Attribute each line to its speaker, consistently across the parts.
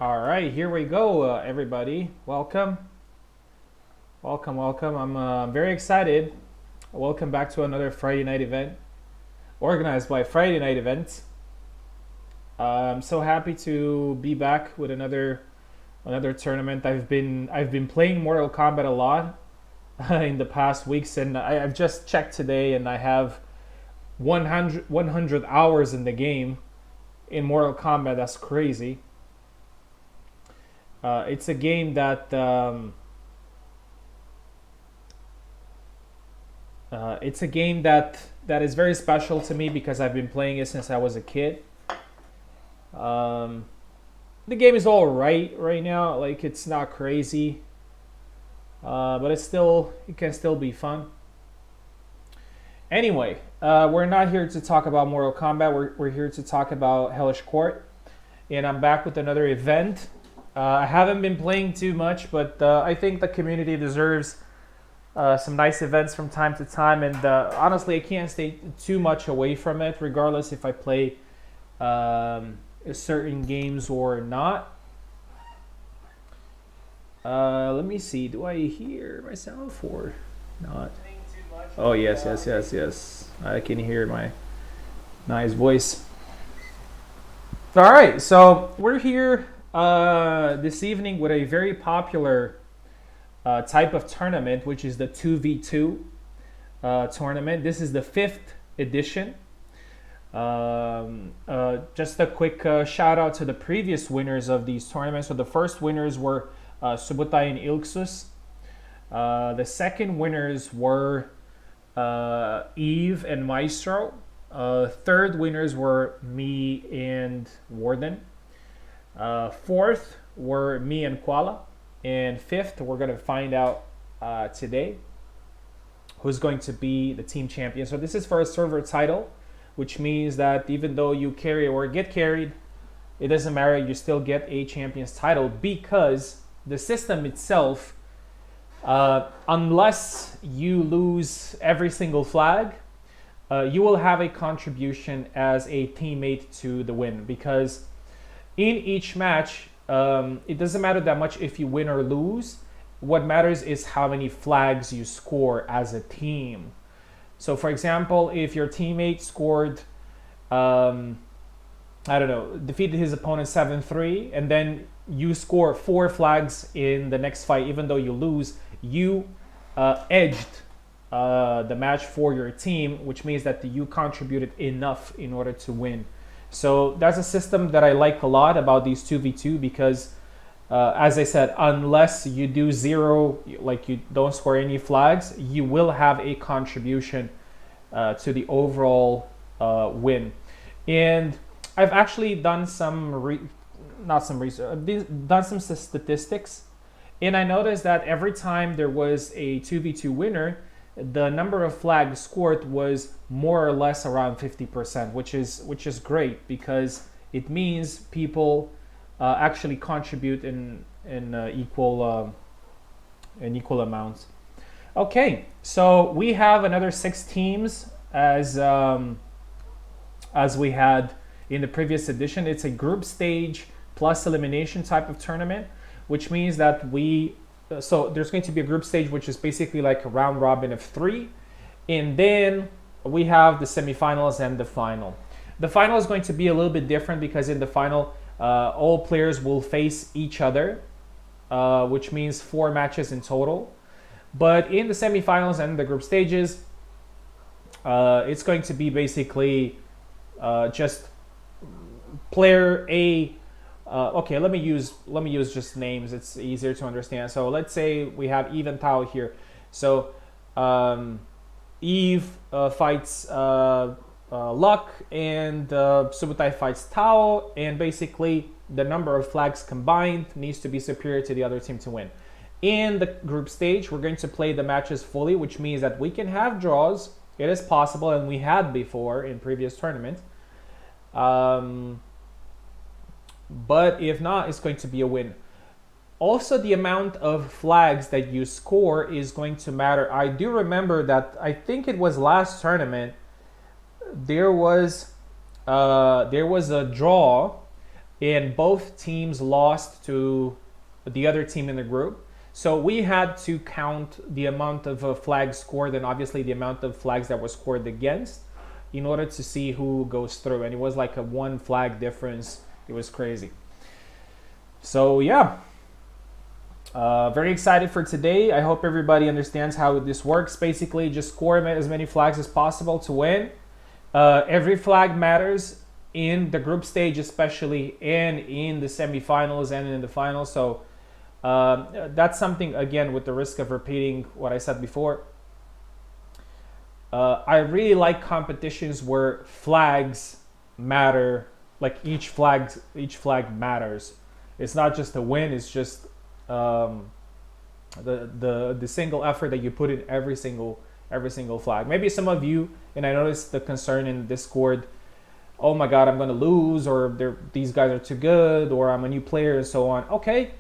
Speaker 1: All right, here we go, everybody. Welcome, welcome, welcome. I'm very excited. Welcome back to another Friday night event organized by Friday Night Events. I'm so happy to be back with another tournament. I've been playing Mortal Kombat a lot in the past weeks, and I've just checked today, and I have 100 hours in the game in Mortal Kombat. That's crazy. It's a game that that is very special to me because I've been playing it since I was a kid. Um, the game is all right now. Like it's not crazy, but it can still be fun. Anyway, we're not here to talk about Mortal Kombat. We're here to talk about Hellish Quart, and I'm back with another event. I haven't been playing too much, but I think the community deserves some nice events from time to time. And honestly, I can't stay too much away from it, regardless if I play certain games or not. Let me see. Do I hear myself or not? Oh, yes, yes, yes, yes. I can hear my nice voice. All right, so we're here this evening with a very popular type of tournament, which is the 2v2 tournament. This is the fifth edition. Just a quick shout out to the previous winners of these tournaments. So the first winners were Subutai and Ilksus. The second winners were Eve and Maestro. Third winners were me and Warden. Fourth were me and Kuala. And fifth, we're going to find out today who's going to be the team champion. So this is for a server title, which means that even though you carry or get carried, it doesn't matter. You still get a champion's title because the system itself, unless you lose every single flag, you will have a contribution as a teammate to the win. Because in each match, it doesn't matter that much if you win or lose. What matters is how many flags you score as a team. So, for example, if your teammate scored, defeated his opponent 7-3, and then you score 4 flags in the next fight, even though you lose, you edged the match for your team, which means that you contributed enough in order to win. So that's a system that I like a lot about these 2v2 because, as I said, unless you do zero, like you don't score any flags, you will have a contribution to the overall win. And I've actually done done some statistics, and I noticed that every time there was a 2v2 winner, the number of flags scored was more or less around 50%, which is great because it means people actually contribute in equal amounts. Okay, so we have another 6 teams as we had in the previous edition. It's a group stage plus elimination type of tournament, which means that so there's going to be a group stage, which is basically like a round robin of 3. And then we have the semifinals and the final. The final is going to be a little bit different because in the final, all players will face each other, which means 4 matches in total. But in the semifinals and the group stages, it's going to be basically just player A. Okay, let me use just names. It's easier to understand. So let's say we have Eve and Tao here. So Eve fights Luck, and Subutai fights Tao, and basically the number of flags combined needs to be superior to the other team to win. In the group stage, we're going to play the matches fully, which means that we can have draws. It is possible, and we had before in previous tournaments. But if not, it's going to be a win. Also, the amount of flags that you score is going to matter. I do remember that I think it was last tournament, there was a draw and both teams lost to the other team in the group. So we had to count the amount of flags scored and obviously the amount of flags that were scored against in order to see who goes through. And it was like a 1 flag difference. It was crazy. So yeah, very excited for today. I hope everybody understands how this works. Basically, just score as many flags as possible to win. Every flag matters in the group stage especially, and in the semifinals and in the finals. So that's something, again, with the risk of repeating what I said before. I really like competitions where flags matter, like each flag matters. It's not just a win, it's just the single effort that you put in every single flag. Maybe some of you, and I noticed the concern in Discord, oh my god, I'm gonna lose, or these guys are too good, or I'm a new player, and so on. Okay,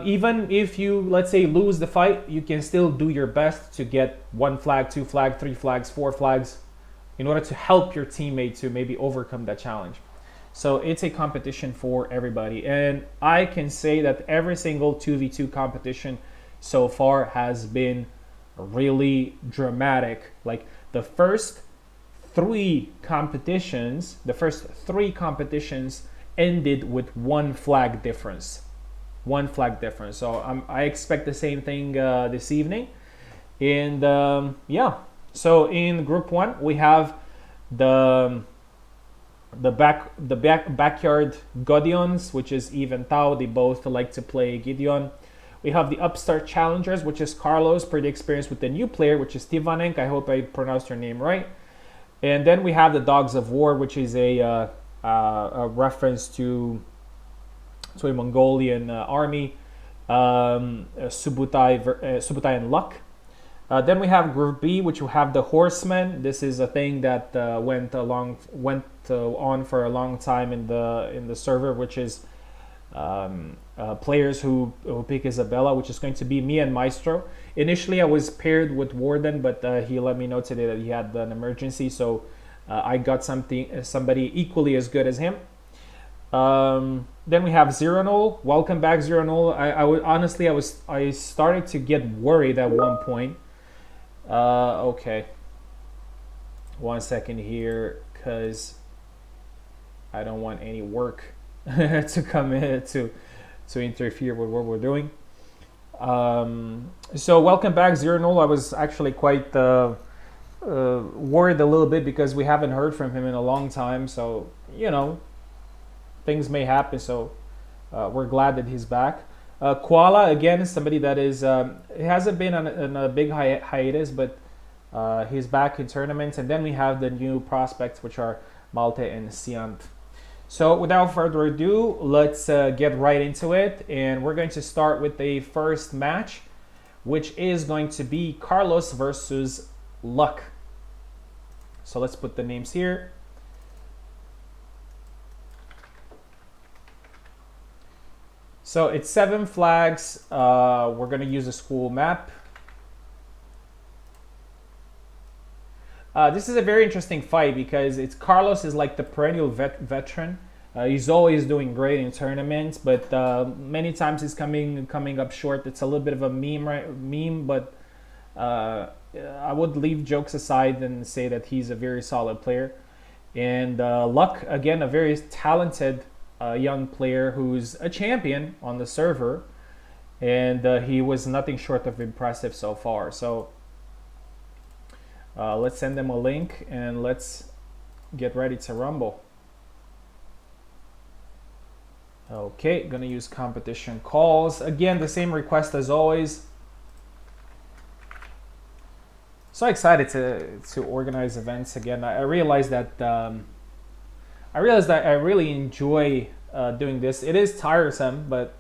Speaker 1: even if you, let's say, lose the fight, you can still do your best to get 1 flag, 2 flag, 3 flags, 4 flags, in order to help your teammate to maybe overcome that challenge. So it's a competition for everybody, and I can say that every single 2v2 competition so far has been really dramatic. Like the first 3 competitions ended with 1 flag difference. 1 flag difference. So I expect the same thing this evening. And yeah, so in group 1 we have the backyard Gideons, which is Eve and Tao. They both like to play Gideon. We have the upstart challengers, which is Carlos, pretty experienced with the new player, which is Tivanenk. I hope I pronounced your name right. And then we have the Dogs of War, which is a reference to a Mongolian army, Subutai and Luck. Then we have Group B, which will have the Horsemen. This is a thing that went on for a long time in the server, which is players who pick Isabella, which is going to be me and Maestro. Initially, I was paired with Warden, but he let me know today that he had an emergency, so I got somebody equally as good as him. Then we have Zeronol. Welcome back, Zeronol. I started to get worried at one point. Okay. 1 second here, because I don't want any work to come in to interfere with what we're doing. So welcome back, Zeronol. I was actually quite worried a little bit because we haven't heard from him in a long time. So, you know, things may happen. So we're glad that he's back. Koala, again, is somebody that is, he hasn't been on a big hiatus, but he's back in tournaments. And then we have the new prospects, which are Malte and Siant. So without further ado, let's get right into it. And we're going to start with the first match, which is going to be Carlos versus Luck. So let's put the names here. So it's 7 flags. We're going to use a school map. This is a very interesting fight because Carlos is like the perennial veteran. He's always doing great in tournaments, but many times he's coming up short. It's a little bit of a meme, but I would leave jokes aside and say that he's a very solid player. And Luck, again, a very talented young player who's a champion on the server, and he was nothing short of impressive so far. So let's send them a link and let's get ready to rumble. Okay, gonna use competition calls. Again, the same request as always. So excited to organize events again. I realized that I really enjoy doing this. It is tiresome, but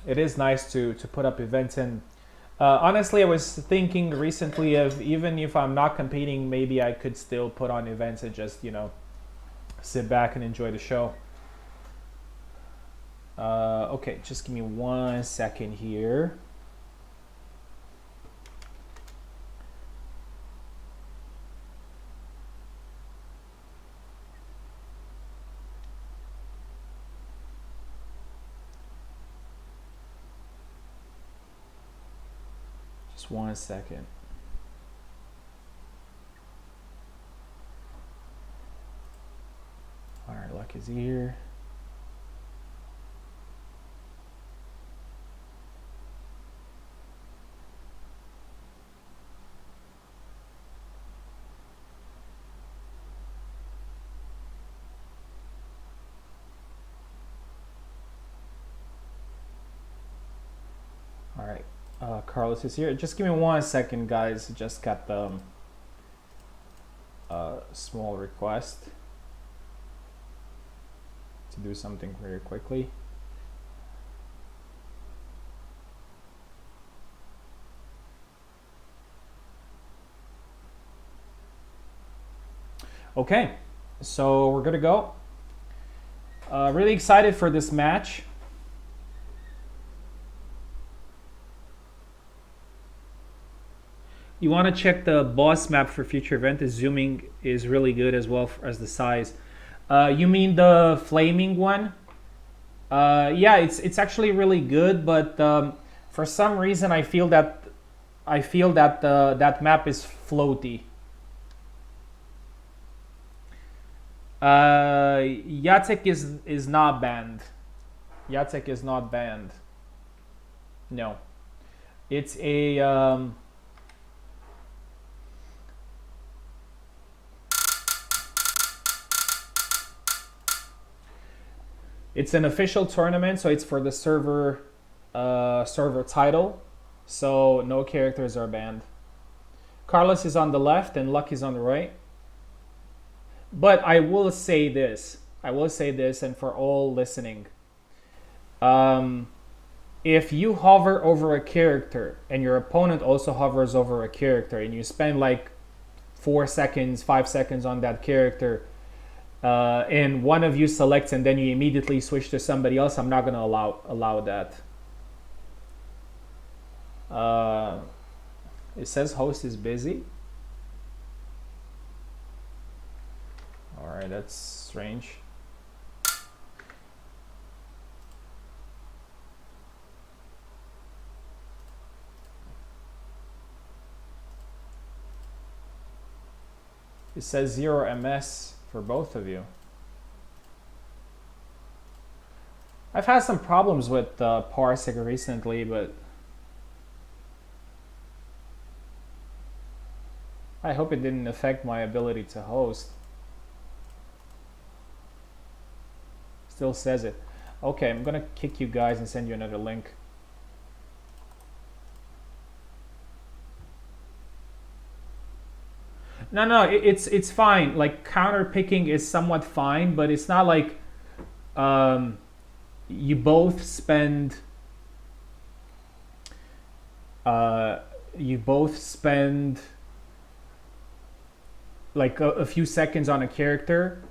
Speaker 1: it is nice to put up events. And honestly, I was thinking recently of, even if I'm not competing, maybe I could still put on events and just, you know, sit back and enjoy the show. Okay, just give me 1 second here. Just 1 second. All right, luck is here. All right, Carlos is here. Just give me 1 second, guys. Just got the small request to do something very quickly. Okay, so we're good to go. Really excited for this match. You want to check the boss map for future event. The zooming is really good as well as the size. You mean the flaming one? Yeah, it's actually really good, but for some reason I feel that that map is floaty. Jacek is not banned. Jacek is not banned. No, it's a. It's an official tournament, so it's for the server title. So no characters are banned. Carlos is on the left and Luck is on the right. But I will say this. And for all listening. If you hover over a character and your opponent also hovers over a character and you spend like 4 seconds, 5 seconds on that character, and one of you selects and then you immediately switch to somebody else, I'm not going to allow that. It says host is busy. All right, that's strange. It says 0 MS for both of you. I've had some problems with Parsec recently, but I hope it didn't affect my ability to host. Still says it. Okay, I'm gonna kick you guys and send you another link. No, it's fine. Like counter picking is somewhat fine, but it's not like you both spend like a few seconds on a character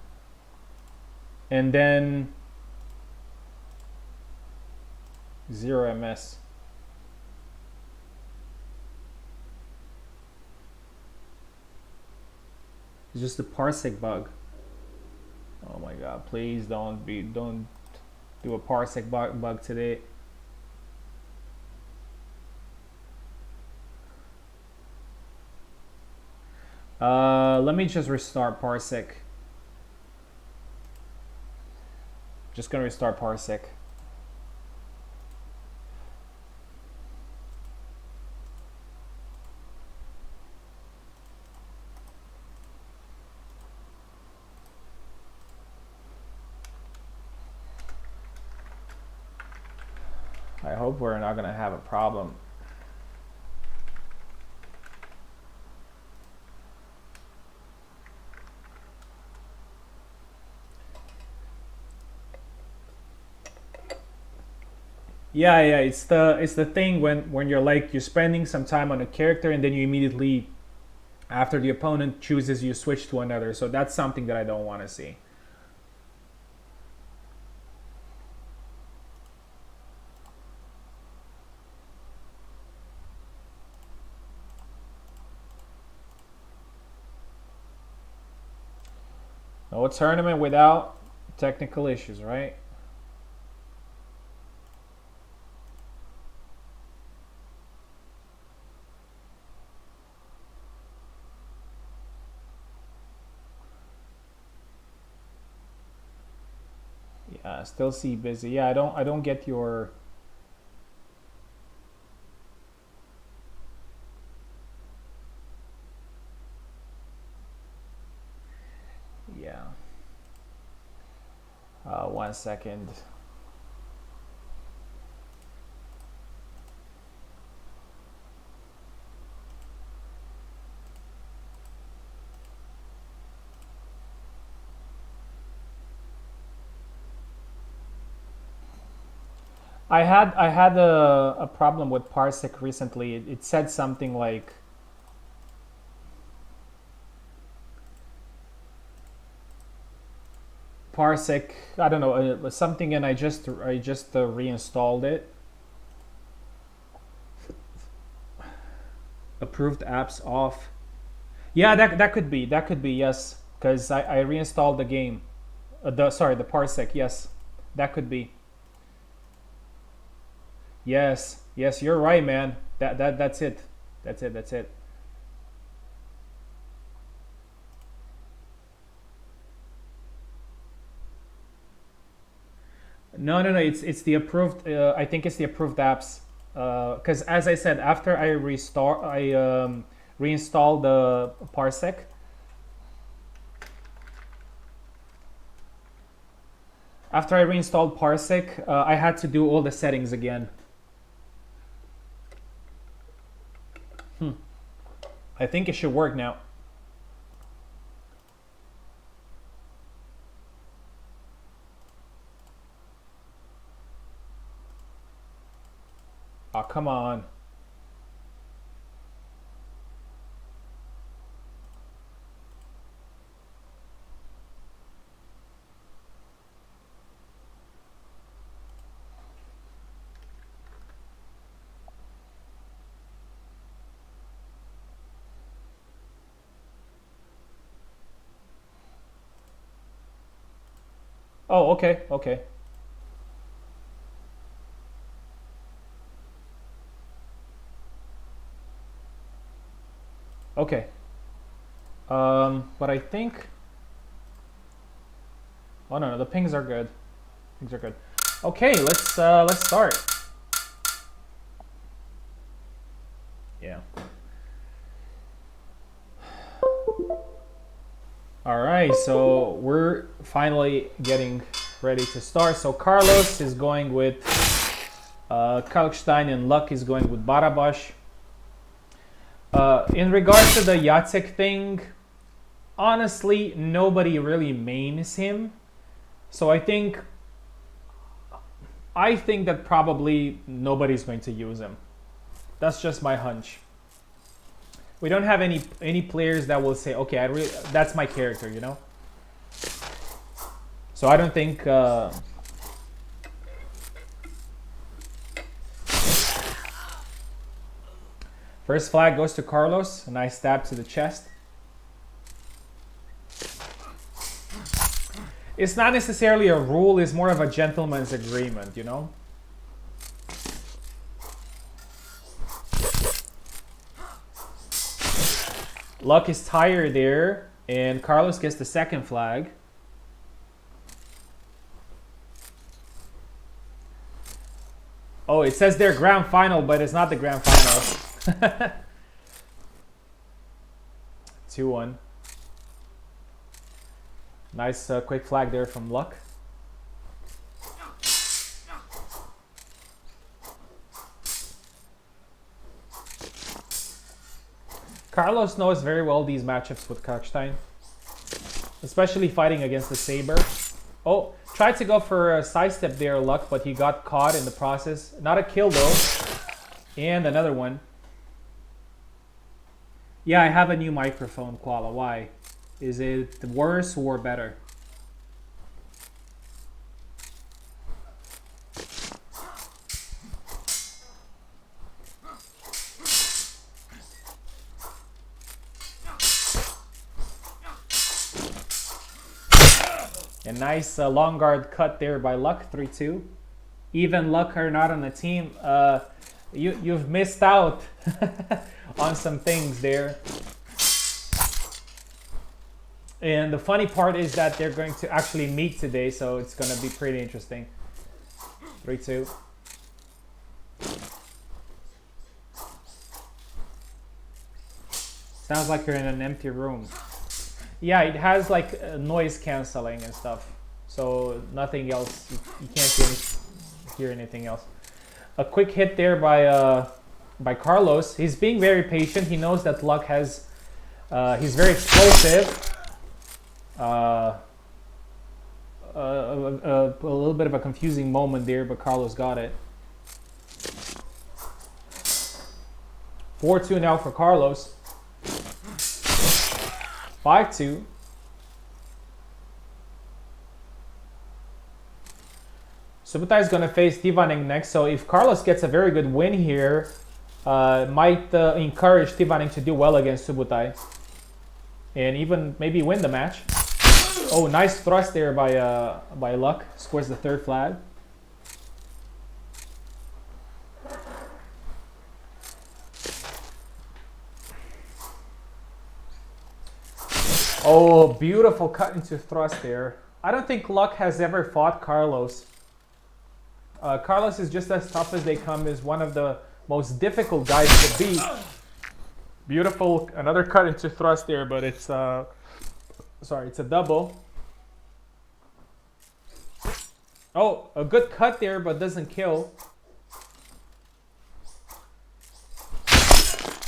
Speaker 1: and then 0 MS. It's just a parsec bug. Oh my god, please don't do a parsec bug today. Let me just restart parsec. Just gonna restart parsec. I hope we're not gonna have a problem. Yeah, it's the thing when you're spending some time on a character and then you immediately, after the opponent chooses, you switch to another. So that's something that I don't want to see. No tournament without technical issues, right? Yeah, still see busy. Yeah, I don't get your. Yeah. 1 second. I had a problem with Parsec recently. It said something like Parsec. I don't know, something, and I just reinstalled it. Approved apps off. Yeah, that could be yes, because I reinstalled the game. The Parsec. Yes, that could be. Yes, you're right, man. That's it. That's it. No. It's the approved. I think it's the approved apps. Because as I said, after I reinstalled the Parsec. After I reinstalled Parsec, I had to do all the settings again. I think it should work now. Oh, come on. Oh, okay. Okay. But I think. Oh no, the pings are good. Pings are good. Okay, let's start. Yeah. All right, so we're finally getting ready to start. So Carlos is going with Kalkstein, and Luck is going with Barabash. In regards to the Jacek thing, honestly, nobody really mains him. So I think that probably nobody's going to use him. That's just my hunch. We don't have any players that will say, okay, that's my character, you know. So I don't think. First flag goes to Carlos. A nice stab to the chest. It's not necessarily a rule. It's more of a gentleman's agreement, you know. Luck is tired there, and Carlos gets the second flag. Oh, it says their grand final, but it's not the grand final. 2-1. Nice quick flag there from Luck. Carlos knows very well these matchups with Kalkstein, especially fighting against the Saber. Oh, tried to go for a sidestep there, Luck, but he got caught in the process. Not a kill though. And another one. Yeah, I have a new microphone, Koala. Why? Is it worse or better? A nice long guard cut there by Luck, 3-2. Even Luck are not on the team. You've missed out on some things there. And the funny part is that they're going to actually meet today, so it's going to be pretty interesting. 3-2. Sounds like you're in an empty room. Yeah, it has like noise canceling and stuff. So nothing else. You can't hear anything else. A quick hit there by Carlos. He's being very patient. He knows that Luck has... he's very explosive. A little bit of a confusing moment there, but Carlos got it. 4-2 now for Carlos. 5-2. Subutai is going to face Tivaning next, so if Carlos gets a very good win here, might encourage Tivaning to do well against Subutai. And even maybe win the match. Oh, nice thrust there by Luck. Scores the third flag. Oh, beautiful cut into thrust there. I don't think Luck has ever fought Carlos. Carlos is just as tough as they come. Is one of the most difficult guys to beat. Beautiful, another cut into thrust there, but it's sorry, it's a double. Oh, a good cut there, but doesn't kill.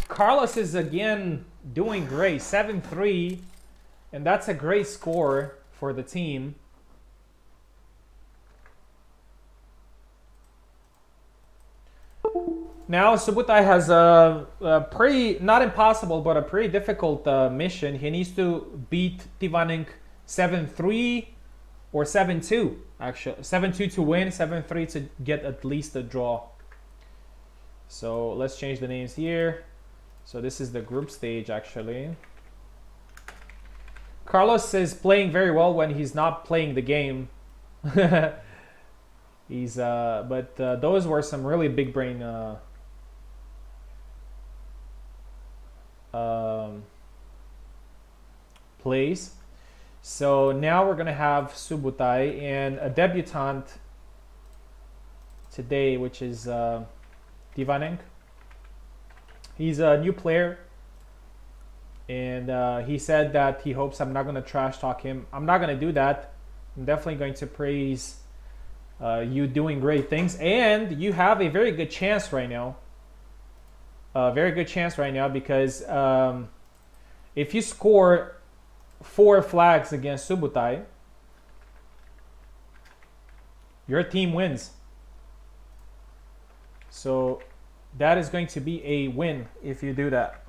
Speaker 1: Carlos is again doing great, 7-3, and that's a great score for the team. Now Subutai has a pretty, not impossible, but a pretty difficult mission. He needs to beat Tivaning 7-3 or 7-2, actually. 7-2 to win, 7-3 to get at least a draw. So let's change the names here. So this is the group stage, actually. Carlos is playing very well when he's not playing the game. He's but those were some really big brain plays. So now we're gonna have Subutai and a debutant today, which is Tivaning. He's a new player, and he said that he hopes I'm not gonna trash talk him. I'm not gonna do that. I'm definitely going to praise you doing great things, and you have a very good chance right now. Very good chance right now because if you score 4 flags against Subutai, your team wins. So that is going to be a win if you do that.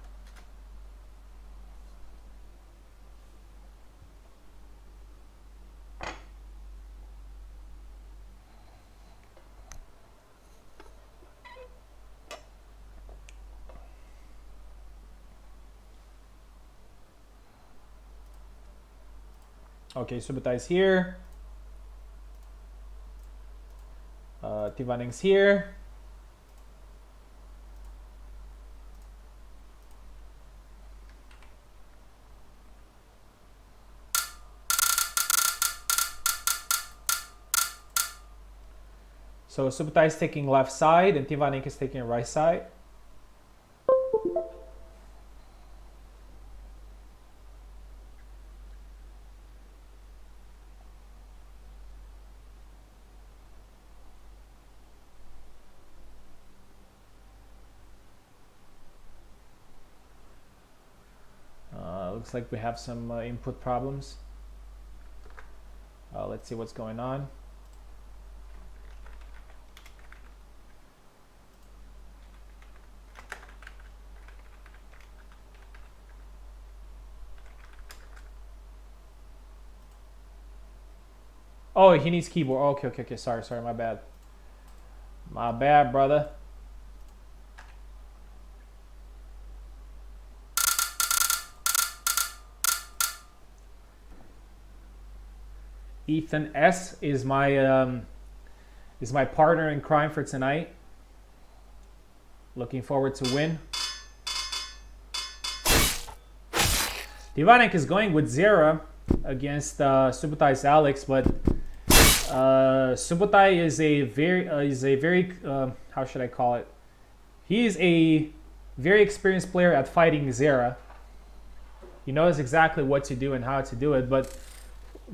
Speaker 1: Okay, Subutai is here. Tivaning's here. So Subutai is taking left side and Tivaning is taking right side. Looks like we have some input problems. Let's see what's going on. Oh, he needs keyboard. Okay. Sorry. My bad. My bad, brother. Ethan S is my partner in crime for tonight. Looking forward to win. Tivaning is going with Zera. against Subutai's Alex, but Subutai is a very how should I call it? He is a very experienced player at fighting Zera. He knows exactly what to do and how to do it, but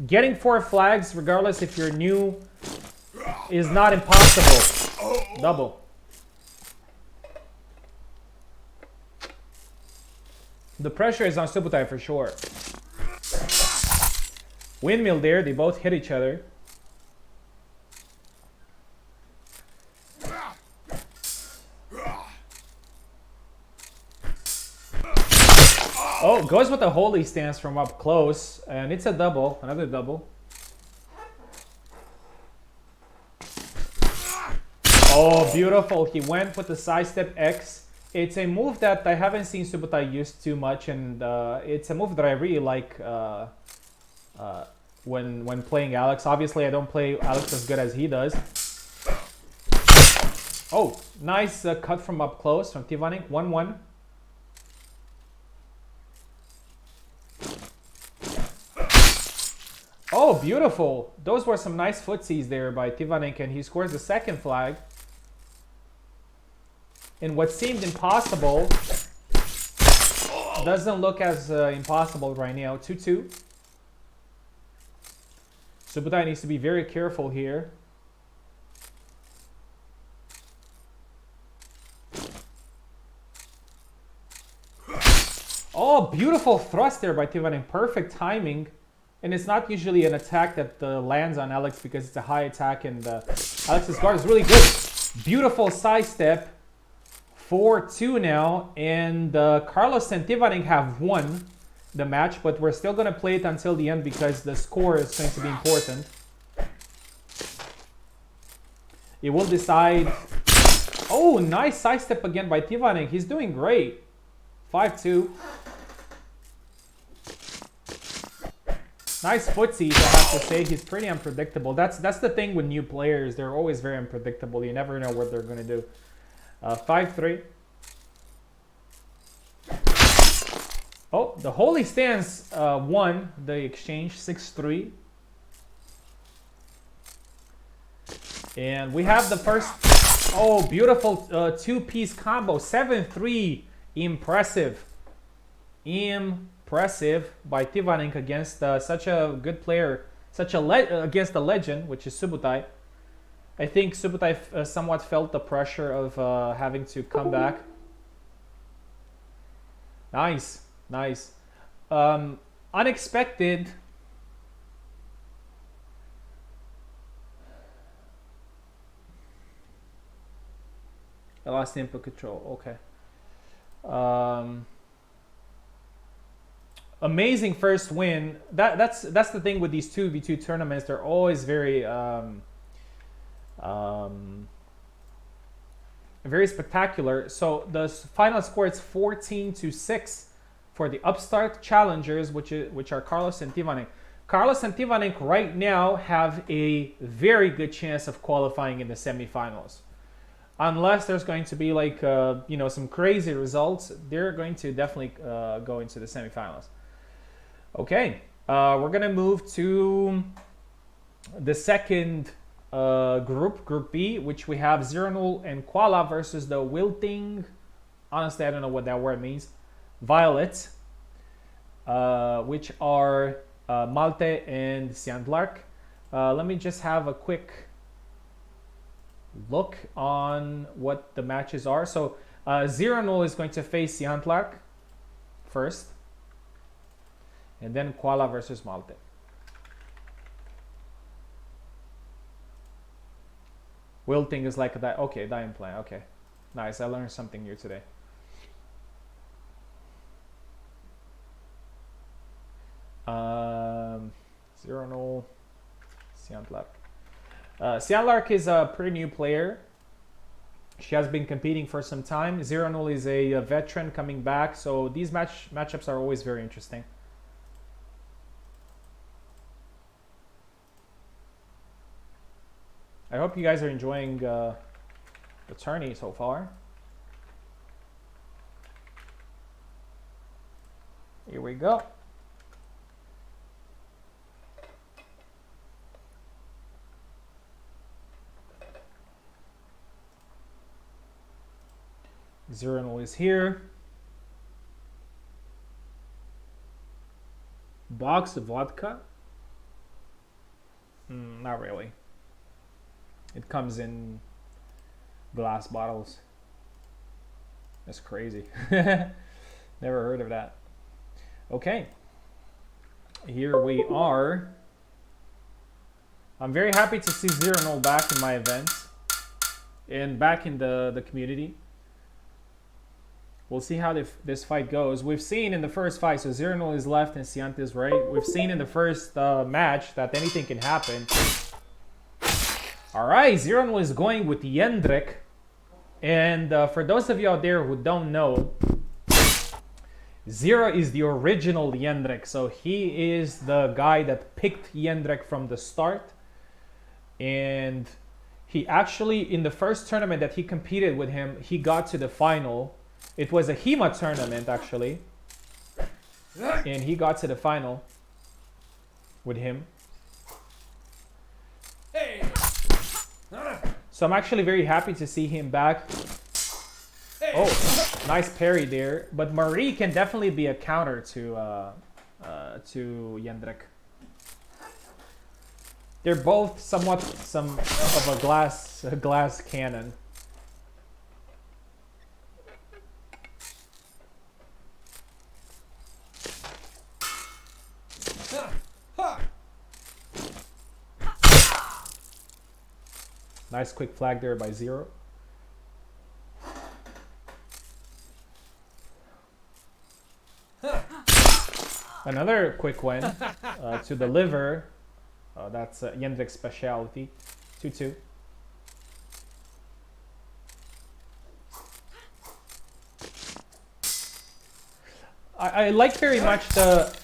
Speaker 1: getting 4 flags, regardless if you're new, is not impossible. Double. The pressure is on Subutai for sure. Windmill there, they both hit each other. Oh, goes with the holy stance from up close, and it's a double, another double. Oh, beautiful. He went with the sidestep X. It's a move that I haven't seen Subutai use too much, and it's a move that I really like when playing Alex. Obviously, I don't play Alex as good as he does. Oh, nice cut from up close from Tivanik. 1-1. Oh, beautiful. Those were some nice footsies there by Tivanik, and he scores the second flag. In what seemed impossible, doesn't look as impossible right now. 2-2. Subutai needs to be very careful here. Oh, beautiful thrust there by Tivanik. Perfect timing. And it's not usually an attack that lands on Alex because it's a high attack, and Alex's guard is really good. Beautiful sidestep. 4-2 now, and Carlos and Tivanik have won the match, but we're still going to play it until the end because the score is going to be important. It will decide. Oh, nice sidestep again by Tivanik. He's doing great. 5-2. Nice footsies, I have to say. He's pretty unpredictable. That's the thing with new players. They're always very unpredictable. You never know what they're going to do. 5-3. Oh, the holy stance won the exchange. 6-3. And we have the first. Oh, beautiful two-piece combo. 7-3. Impressive. Impressive by Tivanik against such a good player, against a legend, which is Subutai. I think Subutai somewhat felt the pressure of having to come back. Nice, nice. Unexpected. I lost input control. Okay. Amazing first win. That's the thing with these 2v2 tournaments. They're always very very spectacular. So the final score is 14-6 for the upstart challengers, which are Carlos and Tivanik. Carlos and Tivanik right now have a very good chance of qualifying in the semifinals. Unless there's going to be like some crazy results, they're going to definitely go into the semifinals. Okay, we're gonna move to the second Group B, which we have Zero and Koala versus the Wilting. Honestly, I don't know what that word means. Violet, which are Malte and Siantlark. Let me just have a quick look on what the matches are. So Zero is going to face Siantlark first, and then Koala versus Malte. Wilting is like that. Okay, Dying Plan. Okay, nice. I learned something new today. Zero, Siantlark. Siantlark is a pretty new player. She has been competing for some time. Zero is a veteran coming back, so these matchups are always very interesting. I hope you guys are enjoying the tourney so far. Here we go. Zero is here. Box of vodka? Not really. It comes in glass bottles. That's crazy. Never heard of that. Okay. Here we are. I'm very happy to see 0-0 back in my events and back in the community. We'll see how this fight goes. We've seen in the first fight, so 0-0 is left and Siant is right. We've seen in the first match that anything can happen. All right, 0-0 is going with Jendrik. And for those of you out there who don't know, Zero is the original Jendrik. So he is the guy that picked Jendrik from the start. And he actually, in the first tournament that he competed with him, he got to the final. It was a HEMA tournament, actually. And he got to the final with him. So I'm actually very happy to see him back. Oh, nice parry there. But Marie can definitely be a counter to Jendrik. They're both somewhat of a glass cannon. Nice quick flag there by Zero. Another quick win to the liver. That's Jendrik's specialty. 2-2. I like very much the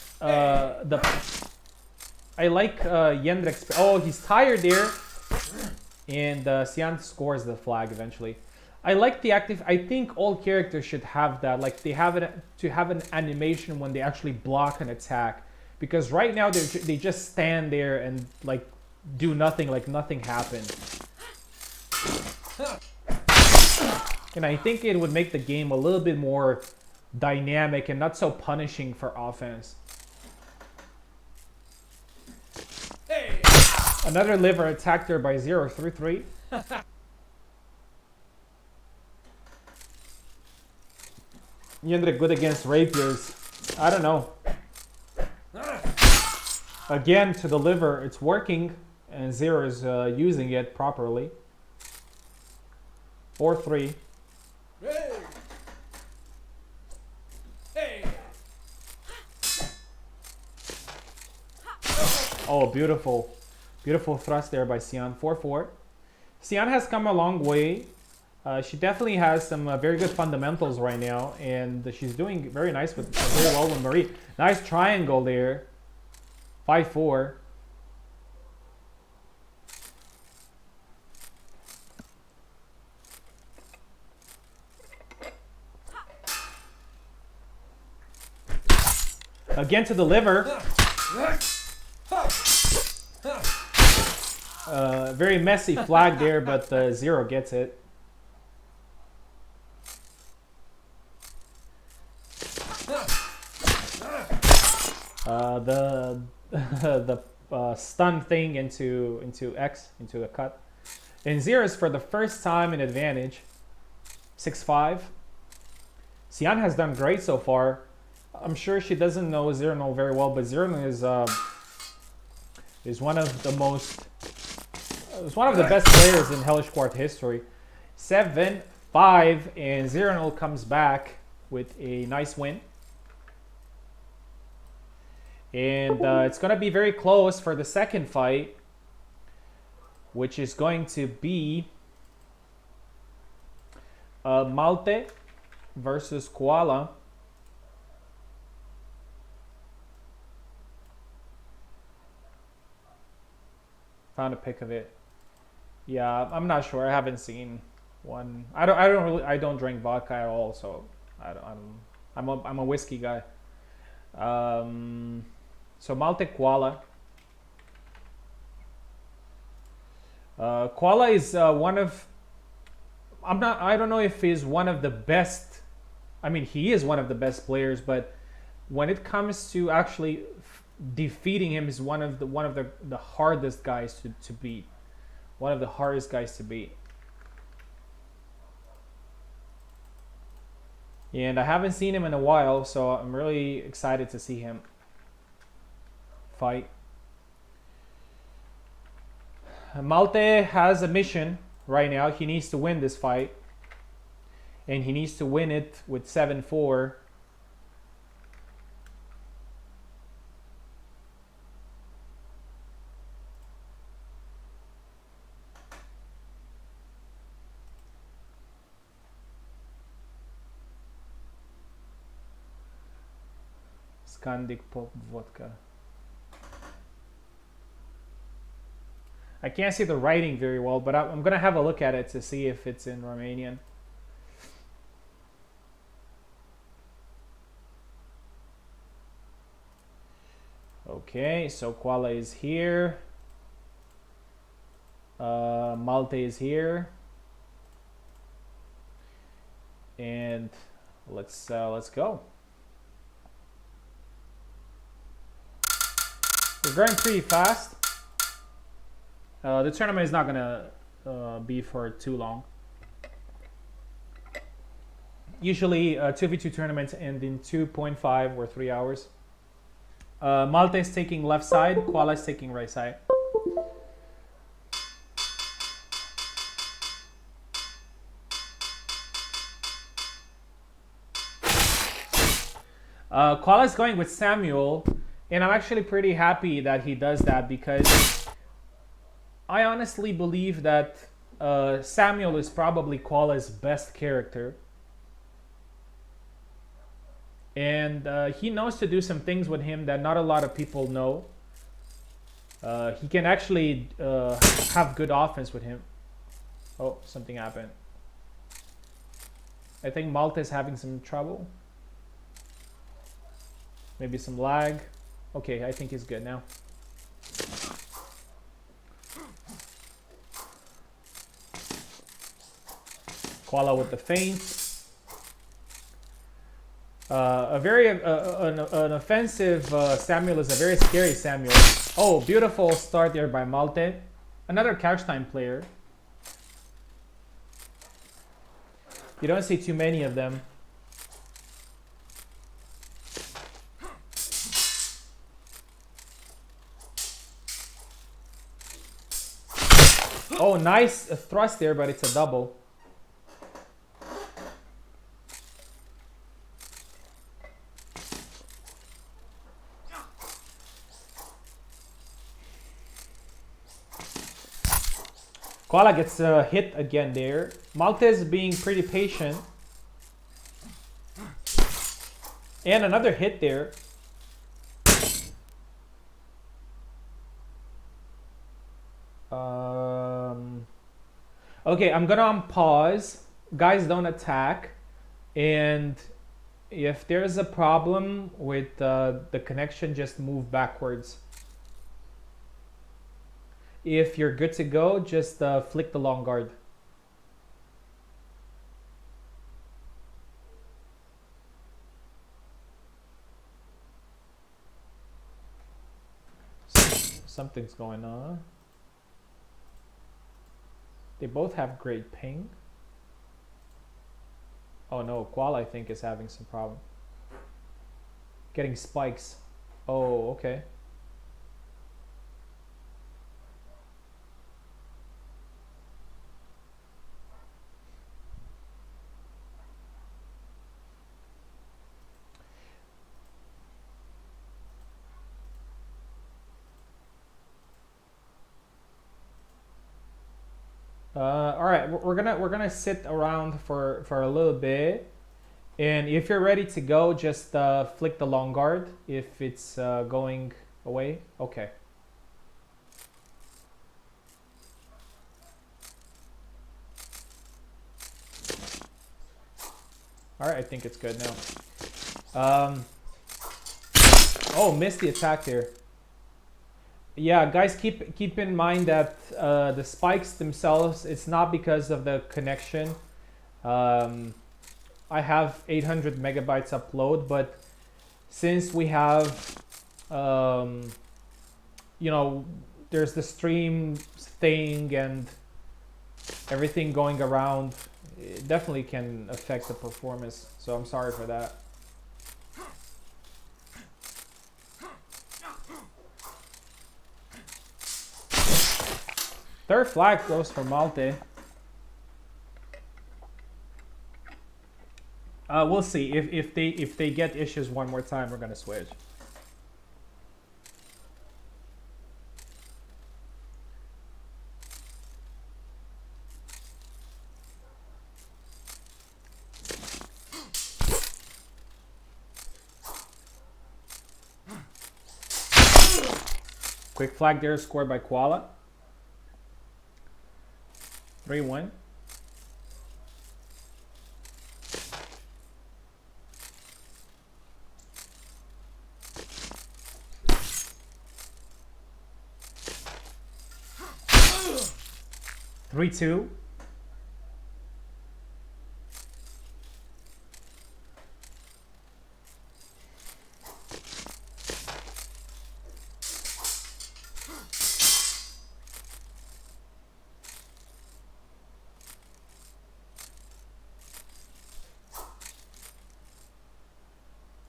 Speaker 1: I like Jendrik's. Oh, he's tired there. And Siant scores the flag eventually. I like the active. I think all characters should have that. Like they have it to have an animation when they actually block an attack. Because right now they just stand there and like do nothing, like nothing happened. And I think it would make the game a little bit more dynamic and not so punishing for offense. Another liver attacked there by 0, 3-3. Jendrik good against rapiers. I don't know. Again, to the liver, it's working, and 0 is using it properly. 4-3. Oh, beautiful. Beautiful thrust there by Siant. 4-4. Siant has come a long way. She definitely has some very good fundamentals right now, and she's doing very nice with very well with Marie. Nice triangle there. 5-4. Again to the liver. Very messy flag there, but 0 gets it. The stun thing into X, into a cut. And 0 is for the first time in advantage. 6-5. Siant has done great so far. I'm sure she doesn't know 0 very well, but 0 is one of the most one of the best players in Hellish Quart history. 7-5, and 0 comes back with a nice win. And it's going to be very close for the second fight, which is going to be Malte versus Koala. Found a pic of it. Yeah, I'm not sure. I haven't seen one. I don't drink vodka at all, so I'm a whiskey guy. So Malte Koala. Koala is one of, I don't know if he's one of the best. I mean, he is one of the best players, but when it comes to actually defeating him, is one of the hardest guys to beat. One of the hardest guys to beat. And I haven't seen him in a while, so I'm really excited to see him fight. Malte has a mission right now. He needs to win this fight. And he needs to win it with 7-4. Skandik Pop Vodka. I can't see the writing very well, but I'm gonna have a look at it to see if it's in Romanian. Okay, so Koala is here. Malte is here. And let's go. We're going pretty fast. The tournament is not gonna be for too long. Usually 2v2 tournaments end in 2.5 or 3 hours. Malte is taking left side, Koala is taking right side. Koala is going with Samuel, and I'm actually pretty happy that he does that, because I honestly believe that Samuel is probably Koala's best character. And he knows to do some things with him that not a lot of people know. He can actually have good offense with him. Oh, something happened. I think Malte is having some trouble. Maybe some lag. Okay, I think he's good now. Koala with the feint. An offensive Samuel is a very scary Samuel. Oh, beautiful start there by Malte. Another couch time player. You don't see too many of them. Oh, nice thrust there, but it's a double. Koala gets hit again there. Malte is being pretty patient. And another hit there. Okay, I'm gonna pause. Guys, don't attack. And if there's a problem with the connection, just move backwards. If you're good to go, just flick the long guard. Something's going on. They both have great ping. Oh no, Koala I think is having some problem. Getting spikes. Oh, okay. All right, we're gonna sit around for a little bit, and if you're ready to go, just flick the long guard if it's going away. Okay. All right, I think it's good now. Oh, missed the attack there. Yeah, guys, keep in mind that the spikes themselves, it's not because of the connection. I have 800 megabytes upload, but since we have, you know, there's the stream thing and everything going around, it definitely can affect the performance. So I'm sorry for that. Third flag goes for Malte. We'll see if they get issues one more time. We're gonna switch. Quick flag there, scored by Koala. 3-1. Three, 2.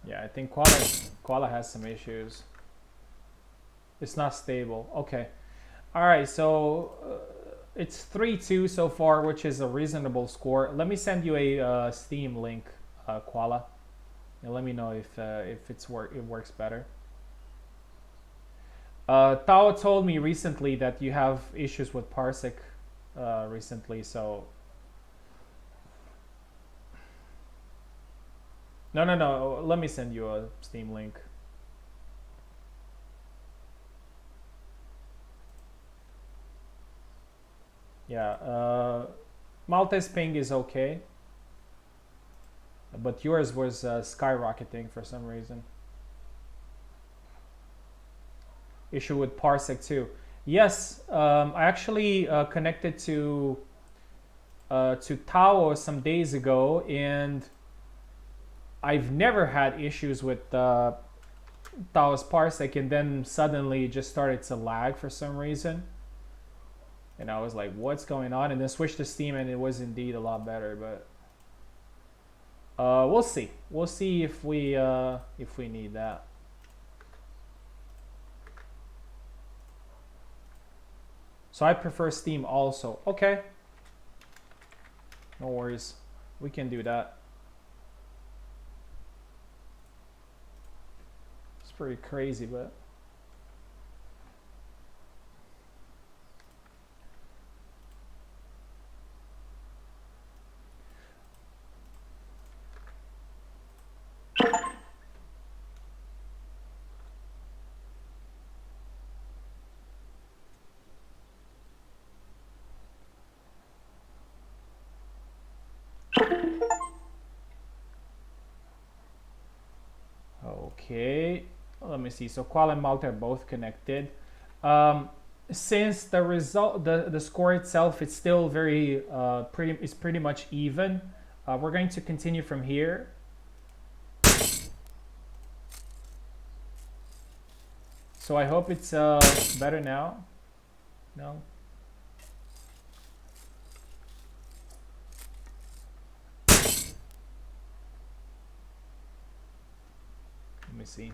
Speaker 1: Yeah, I think Koala has some issues. It's not stable. Okay. All right, so it's 3-2 so far, which is a reasonable score. Let me send you a Steam link, Koala, and let me know if it works better. Tao told me recently that you have issues with Parsec recently, so no. Let me send you a Steam link. Yeah, Malte's ping is okay, but yours was skyrocketing for some reason. Issue with Parsec too. Yes, I actually connected to Tao some days ago, and I've never had issues with Tao's Parsec, and then suddenly it just started to lag for some reason. And I was like, what's going on? And then switched to Steam, and it was indeed a lot better. But we'll see. We'll see if we need that. So I prefer Steam also. Okay. No worries. We can do that. It's pretty crazy, but... Okay, let me see. So Koala and Malte are both connected. Since the result, the score itself, it's still very pretty much even. We're going to continue from here. So I hope it's better now. No. Let me see.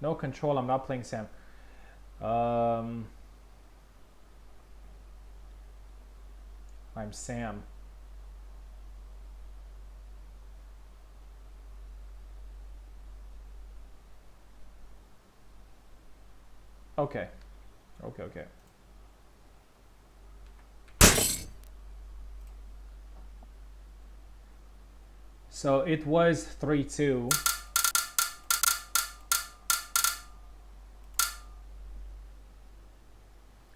Speaker 1: No control. I'm not playing Sam. I'm Sam. Okay. Okay. So it was 3-2.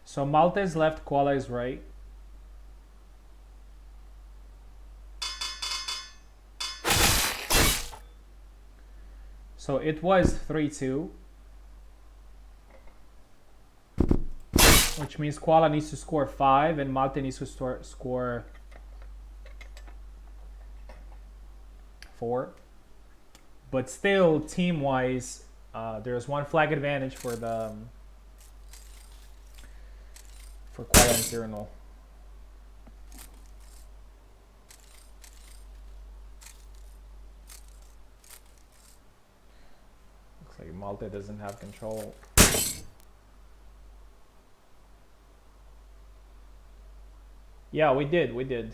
Speaker 1: So Malta is left, Koala is right. So it was 3-2. Which means Koala needs to score 5 and Malta needs to score 4. But still, team-wise, there's 1 flag advantage for the for Quart and Cyrano. Looks like Malta doesn't have control. Yeah, we did.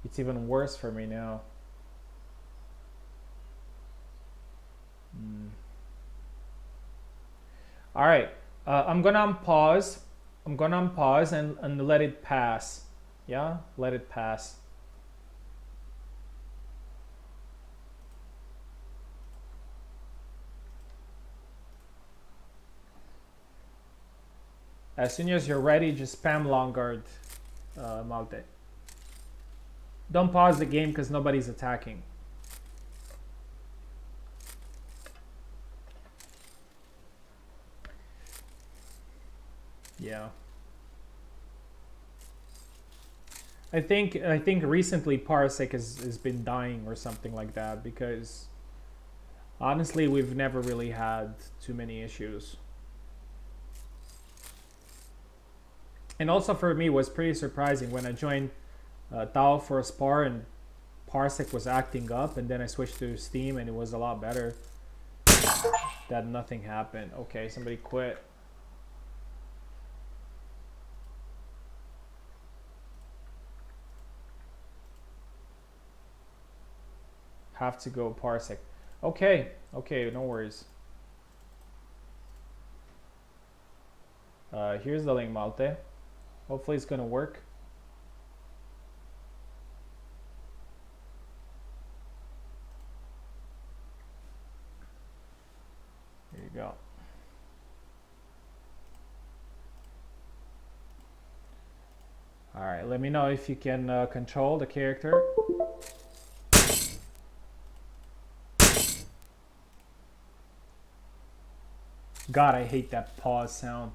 Speaker 1: It's even worse for me now. All right, I'm gonna unpause. And let it pass. Yeah, let it pass. As soon as you're ready, just spam long guard, Malte. Don't pause the game because nobody's attacking. Yeah. I think recently Parsec has been dying or something like that, because honestly we've never really had too many issues. And also for me, it was pretty surprising when I joined Tao for a spar and Parsec was acting up, and then I switched to Steam and it was a lot better. That nothing happened. Okay, somebody quit. Have to go Parsec. Okay, no worries. Here's the link, Malte. Hopefully it's gonna work. Here you go. All right, let me know if you can control the character. God, I hate that pause sound.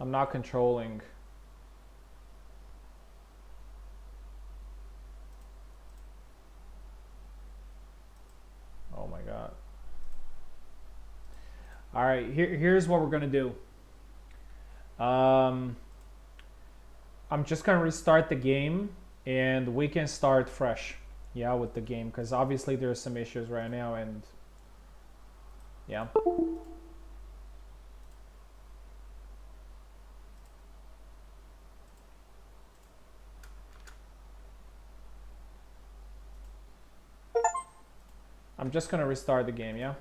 Speaker 1: I'm not controlling. Oh my God. All right, here's what we're gonna do. I'm just gonna restart the game and we can start fresh, yeah, with the game, because obviously there's some issues right now, and yeah. I'm just gonna restart the game, yeah.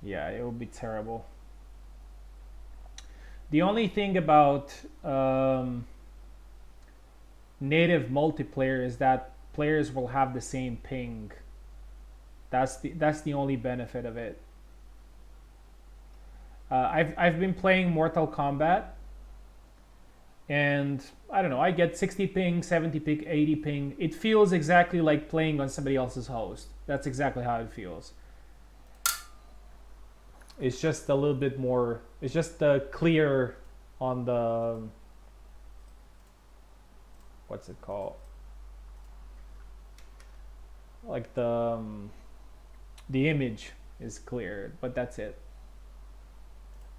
Speaker 1: Yeah, it would be terrible. The only thing about native multiplayer is that players will have the same ping. That's the only benefit of it. I've been playing Mortal Kombat, and I don't know, I get 60 ping, 70 ping, 80 ping. It feels exactly like playing on somebody else's host. That's exactly how it feels. It's just a little bit more, it's just clear on the, what's it called? Like the image is clear, but that's it.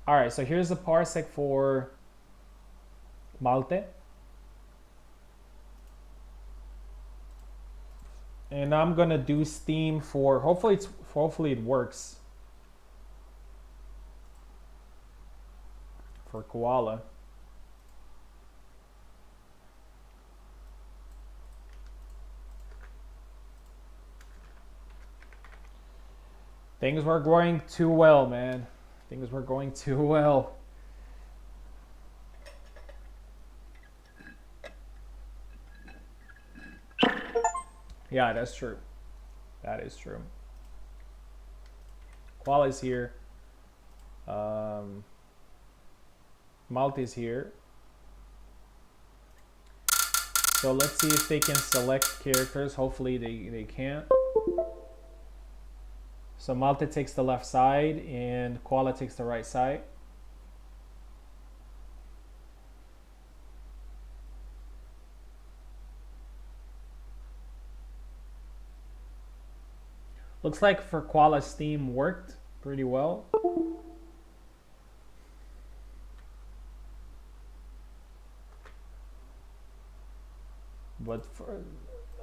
Speaker 1: All right, so here's the parsec for Malte. And I'm gonna do Steam for, hopefully it works. for Koala. Things were going too well, man. Things were going too well. Yeah, that's true. That is true. Koala's here. Malte's here. So let's see if they can select characters. Hopefully they can't. So Malte takes the left side and Koala takes the right side. Looks like for Koala's team worked pretty well. But for,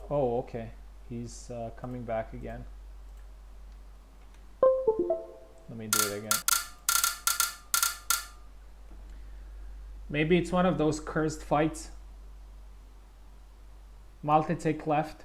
Speaker 1: oh, okay. He's coming back again. Let me do it again. Maybe it's one of those cursed fights. Malte take left.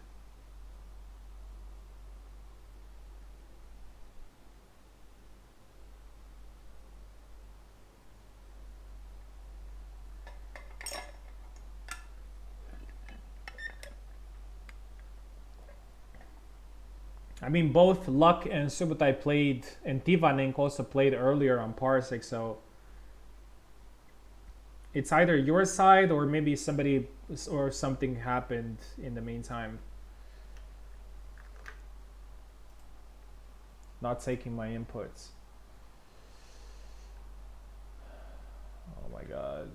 Speaker 1: I mean, both Luck and Subotai played, and Tivanink also played earlier on Parsec, so it's either your side or maybe somebody or something happened in the meantime. Not taking my inputs. Oh my god.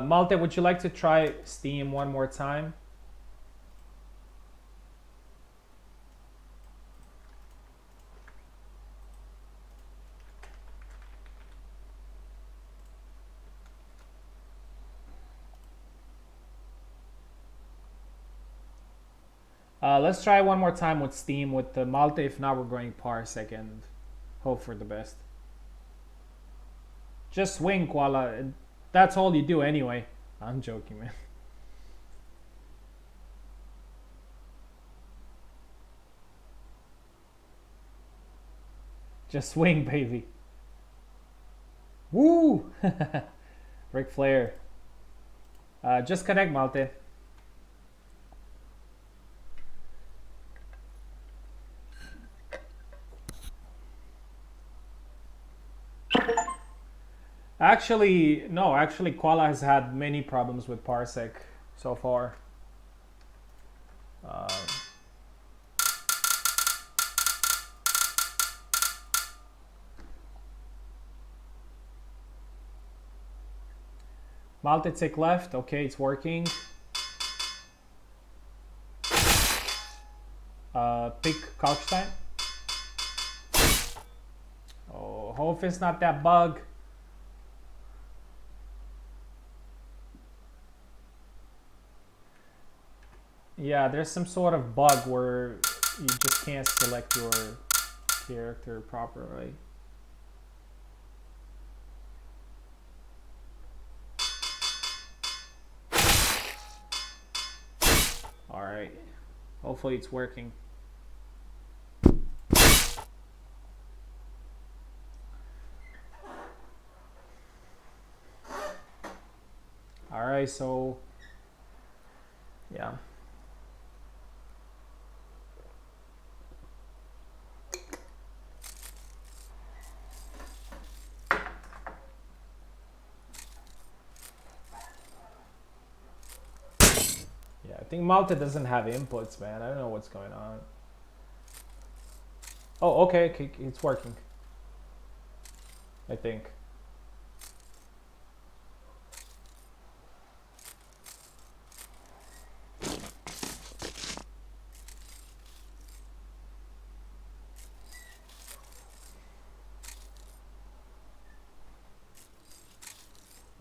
Speaker 1: Malte, would you like to try Steam one more time? Let's try one more time with Steam with the Malte. If not, we're going Parsec and hope for the best. Just swing, Koala. That's all you do anyway. I'm joking, man. Just swing, baby. Woo! Ric Flair. Just connect, Malte. Actually, no. Actually, Koala has had many problems with Parsec so far. Malte take left. Okay, it's working. Pick Kalkstein. Oh, hope it's not that bug. Yeah, there's some sort of bug where you just can't select your character properly. Alright. Hopefully it's working. Alright, so yeah. I think Malte doesn't have inputs, man. I don't know what's going on. Oh, okay, it's working. I think.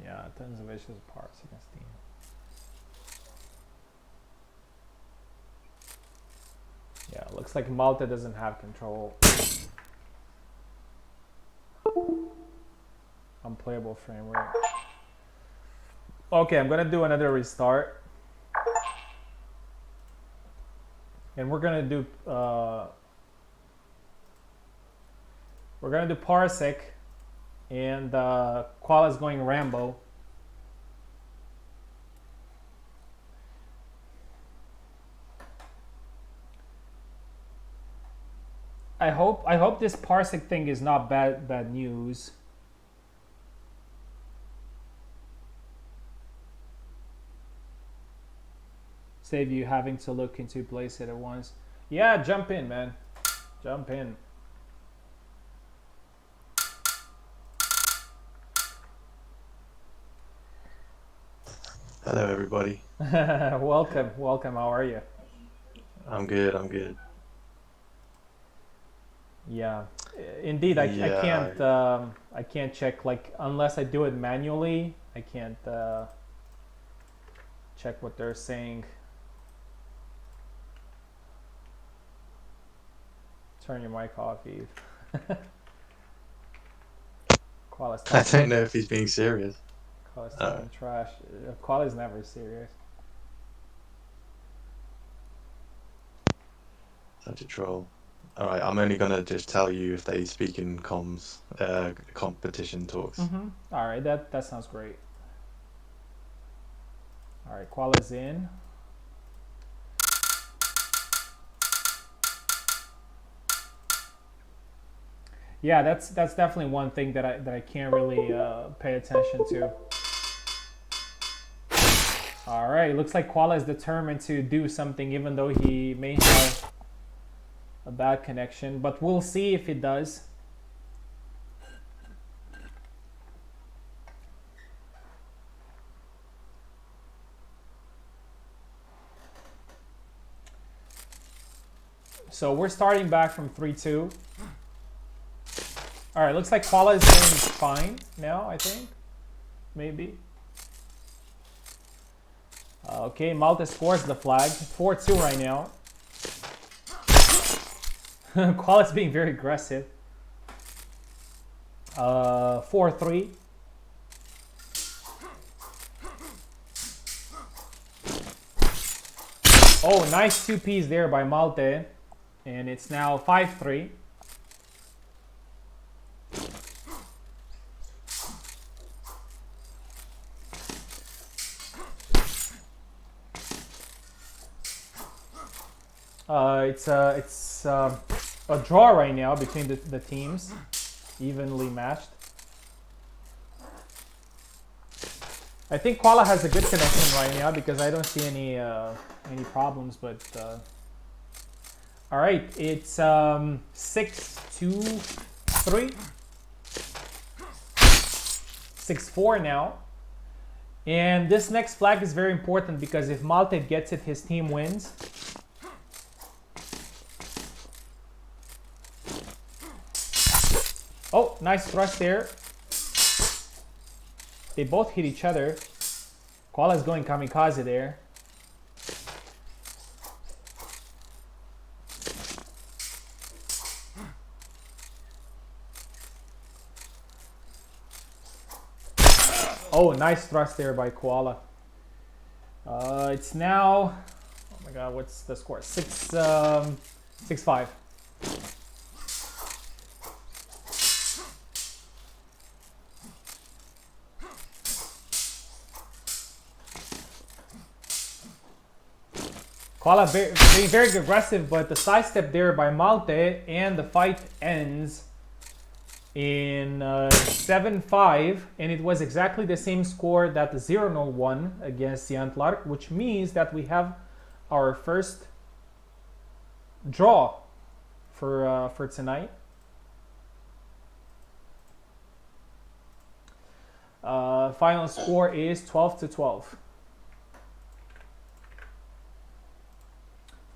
Speaker 1: Yeah, tons of vicious parts against Team. Yeah, looks like Malte doesn't have control. Unplayable frame rate. Okay, I'm gonna do another restart. And we're gonna do Parsec, and Koala's going Rambo. I hope this Parsec thing is not bad news. Save you having to look into place it at once. Yeah, jump in, man. Jump in.
Speaker 2: Hello, everybody.
Speaker 1: Welcome. How are you?
Speaker 2: I'm good.
Speaker 1: Yeah, indeed. I can't check, like, unless I do it manually. I can't check what they're saying. Turn your mic off, Eve. Koala's
Speaker 2: I
Speaker 1: talking.
Speaker 2: don't know if he's being serious.
Speaker 1: Koala's talking trash. Koala's never serious.
Speaker 2: Such a troll. All right, I'm only gonna just tell you if they speak in comms, competition talks.
Speaker 1: All right, that sounds great. All right, Koala's in. Yeah, that's definitely one thing that I can't really pay attention to. All right, looks like Koala is determined to do something, even though he may have a bad connection. But we'll see if it does. So we're starting back from 3-2. All right, looks like Koala is doing fine now, I think. Maybe. Okay, Malta scores the flag. 4-2 right now. Koala's being very aggressive. 4-3. Oh, nice 2Ps there by Malte. And it's now 5-3. It's a draw right now between the teams, evenly matched. I think Koala has a good connection right now because I don't see any problems. But all right, it's 6-2-3, 6-4 now. And this next flag is very important because if Malte gets it, his team wins. Oh, nice thrust there. They both hit each other. Koala's going kamikaze there. Oh, nice thrust there by Koala. It's now, oh my god, what's the score? 6-5. Koala being very aggressive, but the sidestep there by Malte, and the fight ends in 7-5, and it was exactly the same score that the 0-0 won against Jan Clark, which means that we have our first draw for tonight. Final score is 12-12.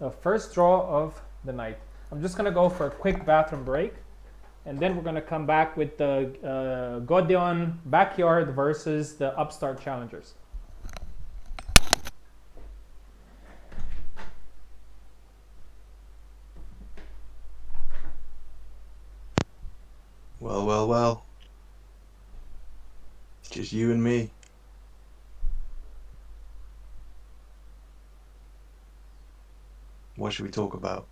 Speaker 1: The first draw of the night. I'm just gonna go for a quick bathroom break, and then we're gonna come back with the Godeon Backyard versus the Upstart Challengers.
Speaker 2: Well. Just you and me. What should we talk about?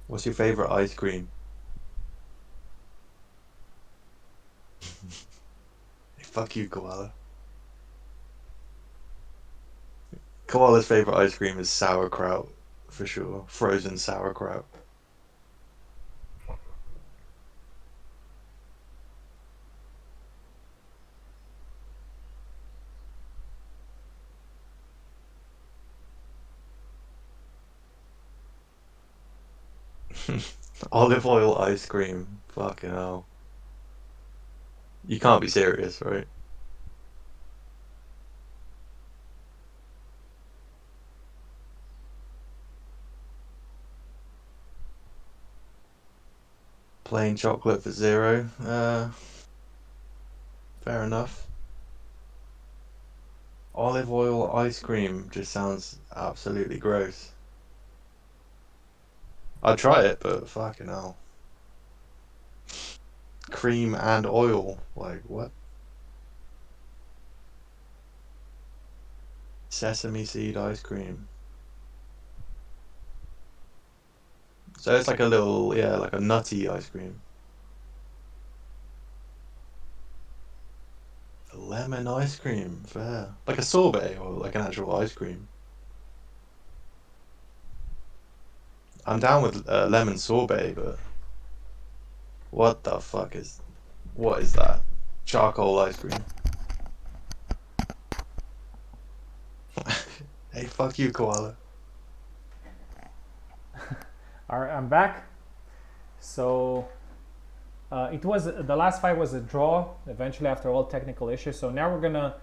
Speaker 2: What's your favorite ice cream? Hey, fuck you, Koala. Koala's favorite ice cream is sauerkraut, for sure. Frozen sauerkraut. Olive oil ice cream. Fucking hell. You can't be serious, right? Plain chocolate for 0. Fair enough. Olive oil ice cream just sounds absolutely gross. I'd try it, but fucking hell. Cream and oil. Like, what? Sesame seed ice cream. So it's like a little, yeah, like a nutty ice cream. Lemon ice cream, fair. Like a sorbet or like an actual ice cream. I'm down with lemon sorbet, but what the fuck is, what is that? Charcoal ice cream. Hey, fuck you, Koala.
Speaker 1: All right, I'm back. So it was the last fight was a draw eventually after all technical issues. So now we're gonna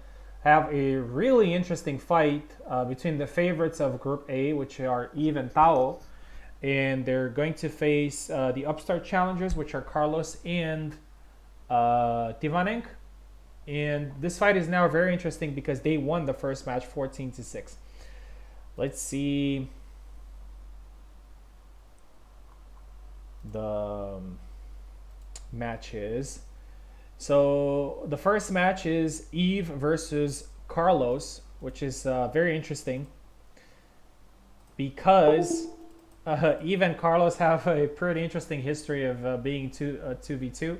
Speaker 1: have a really interesting fight between the favorites of Group A, which are Eve and Tao, and they're going to face the upstart challengers, which are Carlos and Tivanenk. And this fight is now very interesting because they won the first match 14-6. Let's see the matches. So the first match is Eve versus Carlos, which is very interesting because Eve and Carlos have a pretty interesting history of being 2v2.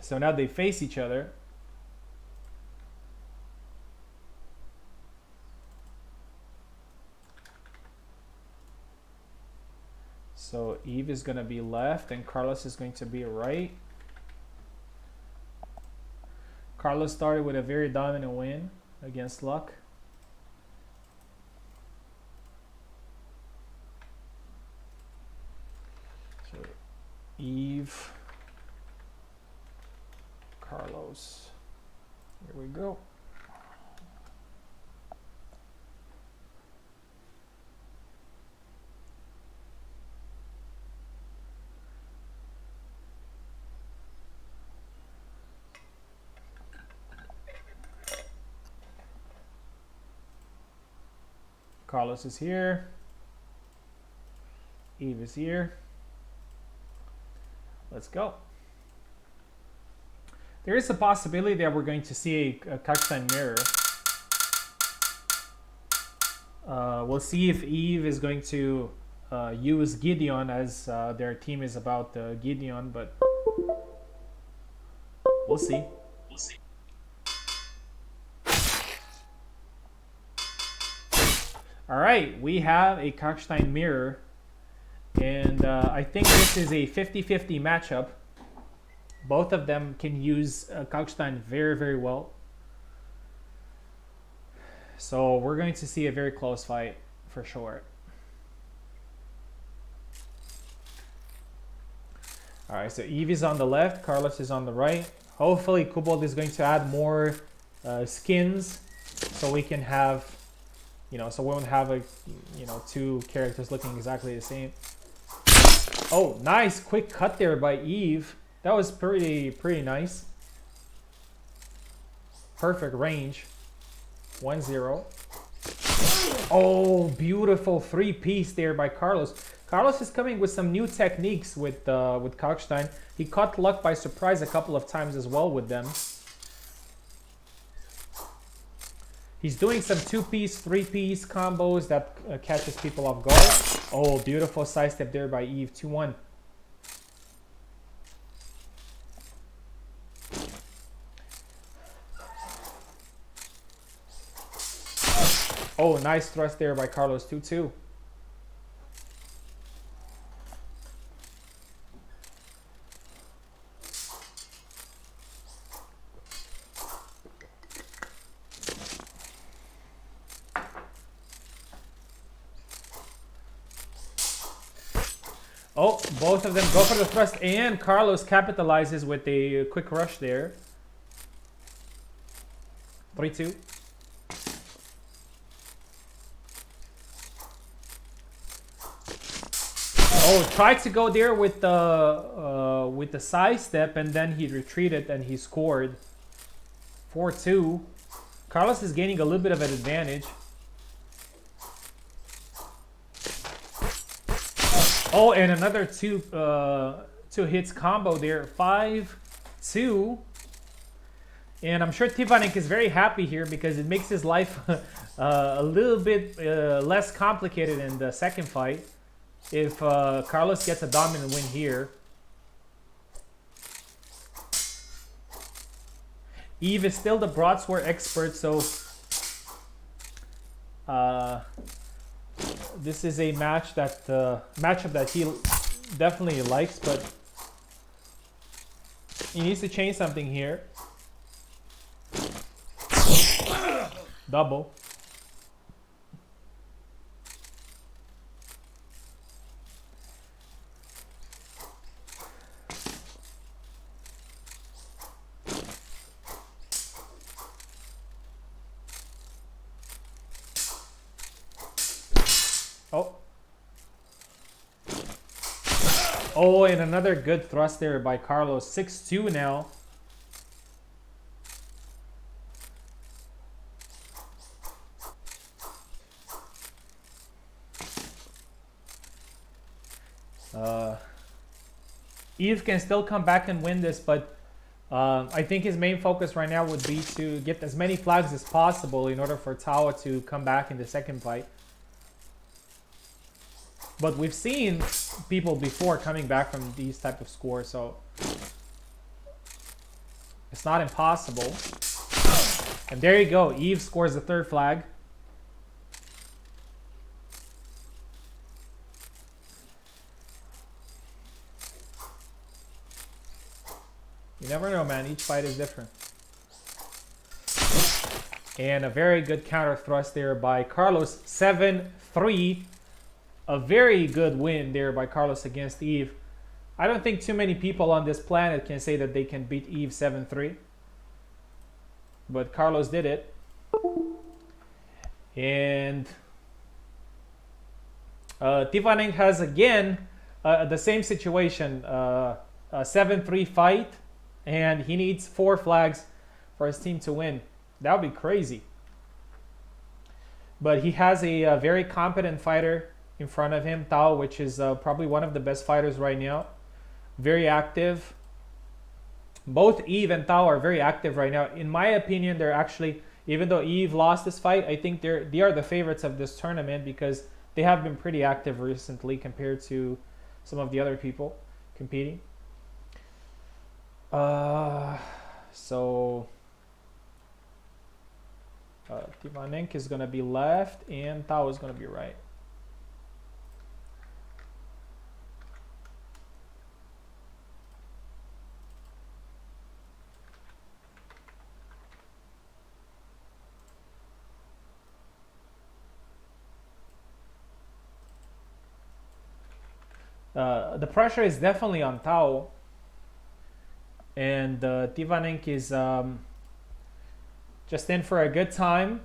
Speaker 1: So now they face each other. So Eve is going to be left and Carlos is going to be right. Carlos started with a very dominant win against Luck. So Eve, Carlos. Here we go. Carlos is here. Eve is here. Let's go. There is a possibility that we're going to see a Kakstein mirror. We'll see if Eve is going to use Gideon as their team is about Gideon, but we'll see. All right, we have a Kakstein mirror, and I think this is a 50-50 matchup. Both of them can use Kakstein very, very well. So we're going to see a very close fight for sure. All right, so Eve is on the left, Carlos is on the right. Hopefully Kobold is going to add more skins so we can have, so we won't have two characters looking exactly the same. Oh, nice quick cut there by Eve. That was pretty nice. perfect range. 1-0. Oh, beautiful 3-piece there by Carlos. Carlos is coming with some new techniques with Kalkstein. He caught luck by surprise a couple of times as well with them. He's doing some 2-piece, 3-piece combos that catches people off guard. Oh, beautiful sidestep there by Eve. 2-1. Oh, nice thrust there by Carlos. 2-2. Oh, both of them go for the thrust, and Carlos capitalizes with a quick rush there. 3-2. Oh, tried to go there with the side step, and then he retreated and he scored. 4-2. Carlos is gaining a little bit of an advantage. Oh, and another two hits combo there. 5-2. And I'm sure Tivanek is very happy here because it makes his life a little bit less complicated in the second fight. If Carlos gets a dominant win here. Eve is still the broadsword expert, so this is a matchup that he definitely likes, but he needs to change something here. Double. Oh. Oh, and another good thrust there by Carlos. 6-2 now. Eve can still come back and win this, but I think his main focus right now would be to get as many flags as possible in order for Tao to come back in the second fight. But we've seen people before coming back from these type of scores, so it's not impossible. And there you go. Eve scores the third flag. You never know, man. Each fight is different. And a very good counter thrust there by Carlos. 7-3. A very good win there by Carlos against Eve. I don't think too many people on this planet can say that they can beat Eve 7-3. But Carlos did it. And Tivaning has again the same situation. A 7-3 fight. And he needs 4 flags for his team to win. That would be crazy. But he has a very competent fighter in front of him, Tao, which is probably one of the best fighters right now. Very active. Both Eve and Tao are very active right now. In my opinion, they're actually, even though Eve lost this fight, I think they are the favorites of this tournament because they have been pretty active recently compared to some of the other people competing. So Tivanek is going to be left and Tao is going to be right. The pressure is definitely on Tao. And Tivanek is just in for a good time.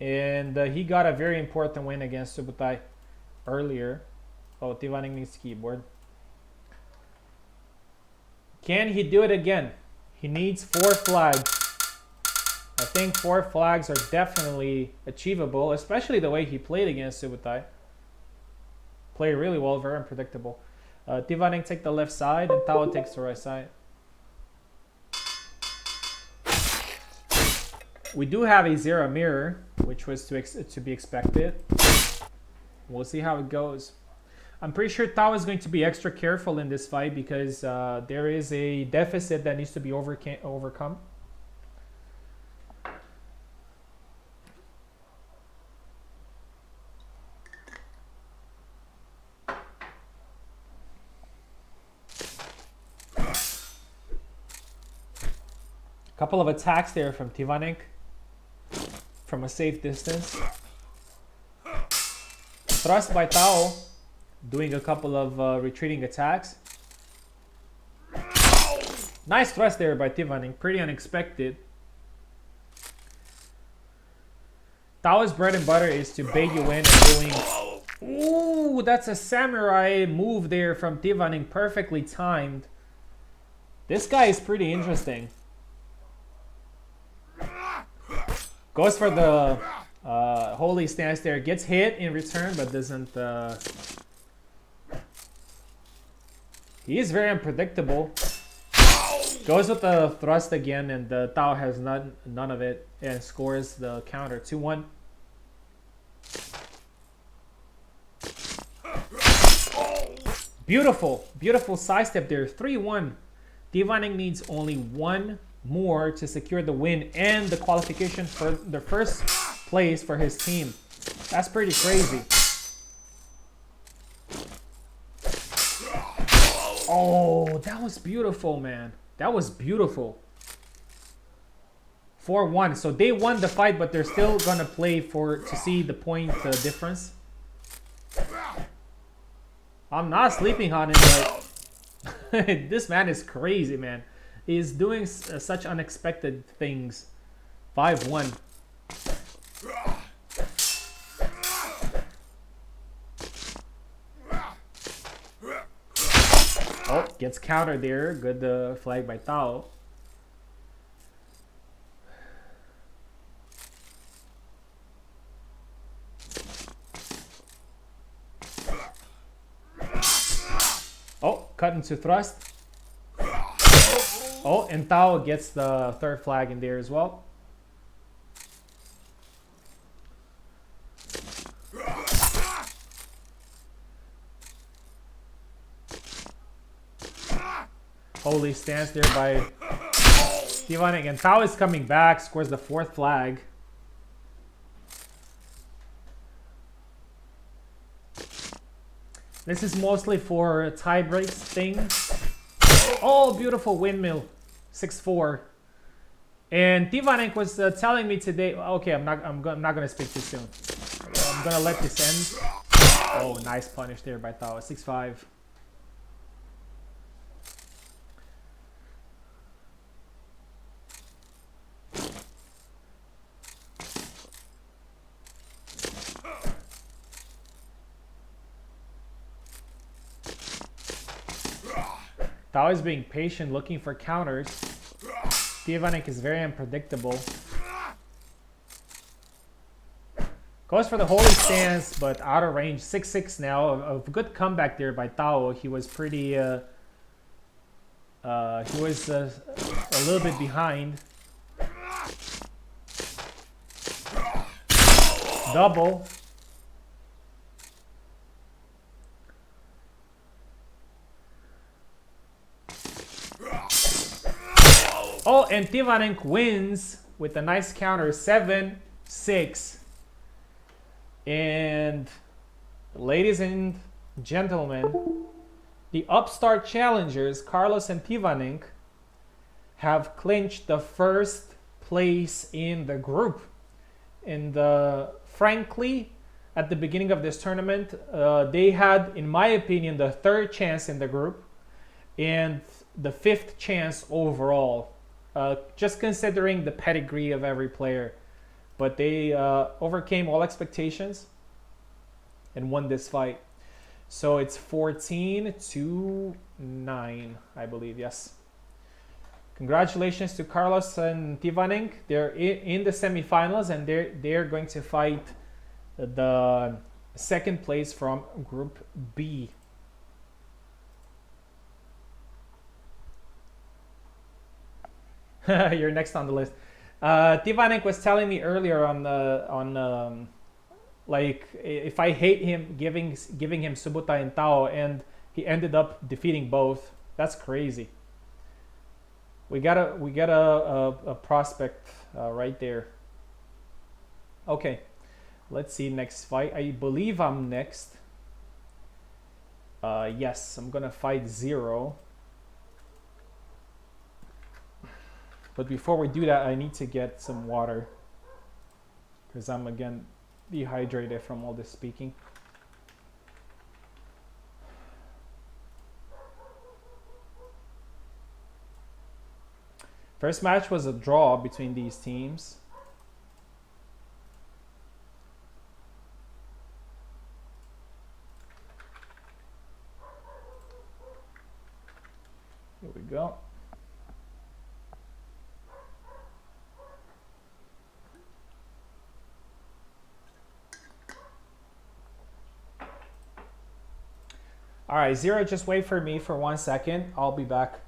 Speaker 1: And he got a very important win against Subutai earlier. Oh, Tivanek needs keyboard. Can he do it again? He needs 4 flags. I think 4 flags are definitely achievable, especially the way he played against Subutai. Played really well, very unpredictable. Tivaning take the left side and Tao takes the right side. We do have a 0 mirror, which was to be expected. We'll see how it goes. I'm pretty sure Tao is going to be extra careful in this fight because there is a deficit that needs to be overcome. Couple of attacks there from Tivanek from a safe distance. Thrust by Tao, doing a couple of retreating attacks. Nice thrust there by Tivanek, pretty unexpected. Tao's bread and butter is to bait you in and doing... Ooh, that's a samurai move there from Tivanek, perfectly timed. This guy is pretty interesting. Goes for the holy stance there. Gets hit in return, but doesn't... He is very unpredictable. Goes with the thrust again, and Tao has none of it, and scores the counter 2-1. Beautiful, beautiful sidestep there. 3-1. Tivanek needs only one more to secure the win and the qualification for the first place for his team. That's pretty crazy. Oh, that was beautiful, man. That was beautiful. 4-1. So they won the fight, but they're still gonna play to see the point difference. I'm not sleeping on it, but this man is crazy, man. He's doing such unexpected things. 5-1. Oh, gets countered there. Good flag by Tao. Oh, cut into thrust. Oh, and Tao gets the third flag in there as well. Holy stance there by Tivanek, and Tao is coming back, scores the fourth flag. This is mostly for tie breaks things. Oh, beautiful windmill, 6-4. And Tivanek was telling me today. Okay, I'm not gonna speak too soon. I'm gonna let this end. Oh, nice punish there by Tao. 6-5. Tao is being patient, looking for counters. Tivanek is very unpredictable. Goes for the holy stance, but out of range. 6-6 now. A good comeback there by Tao. He was pretty... he was a little bit behind. Double. Oh, and Tivanek wins with a nice counter, 7-6. And ladies and gentlemen, the upstart challengers, Carlos and Tivanek, have clinched the first place in the group. And frankly, at the beginning of this tournament, they had, in my opinion, the third chance in the group and the fifth chance overall. Just considering the pedigree of every player. But they overcame all expectations and won this fight. So it's 14-9, I believe, yes. Congratulations to Carlos and Tivanink. They're in the semifinals, and they're going to fight the second place from Group B. You're next on the list. Tivanek was telling me earlier like if I hate him giving him Subutai and Tao, and he ended up defeating both. That's crazy. We got a prospect right there. Okay, let's see next fight. I believe I'm next. Yes, I'm gonna fight Zero. But before we do that, I need to get some water because I'm again dehydrated from all this speaking. First match was a draw between these teams. Here we go. All right, Zero, just wait for me for 1 second. I'll be back.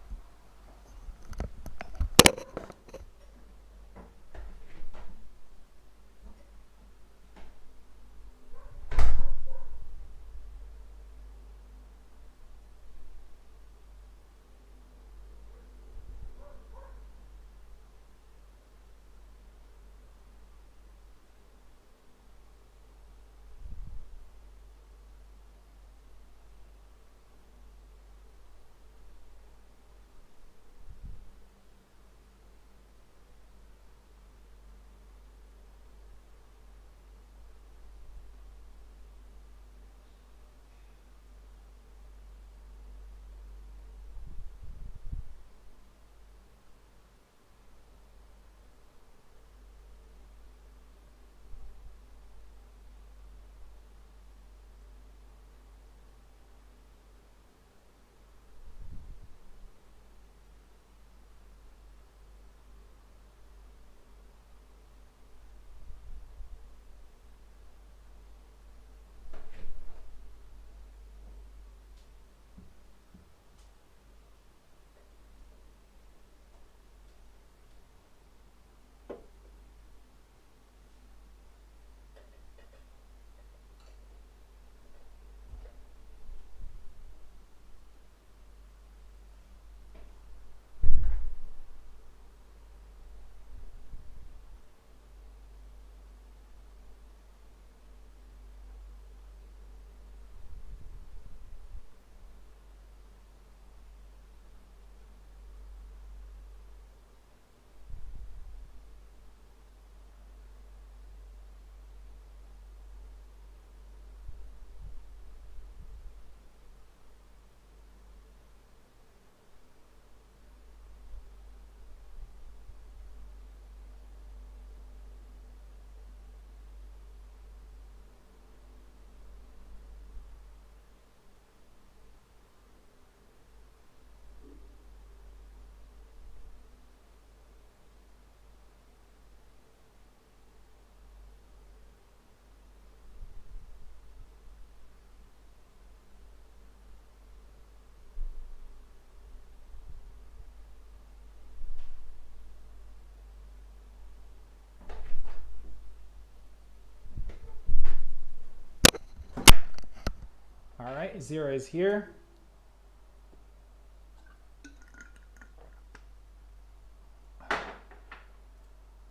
Speaker 1: All right, Zero is here.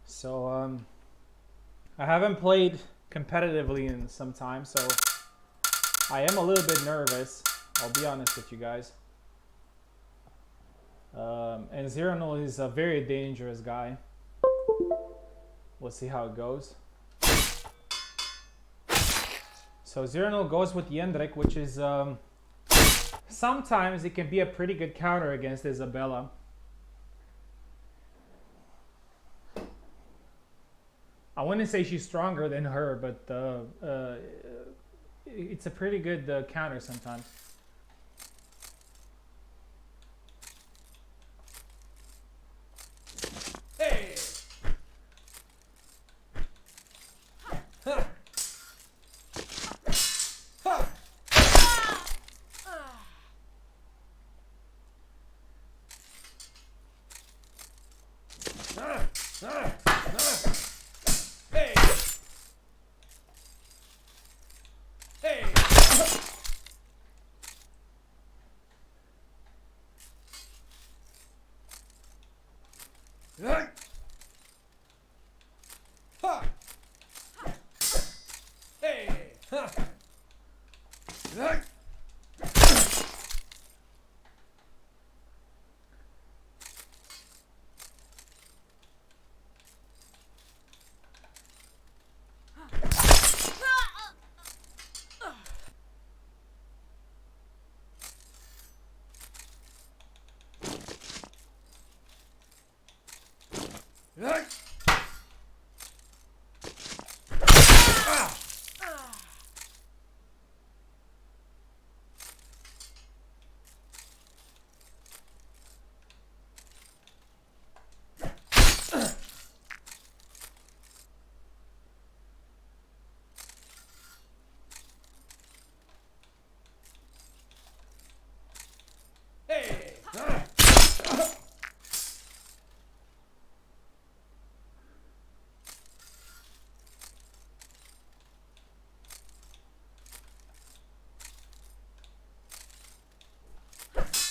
Speaker 1: So I haven't played competitively in some time, so I am a little bit nervous. I'll be honest with you guys. And Zero No is a very dangerous guy. We'll see how it goes. So Zero No goes with Jendrik, which is sometimes it can be a pretty good counter against Isabella. I wouldn't say she's stronger than her, but it's a pretty good counter sometimes.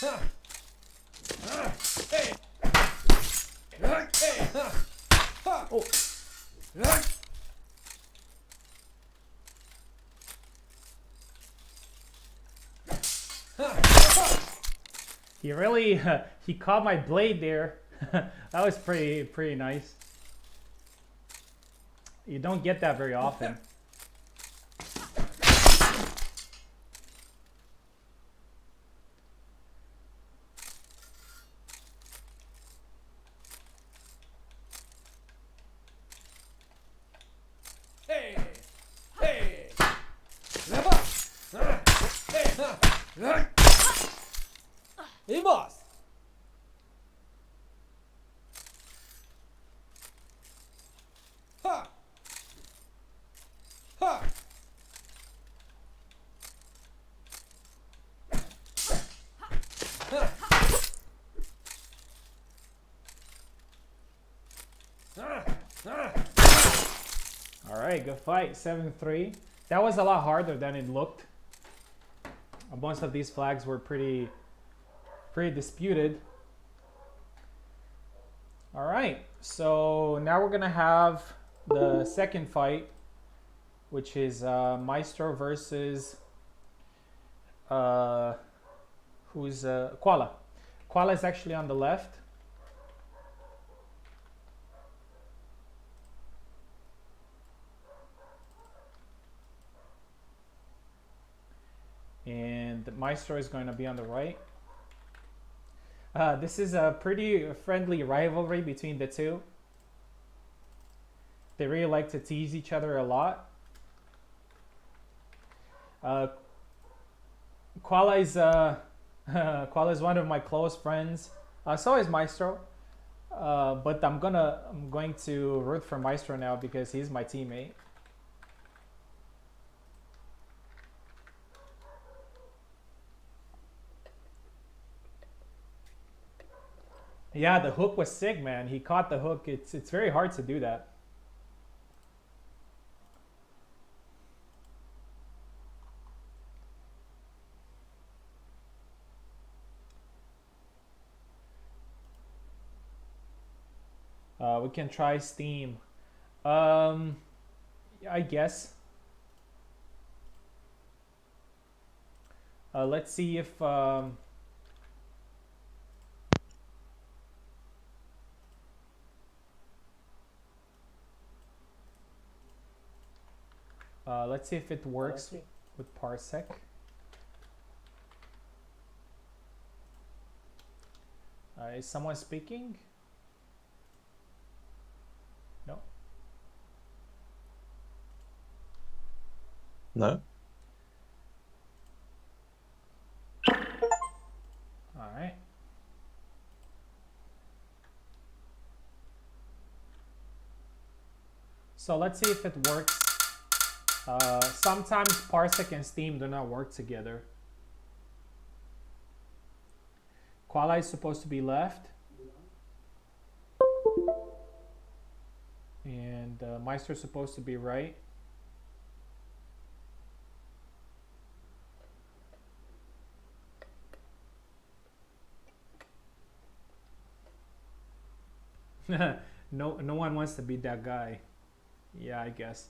Speaker 1: Oh. He really he caught my blade there. That was pretty nice. You don't get that very often.
Speaker 3: Imos. Ha. Ha.
Speaker 1: All right, good fight. 7-3. That was a lot harder than it looked. Most of these flags were pretty disputed. All right, so now we're gonna have the second fight, which is Maestro versus who's Koala. Koala is actually on the left. And the Maestro is going to be on the right. This is a pretty friendly rivalry between the two. They really like to tease each other a lot. Koala is Koala is one of my close friends. So is Maestro. But I'm going to root for Maestro now because he's my teammate. Yeah, the hook was sick, man. He caught the hook. It's very hard to do that. We can try Steam. I guess. Let's see if let's see if it works with Parsec. Is someone speaking? No.
Speaker 2: No.
Speaker 1: All right. So let's see if it works. Sometimes Parsec and Steam do not work together. Koala is supposed to be left. And Meister is supposed to be right. No one wants to be that guy. Yeah, I guess.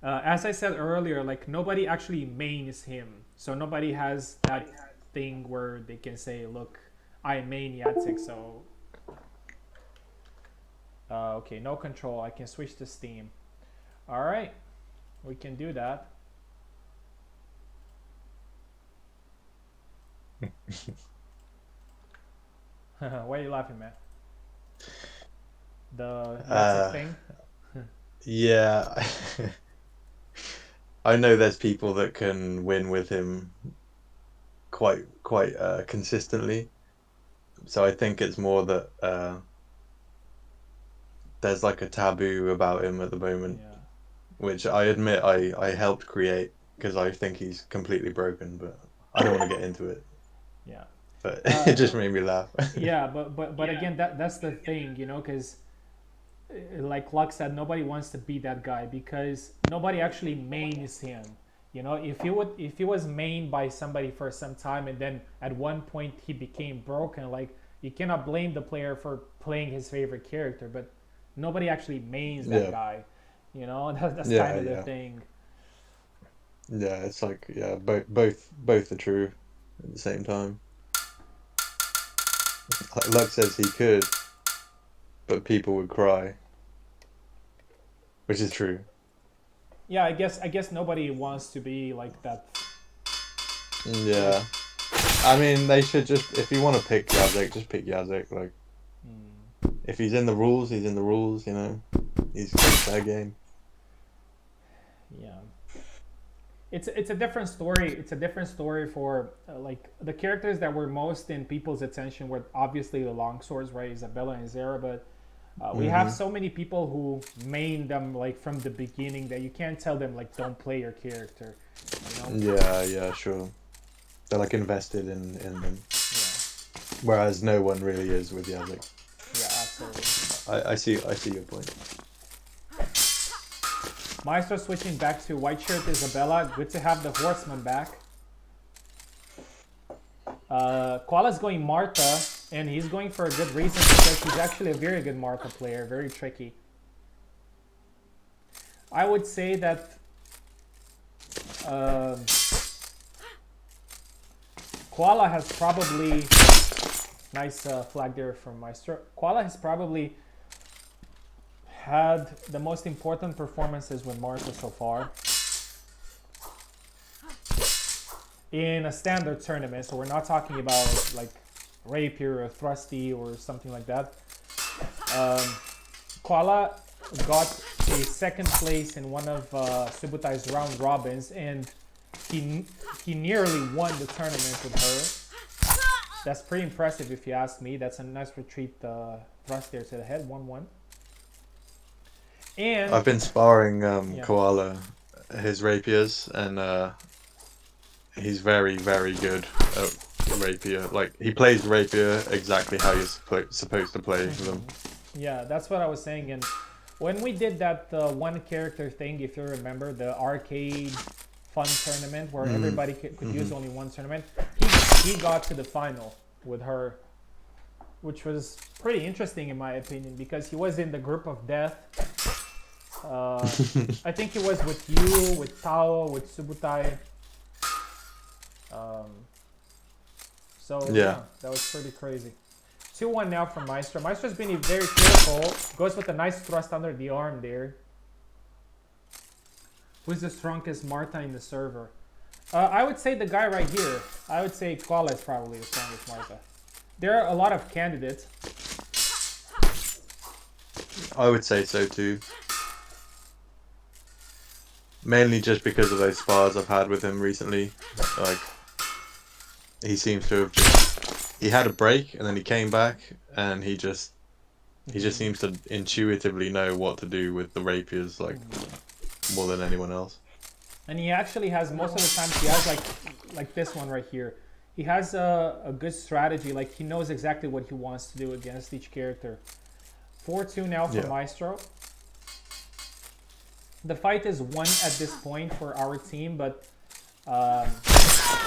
Speaker 1: As I said earlier, like nobody actually mains him, so nobody has that thing where they can say, "Look, I main Yatsik." So, okay, no control. I can switch to Steam. All right, we can do that. Why are you laughing, man? The Yatsik thing.
Speaker 2: Yeah. I know there's people that can win with him quite consistently. So I think it's more that there's like a taboo about him at the moment,
Speaker 1: Yeah.
Speaker 2: which I admit I helped create because I think he's completely broken, but I don't want to get into it.
Speaker 1: Yeah.
Speaker 2: But it just made me laugh.
Speaker 1: Yeah, but again, that's the thing, you know, because like Luck said, nobody wants to be that guy because nobody actually mains him. You know, if he was mained by somebody for some time and then at one point he became broken, like you cannot blame the player for playing his favorite character, but nobody actually mains that
Speaker 2: Yeah.
Speaker 1: guy. You know, that's
Speaker 2: Yeah,
Speaker 1: kind of the
Speaker 2: yeah.
Speaker 1: thing.
Speaker 2: Yeah, it's like, yeah, both are true at the same time. Like Luck says he could, but people would cry, which is true.
Speaker 1: Yeah, I guess nobody wants to be like that.
Speaker 2: Yeah. I mean, they should just, if you want to pick Yazek, just pick Yazek. Like, if he's in the rules, he's in the rules, you know? He's fair game.
Speaker 1: Yeah. It's a different story. It's a different story for like the characters that were most in people's attention were obviously the longswords, right? Isabella and Zara, but we have so many people who main them like from the beginning that you can't tell them like don't play your character. You know?
Speaker 2: Yeah, sure. They're like invested in them.
Speaker 1: Yeah.
Speaker 2: Whereas no one really is with Yazek.
Speaker 1: Yeah, absolutely.
Speaker 2: I see your point.
Speaker 1: Maestro switching back to white shirt Isabella. Good to have the horseman back. Koala's going Martha, and he's going for a good reason because he's actually a very good Martha player, very tricky. I would say that Koala has probably nice flag there from Maestro. Koala has probably had the most important performances with Martha so far in a standard tournament. So we're not talking about like rapier or thrusty or something like that. Koala got a second place in one of Subutai's round robins, and he nearly won the tournament with her. That's pretty impressive if you ask me. That's a nice retreat thrust there to the head, 1-1. And
Speaker 2: I've been sparring Koala, his rapiers, and he's very, very good at rapier. Like, he plays rapier exactly how you're supposed to play them.
Speaker 1: Yeah, that's what I was saying. And when we did that one character thing, if you remember, the arcade fun tournament where everybody could use only one tournament, he got to the final with her, which was pretty interesting in my opinion because he was in the group of death. I think he was with you, with Tao, with Subutai. So yeah, that was pretty crazy. 2-1 now from Maestro. Maestro's being very careful. Goes with a nice thrust under the arm there. Who's the strongest Martha in the server? I would say the guy right here. I would say Koala is probably the strongest Martha. There are a lot of candidates.
Speaker 2: I would say so too. Mainly just because of those spars I've had with him recently. Like, he seems to have just... He had a break and then he came back and he just seems to intuitively know what to do with the rapiers, like, more than anyone else.
Speaker 1: And he actually has, most of the time, he has like this one right here. He has a good strategy, like he knows exactly what he wants to do against each character. 4-2 now for Maestro. The fight is won at this point for our team, but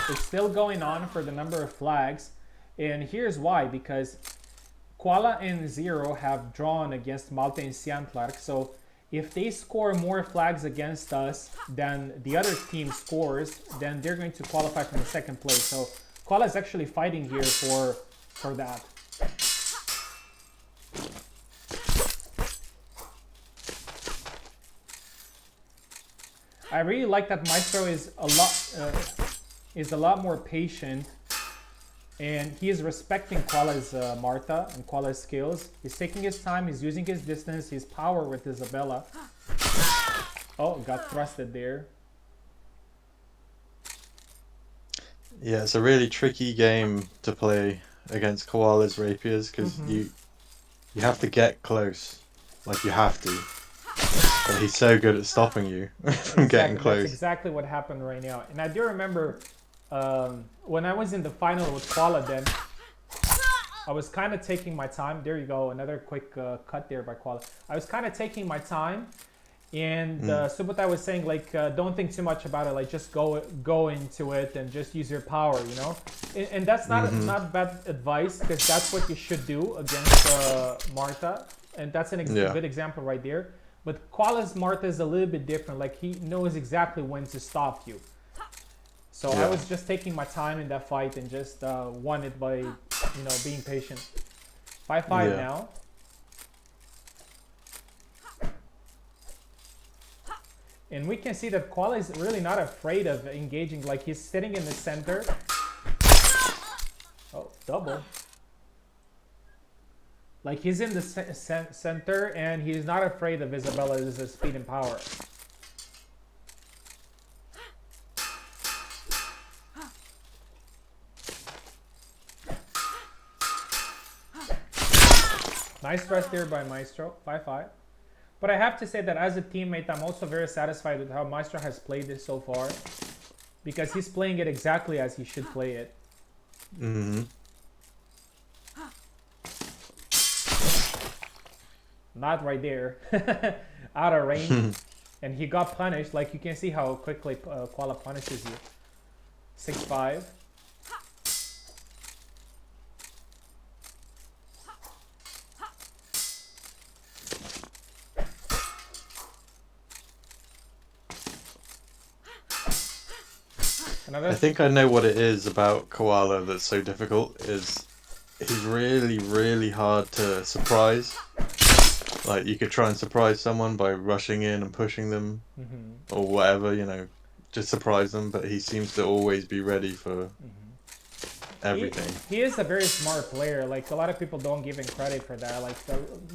Speaker 1: it's still going on for the number of flags. And here's why, because Koala and Zero have drawn against Malte and Siantlark, so if they score more flags against us than the other team scores, then they're going to qualify from the second place. So Koala is actually fighting here for that. I really like that Maestro is a lot more patient, and he is respecting Koala's Martha and Koala's skills. He's taking his time. He's using his distance, his power with Isabella. Oh, got thrusted there.
Speaker 2: Yeah, it's a really tricky game to play against Koala's rapiers because you have to get close, like you have to. But he's so good at stopping you from getting close.
Speaker 1: That's exactly what happened right now. And I do remember when I was in the final with Koala then, I was kind of taking my time. There you go, another quick cut there by Koala. I was kind of taking my time, And Subotai was saying like, don't think too much about it. Like just go into it and just use your power, you know. And that's not bad advice, because that's what you should do against Martha. And that's a good example right there. But Koala's Martha is a little bit different. Like he knows exactly when to stop you. So I was just taking my time in that fight and just won it by, you know, being patient. 5-5 now. And we can see that Koala is really not afraid of engaging. Like he's sitting in the center. Oh, double. Like he's in the center and he's not afraid of Isabella's speed and power. Nice rest there by Maestro. 5-5. But I have to say that as a teammate, I'm also very satisfied with how Maestro has played this so far, because he's playing it exactly as he should play it. Not right there. Out of range. And he got punished. Like you can see how quickly Koala punishes you. 6-5.
Speaker 2: I think I know what it is about Koala that's so difficult. Is he's really, really hard to surprise. Like you could try and surprise someone by rushing in and pushing them, or whatever, you know, just surprise them. But he seems to always be ready for everything.
Speaker 1: He is a very smart player. Like a lot of people don't give him credit for that. Like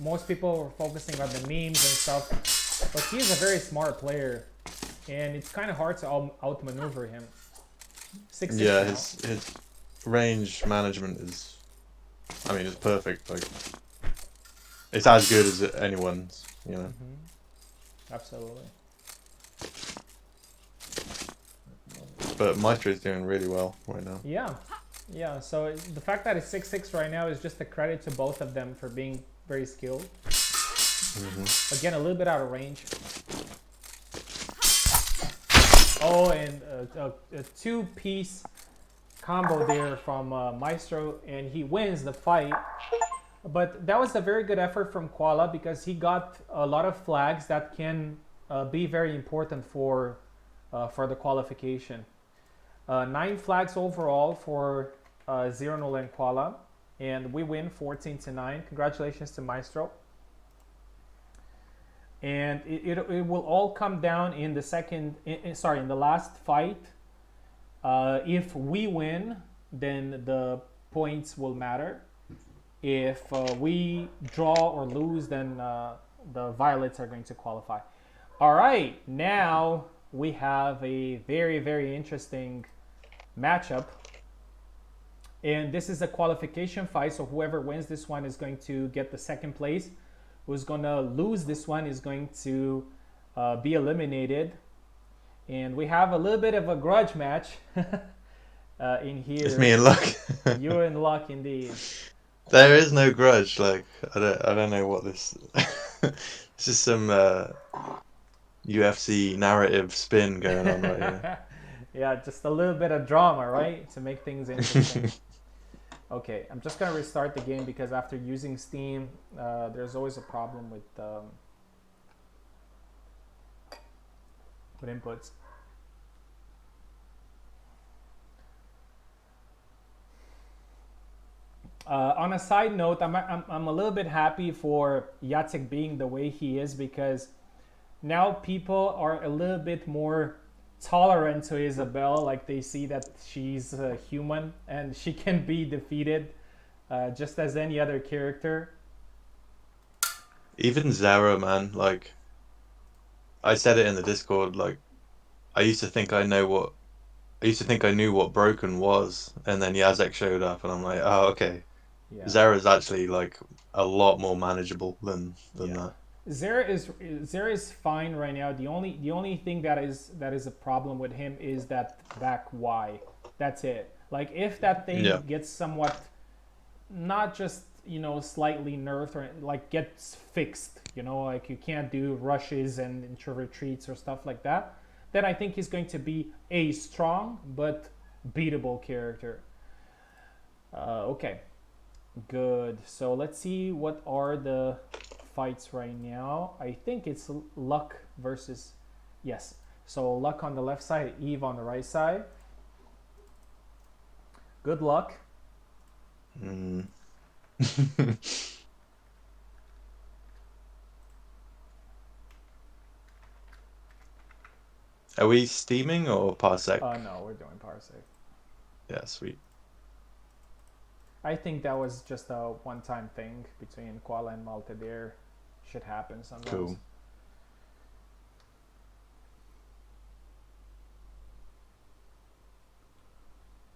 Speaker 1: most people are focusing on the memes and stuff, but he is a very smart player, and it's kind of hard to outmaneuver him. 6-6
Speaker 2: yeah,
Speaker 1: now.
Speaker 2: his range management is, I mean, it's perfect. Like it's as good as anyone's, you know.
Speaker 1: Absolutely.
Speaker 2: But Maestro is doing really well right now.
Speaker 1: Yeah. So the fact that it's 6-6 right now is just a credit to both of them for being very skilled. Again, a little bit out of range. Oh, and a two-piece combo there from Maestro, and he wins the fight. But that was a very good effort from Koala, because he got a lot of flags that can be very important for the qualification. 9 flags overall for Zero Null and Koala, and we win 14-9. Congratulations to Maestro. And it will all come down in the last fight. If we win, then the points will matter. If we draw or lose, then the Violets are going to qualify. All right, now we have a very, very interesting matchup. And this is a qualification fight, so whoever wins this one is going to get the second place. Who's going to lose this one is going to be eliminated. And we have a little bit of a grudge match in here.
Speaker 2: It's me and Luck.
Speaker 1: You're in luck indeed.
Speaker 2: There is no grudge. Like I don't know what this. This is some UFC narrative spin going on right here.
Speaker 1: Yeah, just a little bit of drama, right, to make things interesting. Okay, I'm just gonna restart the game, because after using Steam, there's always a problem with inputs. On a side note, I'm a little bit happy for Jacek being the way he is, because now people are a little bit more tolerant to Isabelle. Like they see that she's human and she can be defeated just as any other character.
Speaker 2: Even Zara, man, like I said it in the Discord, like I used to think I knew what broken was, and then Jacek showed up and I'm like, oh okay. Yeah. Zara's actually like a lot more manageable than that.
Speaker 1: Zara is fine right now. The only thing that is a problem with him is that back Y. That's it. Like if that thing gets somewhat not just, you know, slightly nerfed or like gets fixed, you know, like you can't do rushes and into retreats or stuff like that, then I think he's going to be a strong but beatable character. Okay, good. So let's see what are the fights right now. I think it's Luck versus, yes. So Luck on the left side, Eve on the right side. Good luck.
Speaker 2: Mm. Are we steaming or parsec?
Speaker 1: No, we're doing Parsec.
Speaker 2: Yeah, sweet.
Speaker 1: I think that was just a one-time thing between Koala and Malta there. Should happen sometimes.
Speaker 2: Cool.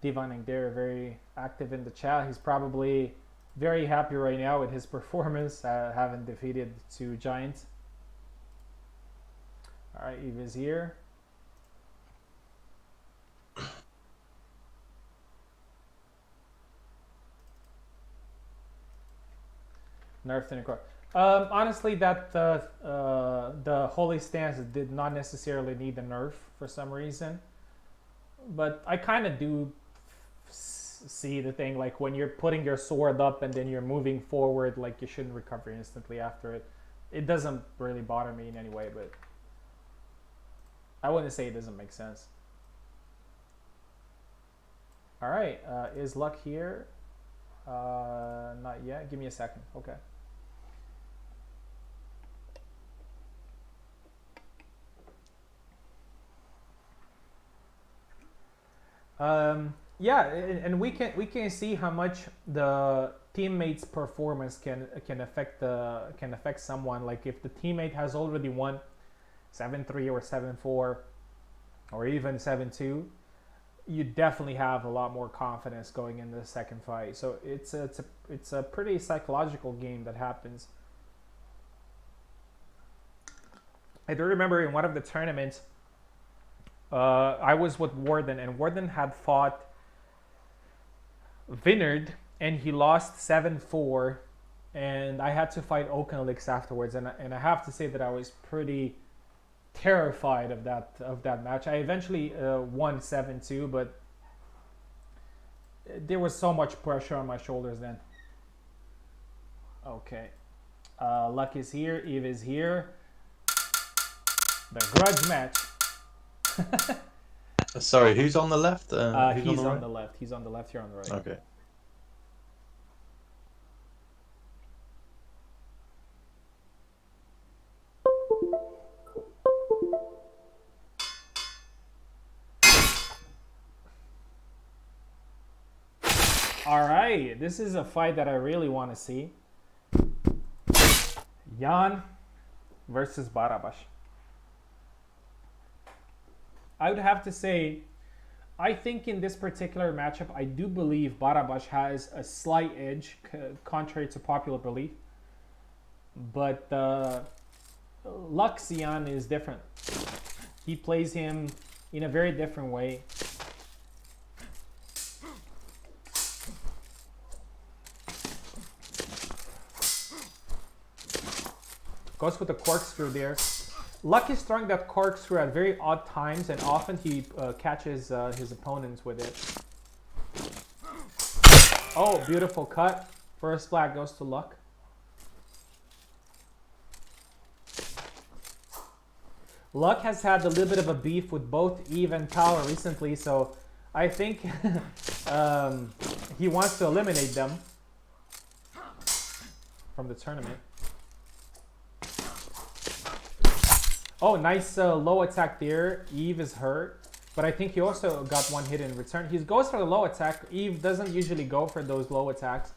Speaker 1: Divaning there, very active in the chat. He's probably very happy right now with his performance, having defeated 2 giants. All right, Eve is here. Nerfed in a court. Honestly, that the Holy Stance did not necessarily need a nerf for some reason, but I kind of do see the thing, like when you're putting your sword up and then you're moving forward, like you shouldn't recover instantly after it. It doesn't really bother me in any way, but I wouldn't say it doesn't make sense. All right, is Luck here? Not yet. Give me a second. Okay. Yeah, and we can see how much the teammate's performance can affect someone. Like if the teammate has already won 7-3 or 7-4 or even 7-2, you definitely have a lot more confidence going into the second fight. So it's a pretty psychological game that happens. I do remember in one of the tournaments, I was with Warden, and Warden had fought Vinard, and he lost 7-4, and I had to fight Oakenlix afterwards, and I have to say that I was pretty terrified of that match. I eventually won 7-2, but there was so much pressure on my shoulders then. Okay, Luck is here, Eve is here. The grudge match.
Speaker 2: Sorry, who's on the left?
Speaker 1: He's on the left. He's on the left. You're on the right.
Speaker 2: Okay.
Speaker 1: All right, this is a fight that I really want to see. Jan versus Barabash. I would have to say, I think in this particular matchup, I do believe Barabash has a slight edge, contrary to popular belief. But Luxian is different. He plays him in a very different way. Goes with the corkscrew there. Luck is throwing that corkscrew at very odd times, and often he catches his opponents with it. Oh, beautiful cut. First flag goes to Luck. Luck has had a little bit of a beef with both Eve and Tower recently, so I think he wants to eliminate them from the tournament. Oh, nice low attack there. Eve is hurt, but I think he also got one hit in return. He goes for the low attack. Eve doesn't usually go for those low attacks.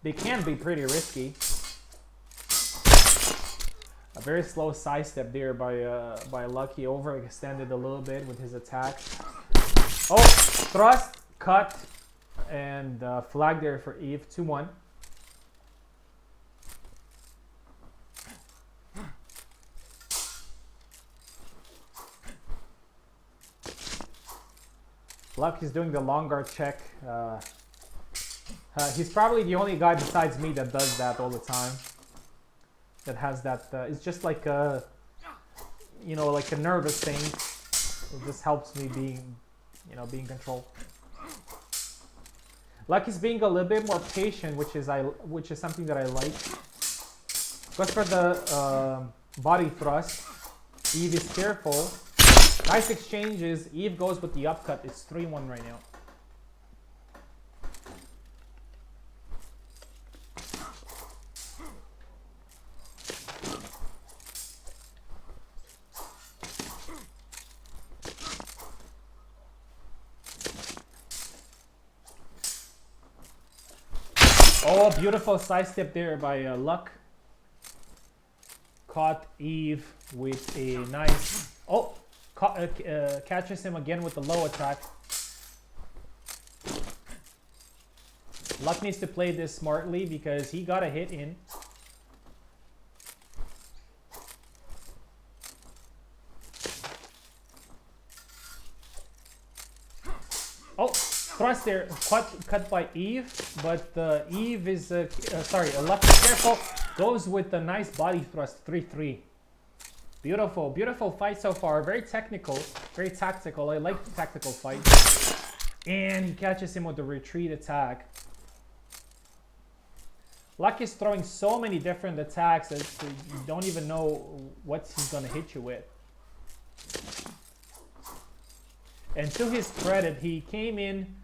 Speaker 1: They can be pretty risky. A very slow sidestep there by Lucky. Overextended a little bit with his attack. Oh, thrust, cut, and flag there for Eve. 2-1. Luck is doing the long guard check. He's probably the only guy besides me that does that all the time. That has that. It's just like a, you know, like a nervous thing. It just helps me being, you know, being controlled. Luck is being a little bit more patient, which is something that I like. Goes for the body thrust. Eve is careful. Nice exchanges. Eve goes with the upcut. It's 3-1 right now. Oh, beautiful side step there by Luck. Caught Eve with a nice... Oh! Catches him again with the low attack. Luck needs to play this smartly because he got a hit in. Oh, thrust there, cut by Eve, but Eve is, Luck is careful, goes with a nice body thrust, 3-3. Beautiful, beautiful fight so far, very technical, very tactical. I like the tactical fight. And he catches him with the retreat attack. Luck is throwing so many different attacks that you don't even know what he's gonna hit you with. And to his credit, he came in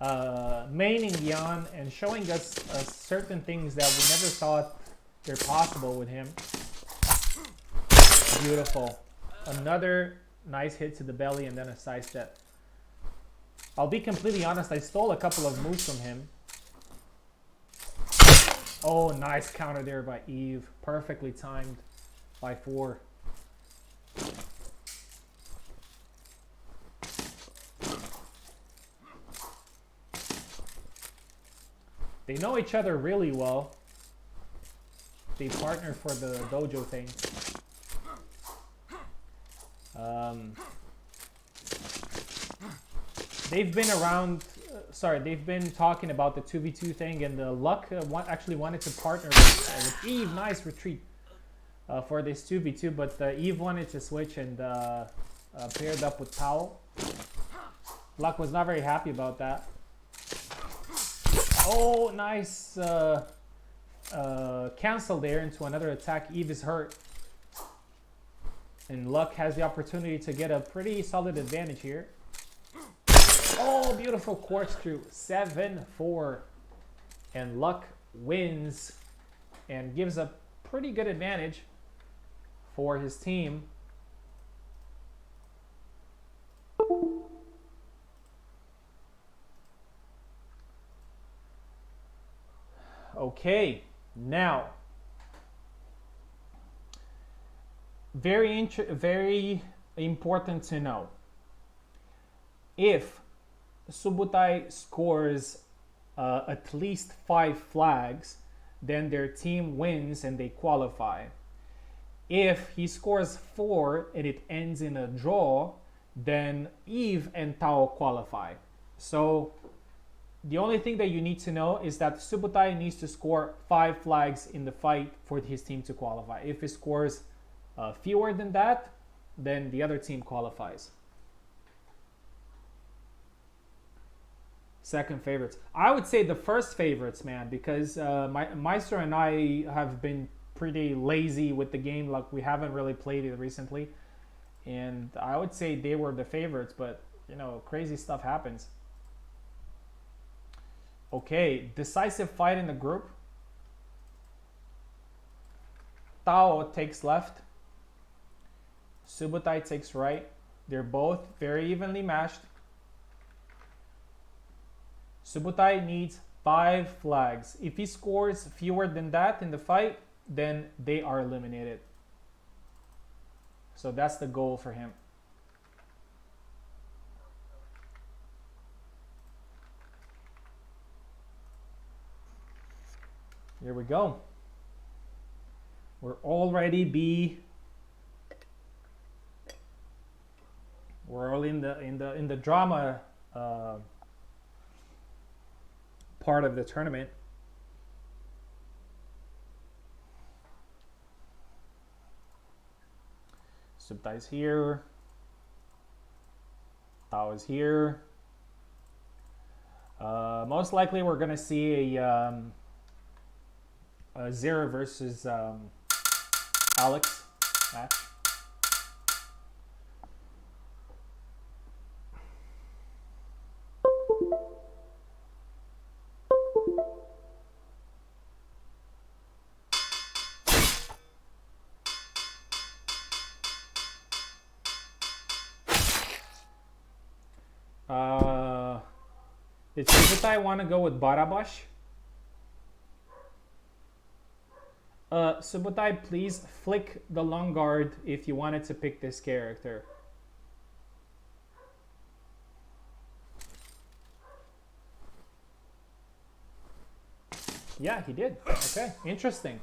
Speaker 1: maining Yan and showing us certain things that we never thought they're possible with him. Beautiful. Another nice hit to the belly and then a side step. I'll be completely honest, I stole a couple of moves from him. Oh, nice counter there by Eve. Perfectly timed by 4. They know each other really well. They partner for the dojo thing. They've been around, they've been talking about the 2v2 thing, and Luck actually wanted to partner with Eve. Nice retreat for this 2v2, but Eve wanted to switch and paired up with Powell. Luck was not very happy about that. Oh, nice cancel there into another attack. Eve is hurt. And Luck has the opportunity to get a pretty solid advantage here. Oh, beautiful quartz through 7-4. And Luck wins and gives a pretty good advantage for his team. Okay, now very important to know. If Subutai scores at least 5 flags, then their team wins and they qualify. If he scores 4 and it ends in a draw, then Eve and Tao qualify. So the only thing that you need to know is that Subutai needs to score 5 flags in the fight for his team to qualify. If he scores fewer than that, then the other team qualifies. Second favorites. I would say the first favorites, man, because Meister and I have been pretty lazy with the game. Like, we haven't really played it recently. And I would say they were the favorites, but, you know, crazy stuff happens. Okay, decisive fight in the group. Tao takes left. Subutai takes right. They're both very evenly matched. Subutai needs 5 flags. If he scores fewer than that in the fight, then they are eliminated. So that's the goal for him. Here we go. We're all in the drama part of the tournament. Subtai's here. Tao is here. Most likely we're gonna see a Zero versus Alex match. Did Subutai want to go with Barabash? Subutai, please flick the long guard if you wanted to pick this character. Yeah, he did. Okay, interesting.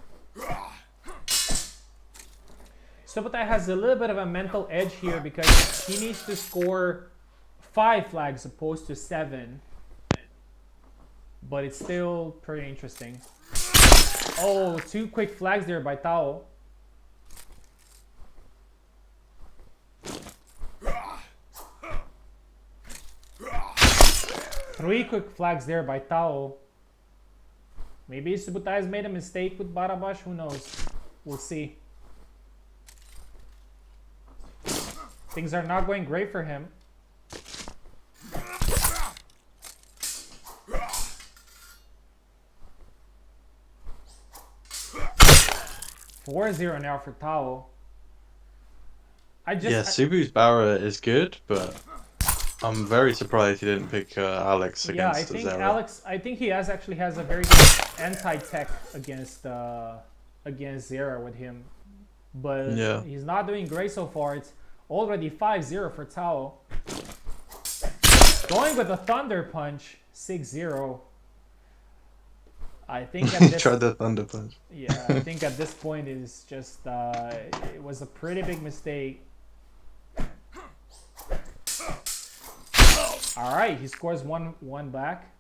Speaker 1: Subutai has a little bit of a mental edge here because he needs to score 5 flags opposed to 7. But it's still pretty interesting. Oh, 2 quick flags there by Tao. Three quick flags there by Tao. Maybe Subutai has made a mistake with Barabash. Who knows? We'll see. Things are not going great for him. 4-0 now for Tao.
Speaker 2: Subu's Barra is good, but I'm very surprised he didn't pick Alex against
Speaker 1: I think
Speaker 2: Zera.
Speaker 1: Alex. I think he actually has a very good anti-tech against Zera with him, but he's not doing great so far. It's already 5-0 for Tao. Going with a Thunder Punch, 6-0. I think at this,
Speaker 2: tried the Thunder Punch.
Speaker 1: Yeah, I think at this point is just it was a pretty big mistake. All right, he scores one back.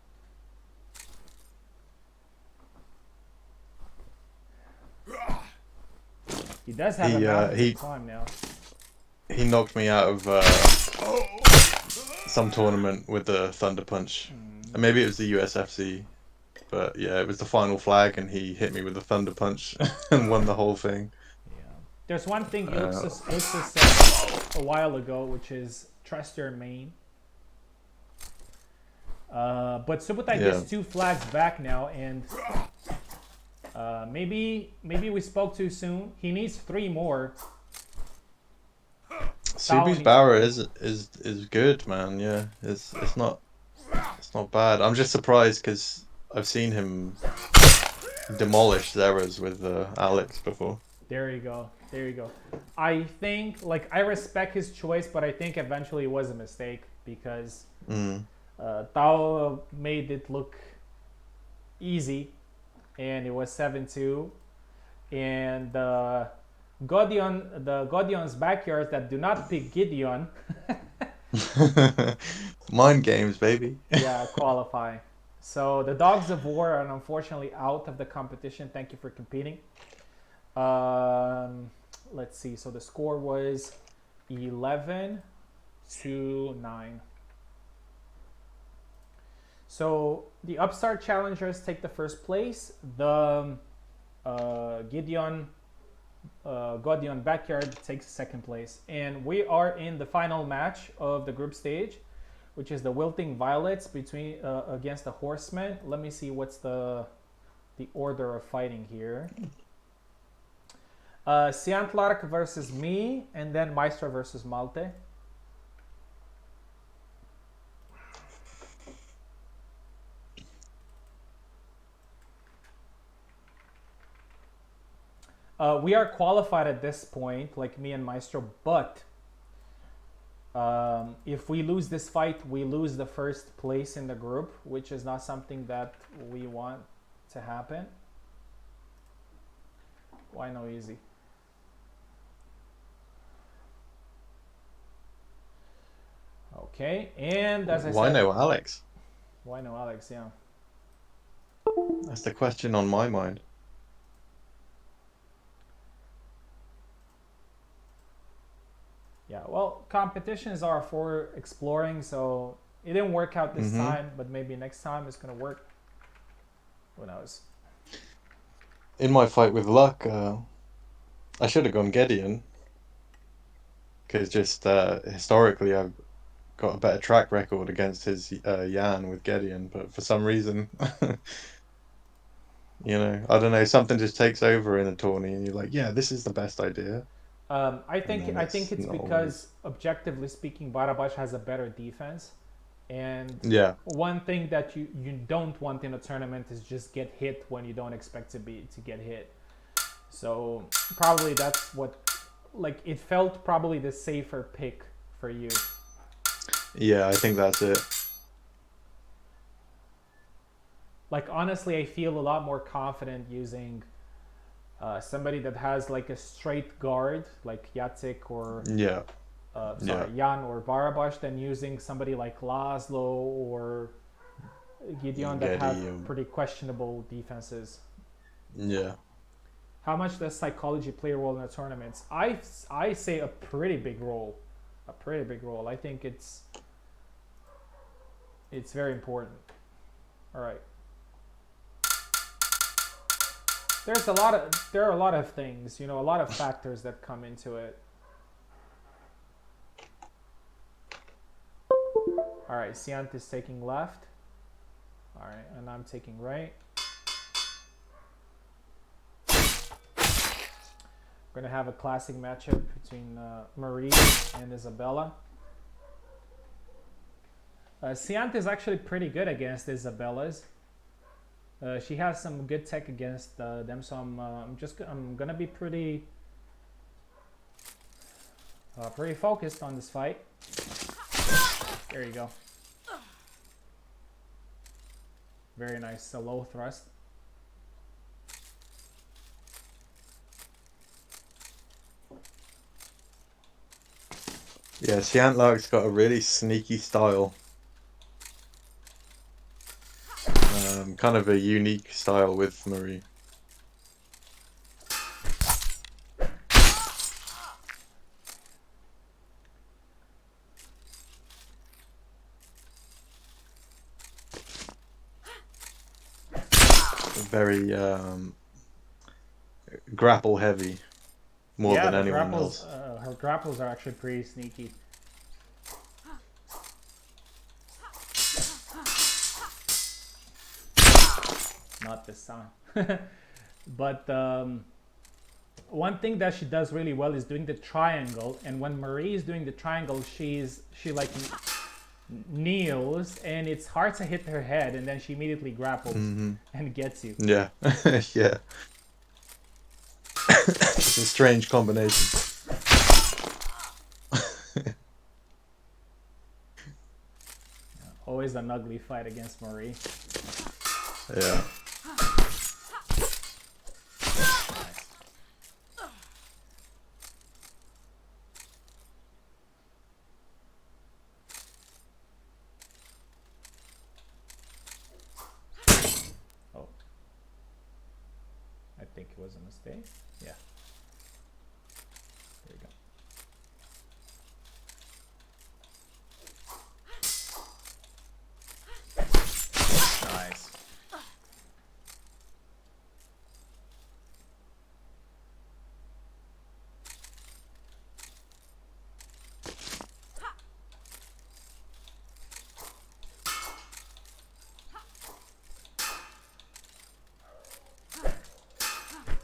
Speaker 1: He does have a time now.
Speaker 2: He knocked me out of some tournament with the Thunder Punch. And maybe it was the USFC. But yeah, it was the final flag, and he hit me with the Thunder Punch and won the whole thing.
Speaker 1: Yeah. There's one thing Uxus said a while ago, which is trust your main. But Subutai gets 2 flags back now, and maybe we spoke too soon. He needs 3 more.
Speaker 2: Subu's Barra is good, man. Yeah, it's not bad. I'm just surprised because I've seen him demolish Zeras with Alex before.
Speaker 1: There you go. I think, I respect his choice, but I think eventually it was a mistake because Tao made it look easy, and it was 7-2. And Godion's backyards that do not pick Gideon.
Speaker 2: Mind games, baby.
Speaker 1: Yeah, qualify. So the Dogs of War are unfortunately out of the competition. Thank you for competing. Let's see. So the score was 11-9. So the Upstart challengers take the first place. The Godion Backyard takes second place. And we are in the final match of the group stage, which is the Wilting Violets against the Horsemen. Let me see what's the order of fighting here. Siantlark versus me, and then Maestro versus Malte. We are qualified at this point, like me and Maestro, but if we lose this fight, we lose the first place in the group, which is not something that we want to happen. Why no easy? Okay, and as I
Speaker 2: Why
Speaker 1: said,
Speaker 2: no Alex?
Speaker 1: why no Alex? Yeah.
Speaker 2: That's the question on my mind.
Speaker 1: Yeah, well, competitions are for exploring, so it didn't work out this
Speaker 2: Hmm.
Speaker 1: time, but maybe next time it's gonna work. Who knows?
Speaker 2: In my fight with Luck, I should have gone Gideon because just historically I've got a better track record against his Yan with Gideon, but for some reason, I don't know, something just takes over in a tourney, and you're like, yeah, this is the best idea,
Speaker 1: I
Speaker 2: and
Speaker 1: think
Speaker 2: then
Speaker 1: I think
Speaker 2: it's
Speaker 1: it's
Speaker 2: not always.
Speaker 1: because objectively speaking, Barabash has a better defense, and
Speaker 2: Yeah,
Speaker 1: one thing that you don't want in a tournament is just get hit when you don't expect to get hit. So probably that's what, like, it felt probably the safer pick for you.
Speaker 2: yeah, I think that's it.
Speaker 1: Like honestly, I feel a lot more confident using somebody that has like a straight guard, like Yatsik or
Speaker 2: Yeah, yeah,
Speaker 1: Jan or Barabash, than using somebody like Laszlo or Gideon that have
Speaker 2: Getty,
Speaker 1: pretty questionable defenses.
Speaker 2: yeah,
Speaker 1: How much does psychology play a role in the tournaments? I say a pretty big role, a pretty big role. I think it's very important. All right. There are a lot of things, a lot of factors that come into it. All right, Siant is taking left. All right, and I'm taking right. We're gonna have a classic matchup between Marie and Isabella. Siant is actually pretty good against Isabella's. She has some good tech against them, so I'm gonna be pretty focused on this fight. There you go. Very nice, a low thrust.
Speaker 2: yeah. Siantlark's got a really sneaky style, kind of a unique style with Marie. Very grapple heavy, more
Speaker 1: Yeah,
Speaker 2: than
Speaker 1: the
Speaker 2: anyone
Speaker 1: grapples,
Speaker 2: else.
Speaker 1: her grapples are actually pretty sneaky. Not this time. But one thing that she does really well is doing the triangle, and when Marie is doing the triangle, she like kneels, and it's hard to hit her head, and then she immediately grapples
Speaker 2: Hmm.
Speaker 1: and gets you.
Speaker 2: Yeah, yeah. It's a strange combination.
Speaker 1: Always an ugly fight against Marie.
Speaker 2: Yeah.
Speaker 1: Nice. Oh, I think it was a mistake. Yeah. There you go. Nice.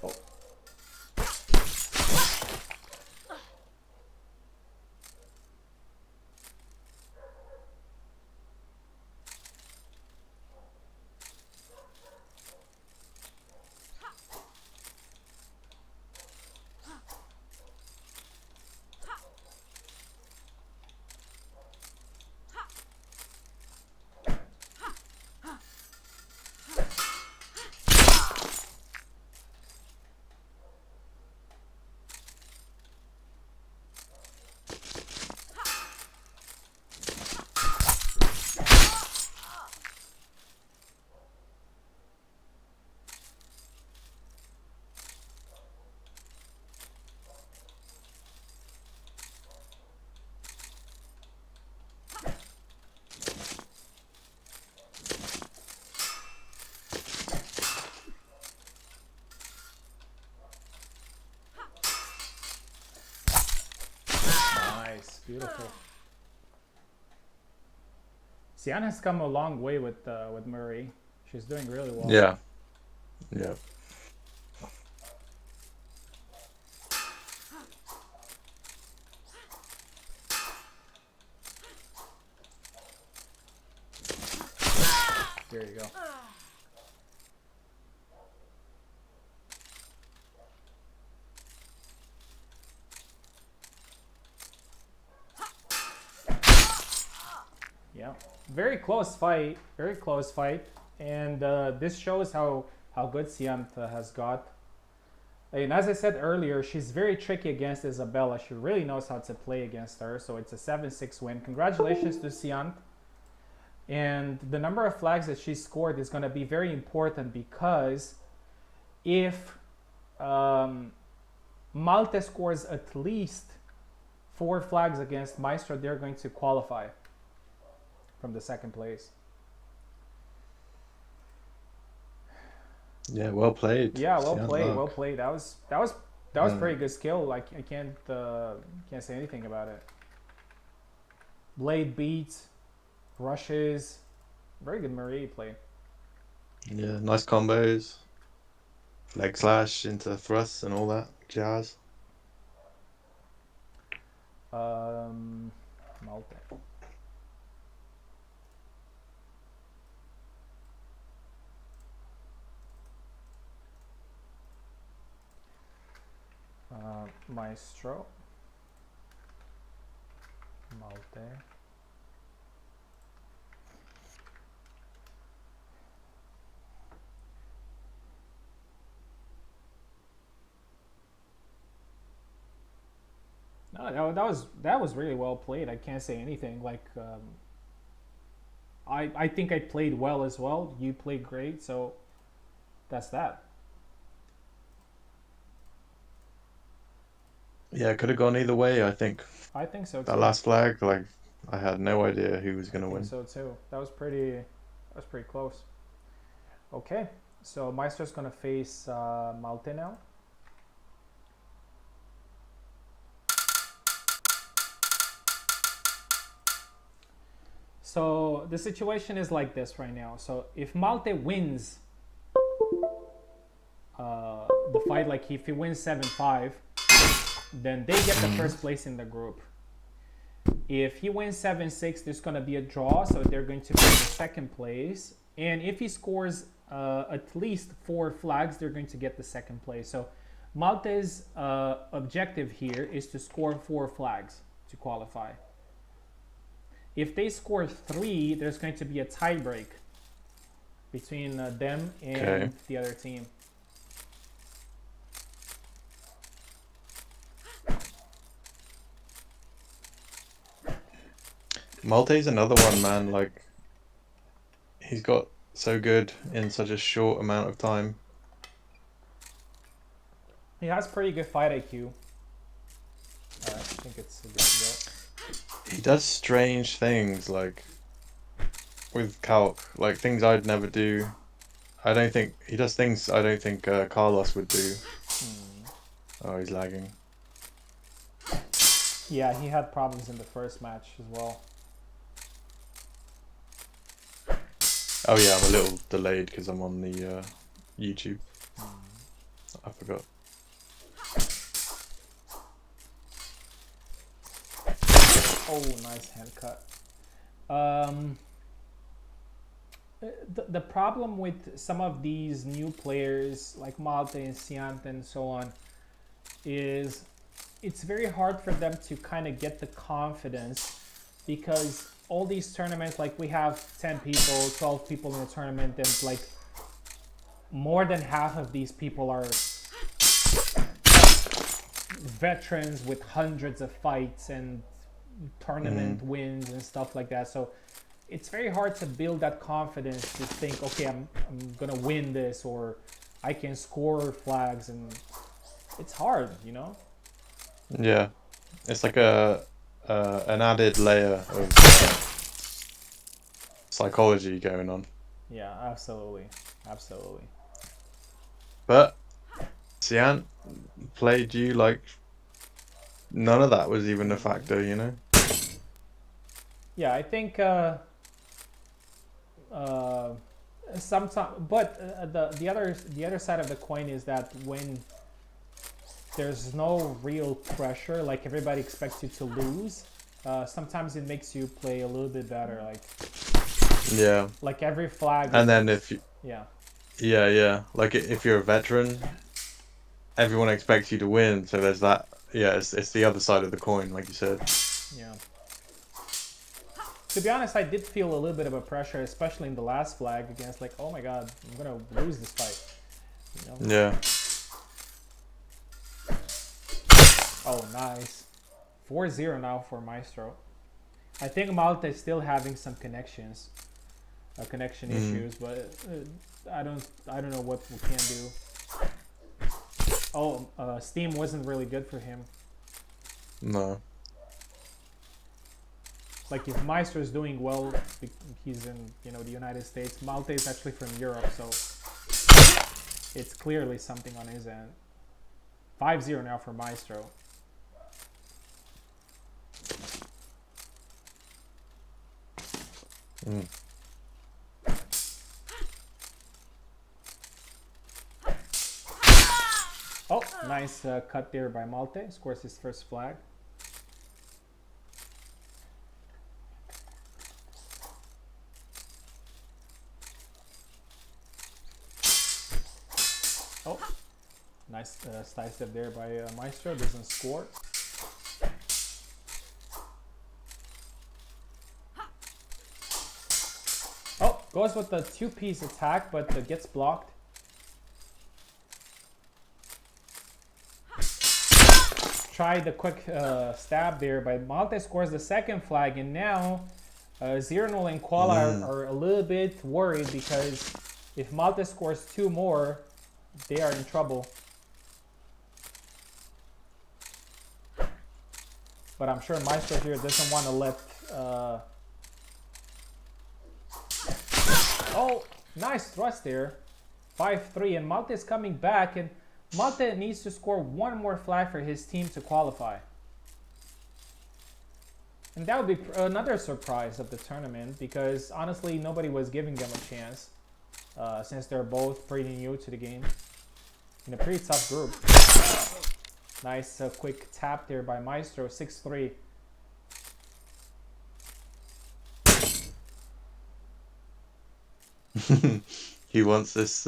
Speaker 1: Oh. Sian has come a long way with Murray. She's doing really well.
Speaker 2: Yeah. Yeah.
Speaker 1: There you go. Yeah, very close fight. Very close fight, and this shows how good Siant has got. And as I said earlier, she's very tricky against Isabella. She really knows how to play against her. So it's a 7-6 win. Congratulations to Siant. And the number of flags that she scored is going to be very important, because if Malte scores at least 4 flags against Maestro, they're going to qualify from the second place.
Speaker 2: Yeah, well played.
Speaker 1: Yeah, well
Speaker 2: Sian
Speaker 1: played,
Speaker 2: Mark.
Speaker 1: well played. That was pretty good skill. Like I can't say anything about it. Blade beats, rushes, very good Marie play.
Speaker 2: Yeah, nice combos. Leg slash into thrusts and all that jazz.
Speaker 1: Malte. Maestro. Malte. No, that was really well played. I can't say anything. Like I think I played well as well. You played great, so that's that.
Speaker 2: Yeah, it could have gone either way, I think.
Speaker 1: I think so too.
Speaker 2: That last flag, like, I had no idea who was going to
Speaker 1: I
Speaker 2: win.
Speaker 1: think so too. That was pretty close. Okay, so Maestro's gonna face Malte now. So the situation is like this right now. So if Malte wins the fight, like if he wins 7-5, then they get the first place in the group. If he wins 7-6, there's going to be a draw, so they're going to be in the second place. And if he scores at least 4 flags, they're going to get the second place. So Malte's objective here is to score 4 flags to qualify. If they score 3, there's going to be a tie break between them and the other team.
Speaker 2: Malte's another one, man. Like, he's got so good in such a short amount of time.
Speaker 1: He has pretty good fight IQ. I think it's a good to go.
Speaker 2: He does strange things, like, with calc. Like, things I'd never do. I don't think... He does things I don't think Carlos would do. Oh, he's lagging.
Speaker 1: Yeah, he had problems in the first match as well.
Speaker 2: Oh yeah, I'm a little delayed because I'm on the YouTube. I forgot.
Speaker 1: Oh, nice hand cut. The problem with some of these new players like Malte and Siant and so on is it's very hard for them to kind of get the confidence, because all these tournaments, like we have 10 people, 12 people in a tournament, and like more than half of these people are veterans with hundreds of fights and tournament wins and stuff like that. So it's very hard to build that confidence to think, okay, I'm gonna win this, or I can score flags, and it's hard, you know?
Speaker 2: Yeah, it's like an added layer of psychology going on.
Speaker 1: Yeah, absolutely, absolutely.
Speaker 2: But Sian played you like none of that was even a factor, you know?
Speaker 1: Yeah, I think sometimes, but the other side of the coin is that when there's no real pressure, like everybody expects you to lose, sometimes it makes you play a little bit better.
Speaker 2: Yeah.
Speaker 1: Like every flag.
Speaker 2: And then if you,
Speaker 1: Yeah.
Speaker 2: yeah. Like if you're a veteran, everyone expects you to win. So there's that. Yeah, it's the other side of the coin, like you said.
Speaker 1: Yeah. To be honest, I did feel a little bit of a pressure, especially in the last flag against like, oh my god, I'm gonna lose this fight. You know?
Speaker 2: Yeah.
Speaker 1: Oh, nice. 4-0 now for Maestro. I think Malta is still having some connection issues, but I don't know what we can do. Oh, Steam wasn't really good for him.
Speaker 2: No.
Speaker 1: Like if Maestro is doing well, he's in the United States. Malta is actually from Europe, so it's clearly something on his end. 5-0 now for Maestro. Oh, nice cut there by Malte. Scores his first flag. Oh, nice side step there by Maestro. Doesn't score. Oh, goes with the two-piece attack, but gets blocked. Try the quick stab there, but Malte scores the second flag, and now Zernal and Koala are a little bit worried because if Malte scores two more, they are in trouble. But I'm sure Maestro here doesn't want to let... Oh, nice thrust there. 5-3, and Malte is coming back, and Malte needs to score one more flag for his team to qualify. And that would be another surprise of the tournament, because honestly, nobody was giving them a chance, since they're both pretty new to the game. In a pretty tough group. Nice quick tap there by Maestro, 6-3.
Speaker 2: He wants this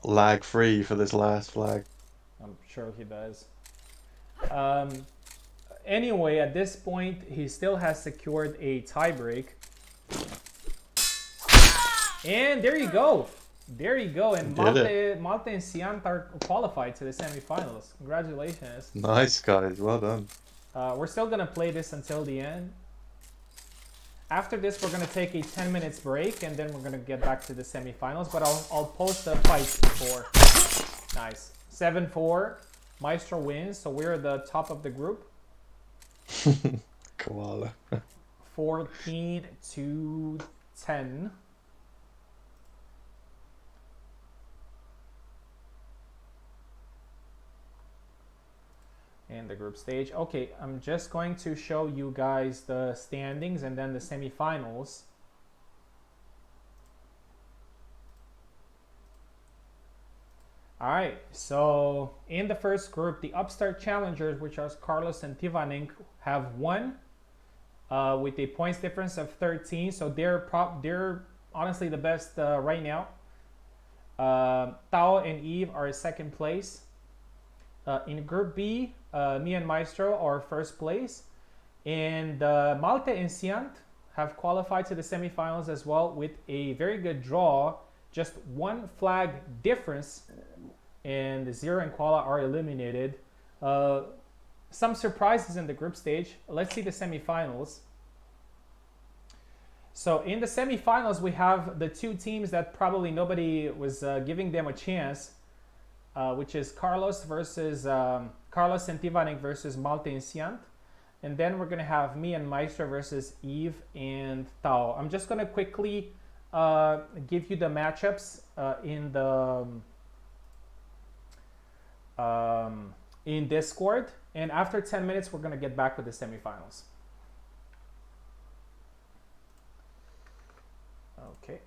Speaker 2: lag free for this last flag.
Speaker 1: I'm sure he does. Anyway, at this point, he still has secured a tiebreak. And there you go. There you go. And Malte and Siant are qualified to the semifinals. Congratulations.
Speaker 2: Nice, guys. Well done.
Speaker 1: We're still going to play this until the end. After this, we're going to take a 10 minutes break, and then we're going to get back to the semifinals. But I'll post the fights before. Nice. 7-4. Maestro wins, so we're the top of the group.
Speaker 2: Koala.
Speaker 1: 14-10. And the group stage. Okay, I'm just going to show you guys the standings and then the semifinals. All right, so in the first group, the upstart challengers, which are Carlos and Tivanink, have won with a points difference of 13. So they're honestly the best right now. Tao and Eve are second place. In Group B, me and Maestro are first place. And Malte and Siant have qualified to the semifinals as well with a very good draw. Just one flag difference. And Zero and Koala are eliminated. Some surprises in the group stage. Let's see the semifinals. So in the semifinals, we have the two teams that probably nobody was giving them a chance. Which is Carlos and Tivanink versus Malte and Siant. And then we're going to have me and Maestro versus Eve and Tao. I'm just going to quickly give you the matchups in Discord. And after 10 minutes, we're going to get back with the semifinals. Okay.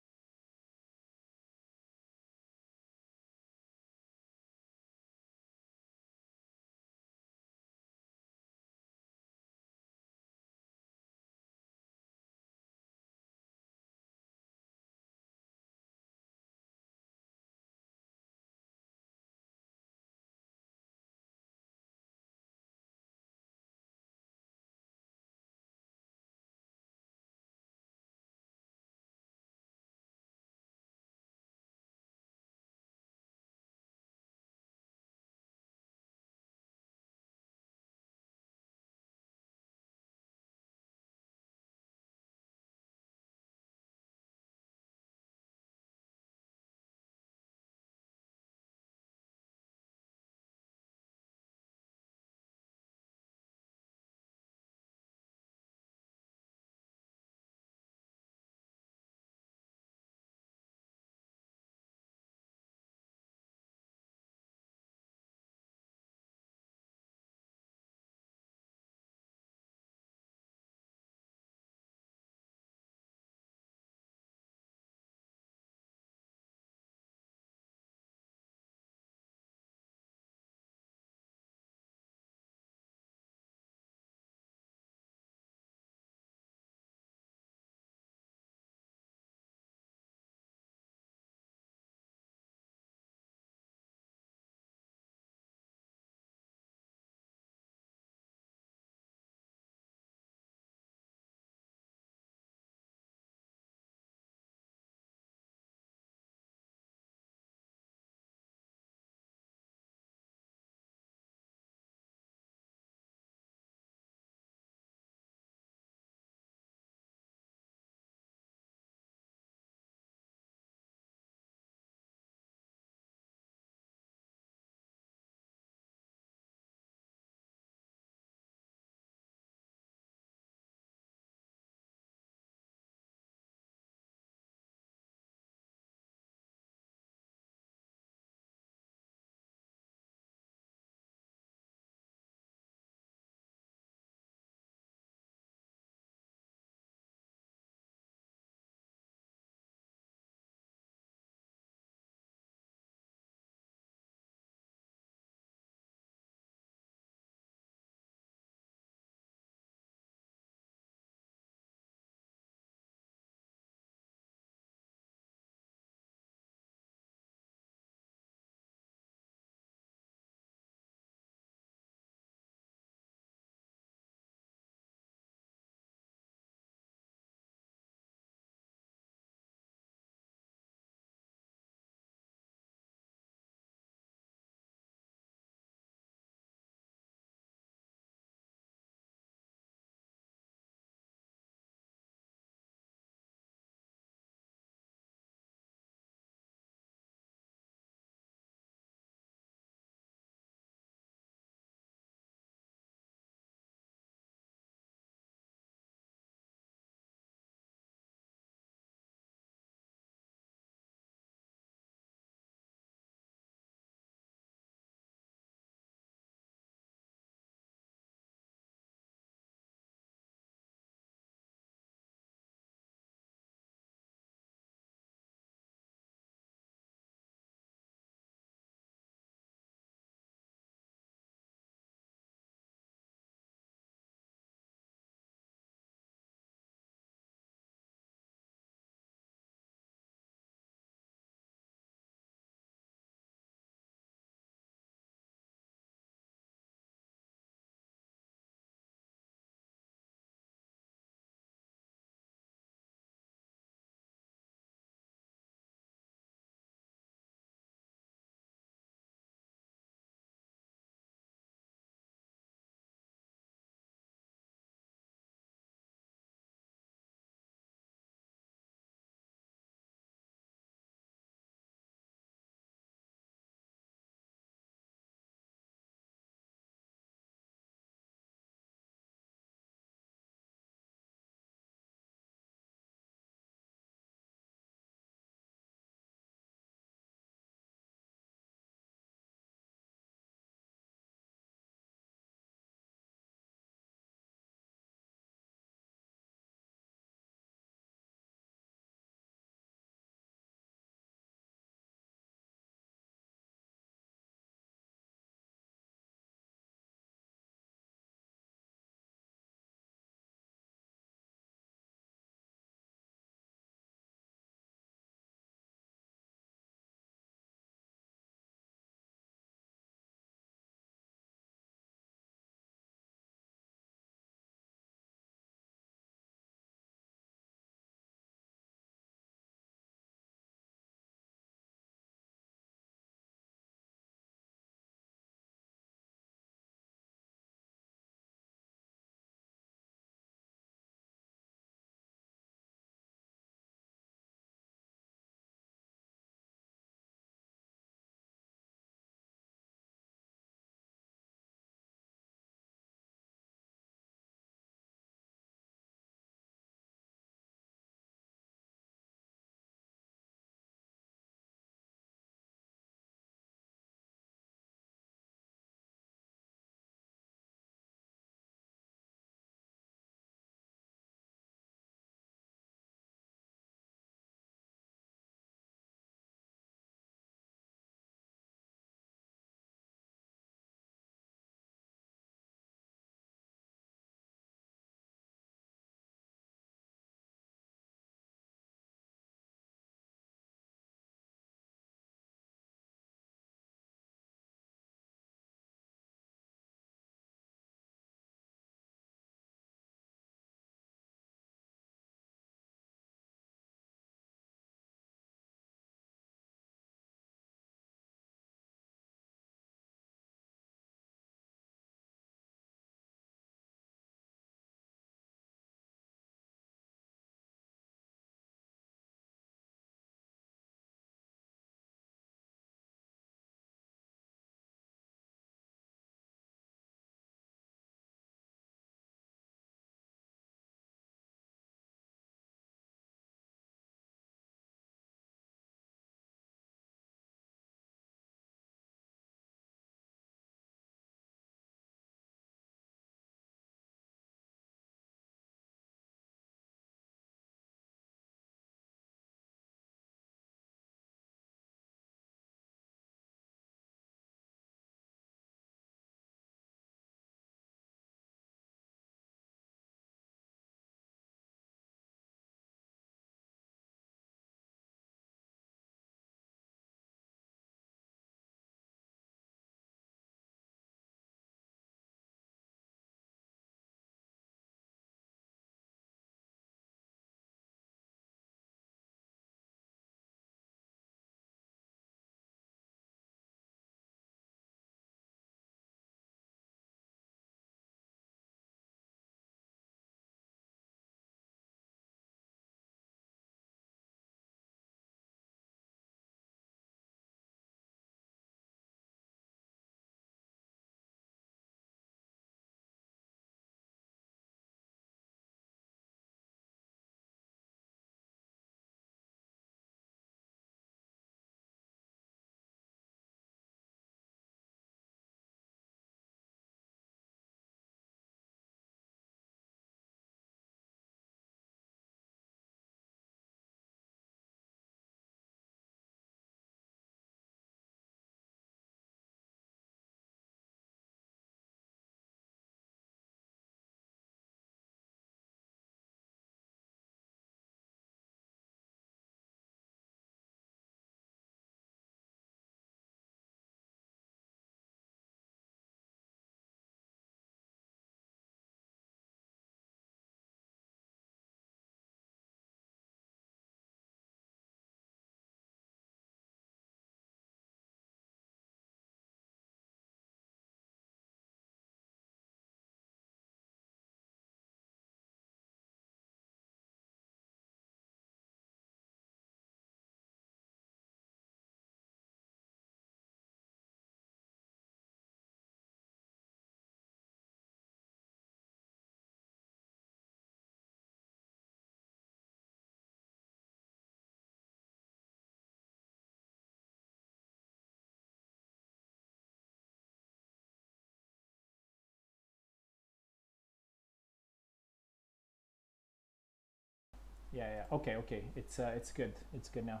Speaker 1: Yeah. Okay. It's good. It's good now.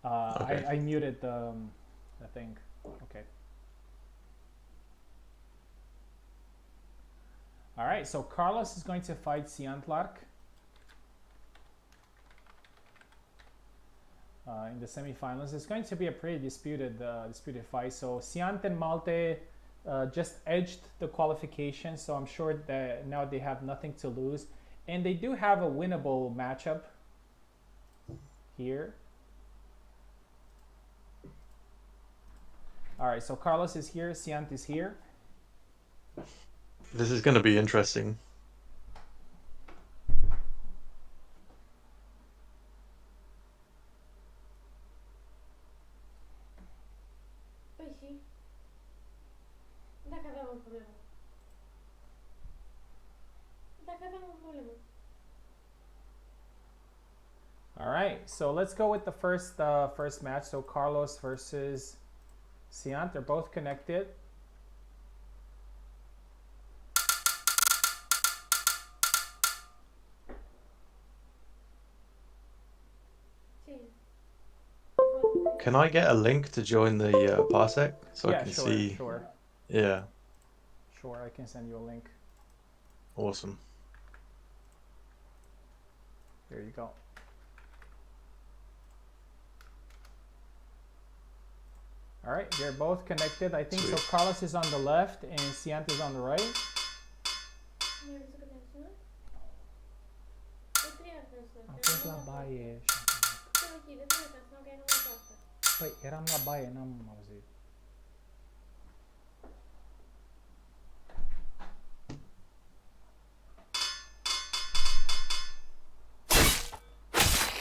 Speaker 2: Okay.
Speaker 1: I muted the thing. Okay. All right. So Carlos is going to fight Siantlark in the semifinals. It's going to be a pretty disputed fight. So Siant and Malte just edged the qualification, so I'm sure that now they have nothing to lose, and they do have a winnable matchup here. All right, so Carlos is here, Siant is here.
Speaker 2: This is going to be interesting.
Speaker 4: Păi dacă aveam o problemă. Dacă aveam o problemă.
Speaker 1: All right, so let's go with the first match. So Carlos versus Siant, they're both connected.
Speaker 4: Ce?
Speaker 2: Can I get a link to join the Parsec so I
Speaker 1: Yeah,
Speaker 2: can
Speaker 1: sure,
Speaker 2: see?
Speaker 1: sure,
Speaker 2: Yeah,
Speaker 1: sure. I can send you a link.
Speaker 2: awesome.
Speaker 1: There you go. All right, they're both connected. I think so.
Speaker 2: Sweet.
Speaker 1: Carlos is on the left and Siant is on the right.
Speaker 4: Nu ai văzut că te-am sunat? De 3 ori te-am sunat.
Speaker 1: Am fost la baie.
Speaker 4: Ce ok, de 3 ori te-am sunat că ai numai pe asta.
Speaker 1: Păi, eram la baie, n-am auzit.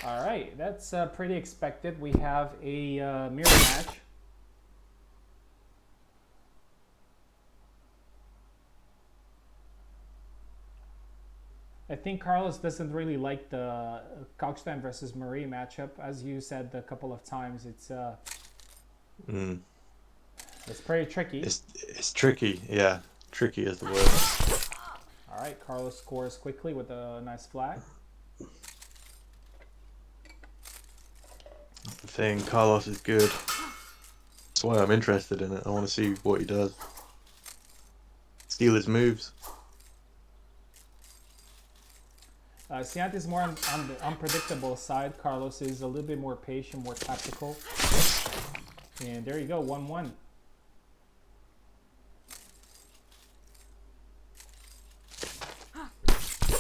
Speaker 1: All right, that's pretty expected. We have a mirror match. I think Carlos doesn't really like the Kalkstein versus Marie matchup. As you said a couple of times, it's pretty tricky.
Speaker 2: It's tricky. Yeah, tricky is the word.
Speaker 1: All right, Carlos scores quickly with a nice flag.
Speaker 2: The thing, Carlos is good. That's why I'm interested in it. I want to see what he does. Steal his moves.
Speaker 1: Siant is more on the unpredictable side. Carlos is a little bit more patient, more tactical. And there you go, 1-1.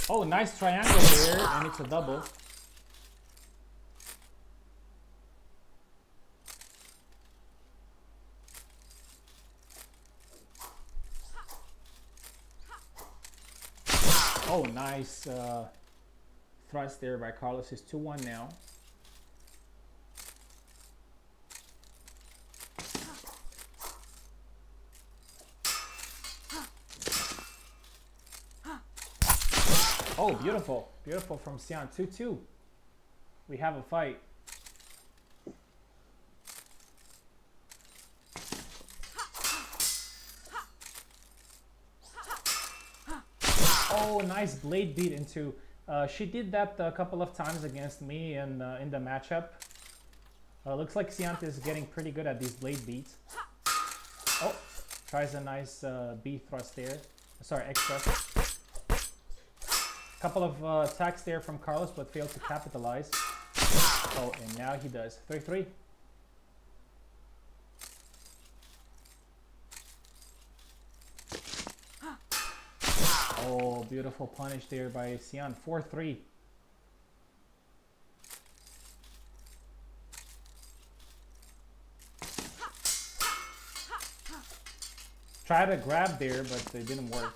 Speaker 1: Oh, nice triangle there, and it's a double. Oh, nice thrust there by Carlos. Is 2-1 now. Oh, beautiful. Beautiful from Sian. 2-2. We have a fight. Oh, nice blade beat into. She did that a couple of times against me in the matchup. Looks like Siant is getting pretty good at these blade beats. Oh, tries a nice B thrust there. Sorry, X thrust. Couple of attacks there from Carlos, but failed to capitalize. Oh, and now he does. 3-3. Oh, beautiful punish there by Sian. 4-3. Try to grab there, but it didn't work.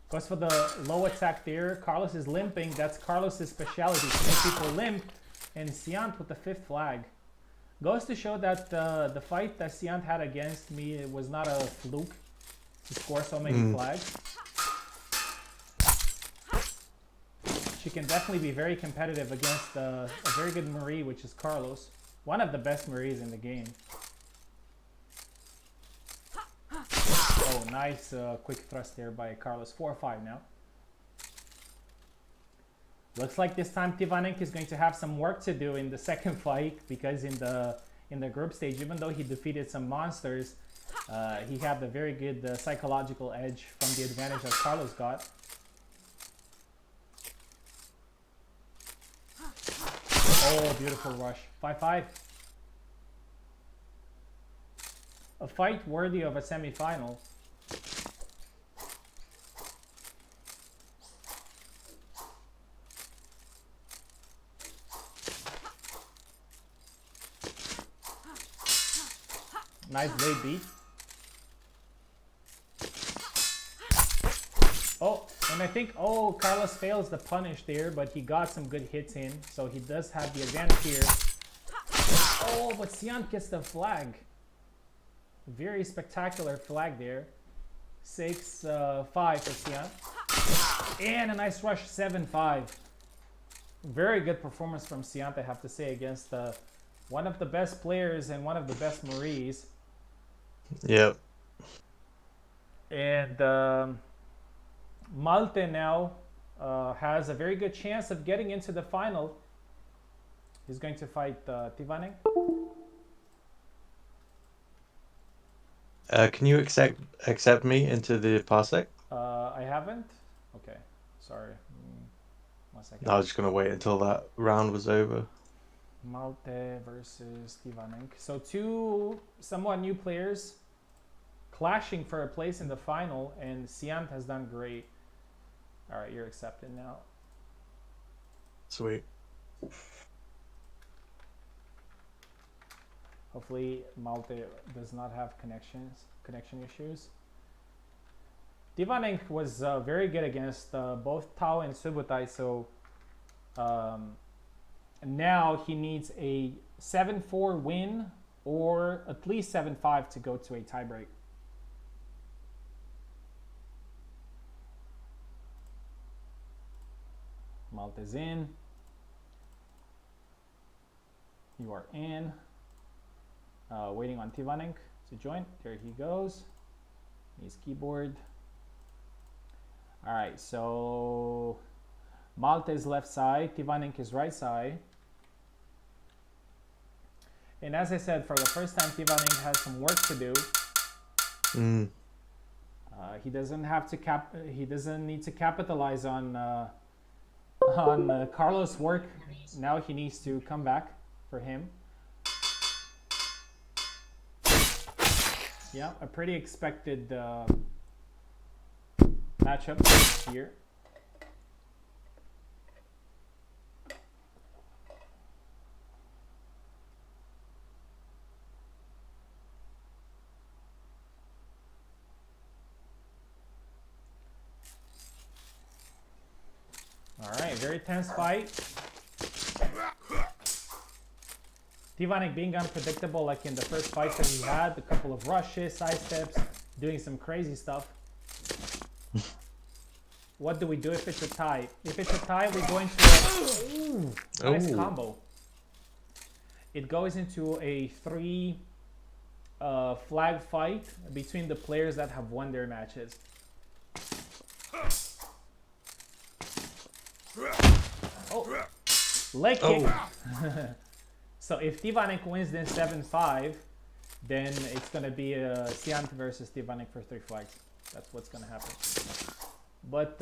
Speaker 1: Goes for the low attack there. Carlos is limping. That's Carlos's specialty, to make people limp. And Siant with the 5th flag. Goes to show that the fight that Siant had against me was not a fluke to score so many flags. She can definitely be very competitive against a very good Marie, which is Carlos. One of the best Maries in the game. Oh, nice quick thrust there by Carlos. 4-5 now. Looks like this time Tivanek is going to have some work to do in the second fight, because in the group stage, even though he defeated some monsters, he had a very good psychological edge from the advantage that Carlos got. Oh, beautiful rush. 5-5. A fight worthy of a semi-final. Nice blade beat. Oh, and I think, oh, Carlos fails the punish there, but he got some good hits in, so he does have the advantage here. Oh, but Siant gets the flag. Very spectacular flag there. 6-5 for Siant. And a nice rush, 7-5. Very good performance from Siant, I have to say, against one of the best players and one of the best Maries.
Speaker 2: Yep.
Speaker 1: And Malte now has a very good chance of getting into the final. He's going to fight Tivanek.
Speaker 2: Can you accept me into the Parsec?
Speaker 1: I haven't. Okay, sorry. 1 second.
Speaker 2: I was just gonna wait until that round was over.
Speaker 1: Malte versus Tivanek. So two somewhat new players clashing for a place in the final, and Siant has done great. All right, you're accepted now.
Speaker 2: Sweet.
Speaker 1: Hopefully Malte does not have connection issues. Tivanek was very good against both Tao and Subotai, so now he needs a 7-4 win or at least 7-5 to go to a tiebreak. Malte's in. You are in. Waiting on Tivanek to join. There he goes. His keyboard. All right, so Malte is left side, Tivanek is right side. And as I said, for the first time, Tivanek has some work to do. He doesn't have to he doesn't need to capitalize on Carlos' work. Now he needs to come back for him. Yeah, a pretty expected matchup here. All right, very tense fight. Tivanek being unpredictable, like in the first fight that he had, a couple of rushes, side steps, doing some crazy stuff. What do we do if it's a tie? If it's a tie, we go into a nice combo. It goes into a 3 flag fight between the players that have won their matches. Oh, leg kick. So if Tivanek wins then 7-5, then it's gonna be Siant versus Tivanek for 3 flags. That's what's gonna happen. But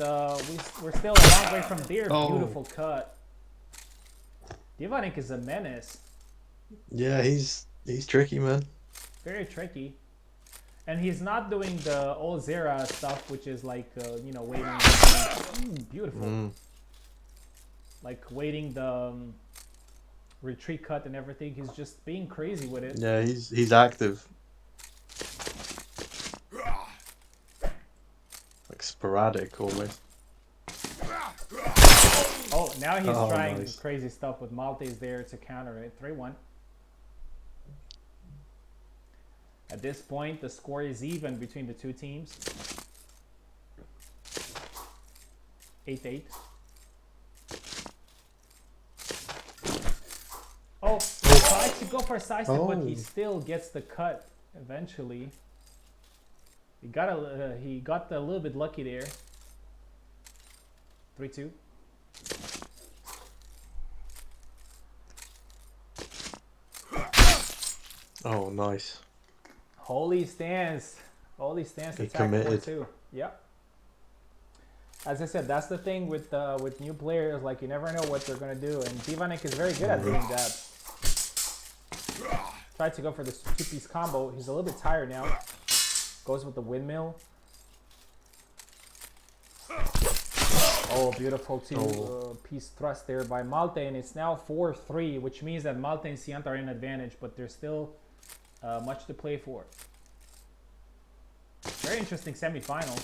Speaker 1: we're still a long way from there. Beautiful cut. Tivanek is a menace.
Speaker 2: Yeah, he's tricky, man.
Speaker 1: Very tricky. And he's not doing the old Zera stuff, which is like, you know, waiting. Beautiful. Like waiting the retreat cut and everything. He's just being crazy with it.
Speaker 2: Yeah, he's active. Like sporadic almost.
Speaker 1: Oh, now he's trying
Speaker 2: nice.
Speaker 1: crazy stuff with Malte is there to counter it. 3-1. At this point, the score is even between the two teams. 8-8. Oh, he tries to go for a side step, but he still gets the cut eventually. He got a little bit lucky there. 3-2.
Speaker 2: Oh, nice.
Speaker 1: Holy stance. Holy stance
Speaker 2: He
Speaker 1: attack 4
Speaker 2: committed.
Speaker 1: too. Yep. As I said, that's the thing with new players. Like, you never know what they're gonna do, and Divanek is very good at doing that. Tried to go for this 2-piece combo. He's a little bit tired now. Goes with the windmill. Oh, beautiful two-piece thrust there by Malte, and it's now 4-3, which means that Malte and Siant are in advantage, but there's still much to play for. Very interesting semifinal.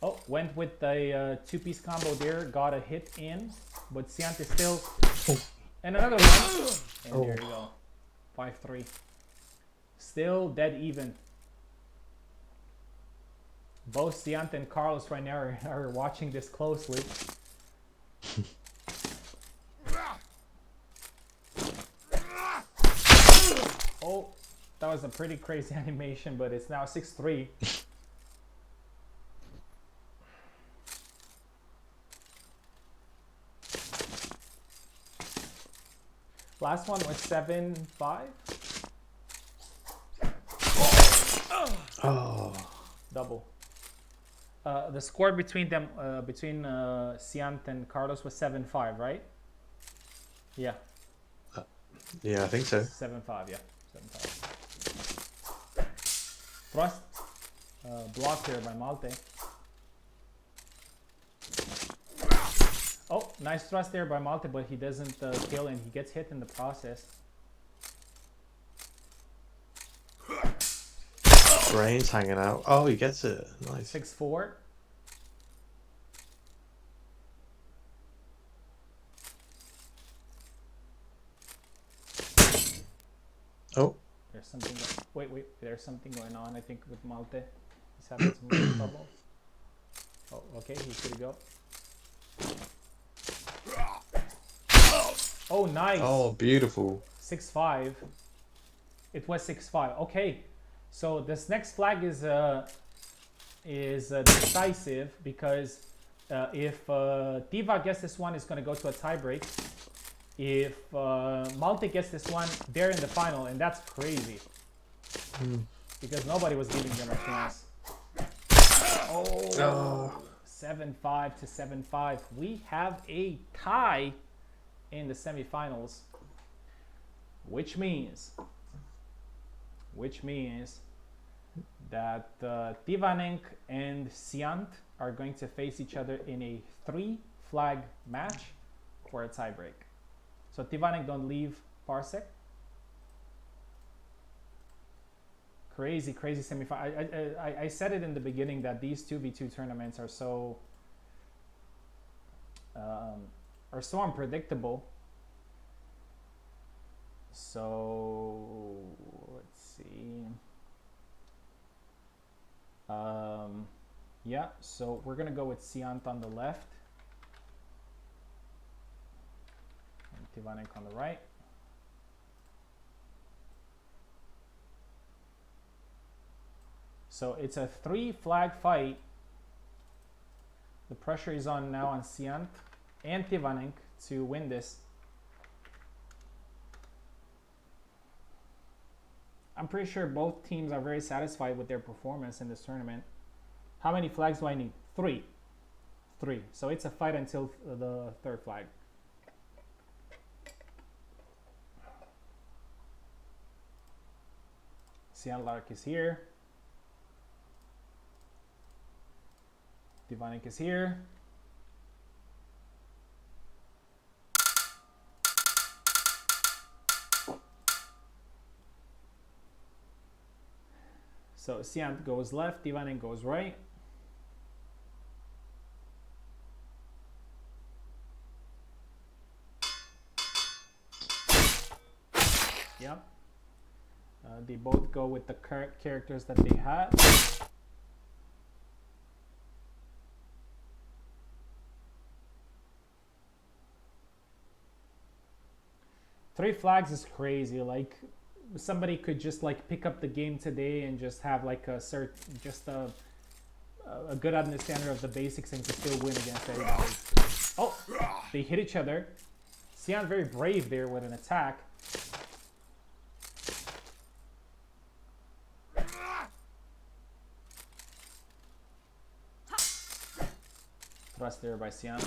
Speaker 1: Oh, went with the 2-piece combo there, got a hit in, but Siant is still... And another one. And there you go. 5-3. Still dead even. Both Siant and Carlos right now are watching this closely. Oh, that was a pretty crazy animation, but it's now 6-3. Last one was 7-5.
Speaker 2: Oh.
Speaker 1: Double. The score between them, between Siant and Carlos was 7-5, right? Yeah.
Speaker 2: Yeah, I think so.
Speaker 1: 7-5, yeah. 7-5. Thrust. Blocked here by Malte. Oh, nice thrust there by Malte, but he doesn't kill, and he gets hit in the process.
Speaker 2: Brains hanging out. Oh, he gets it. Nice.
Speaker 1: 6-4.
Speaker 2: Oh.
Speaker 1: There's something. Wait. There's something going on, I think, with Malte. He's having some trouble. Oh, okay. He's good to go. Oh, nice.
Speaker 2: Oh, beautiful.
Speaker 1: 6-5. It was 6-5. Okay. So this next flag is decisive, because if Diva gets this one, it's going to go to a tiebreak. If Malte gets this one, they're in the final, and that's crazy. Because nobody was giving them a chance. Oh, 7-5 to 7-5. We have a tie in the semifinals, which means that Tivanenk and Siant are going to face each other in a 3-flag match for a tiebreak. So Tivanenk don't leave Parsec. Crazy semifinal. I said it in the beginning that these 2v2 tournaments are so unpredictable. So let's see. Yeah, so we're gonna go with Siant on the left and Tivanek on the right. So it's a 3-flag fight. The pressure is on now on Siant and Tivanek to win this. I'm pretty sure both teams are very satisfied with their performance in this tournament. How many flags do I need? 3. 3. So it's a fight until the 3rd flag. Siant Lark is here. Tivanek is here. So Siant goes left, Tivanek goes right. Yep. They both go with the current characters that they had. Three flags is crazy. Like, somebody could just like pick up the game today and just have like a good understanding of the basics and could still win against everybody. Oh, they hit each other. Siant very brave there with an attack. thrust there by Sian.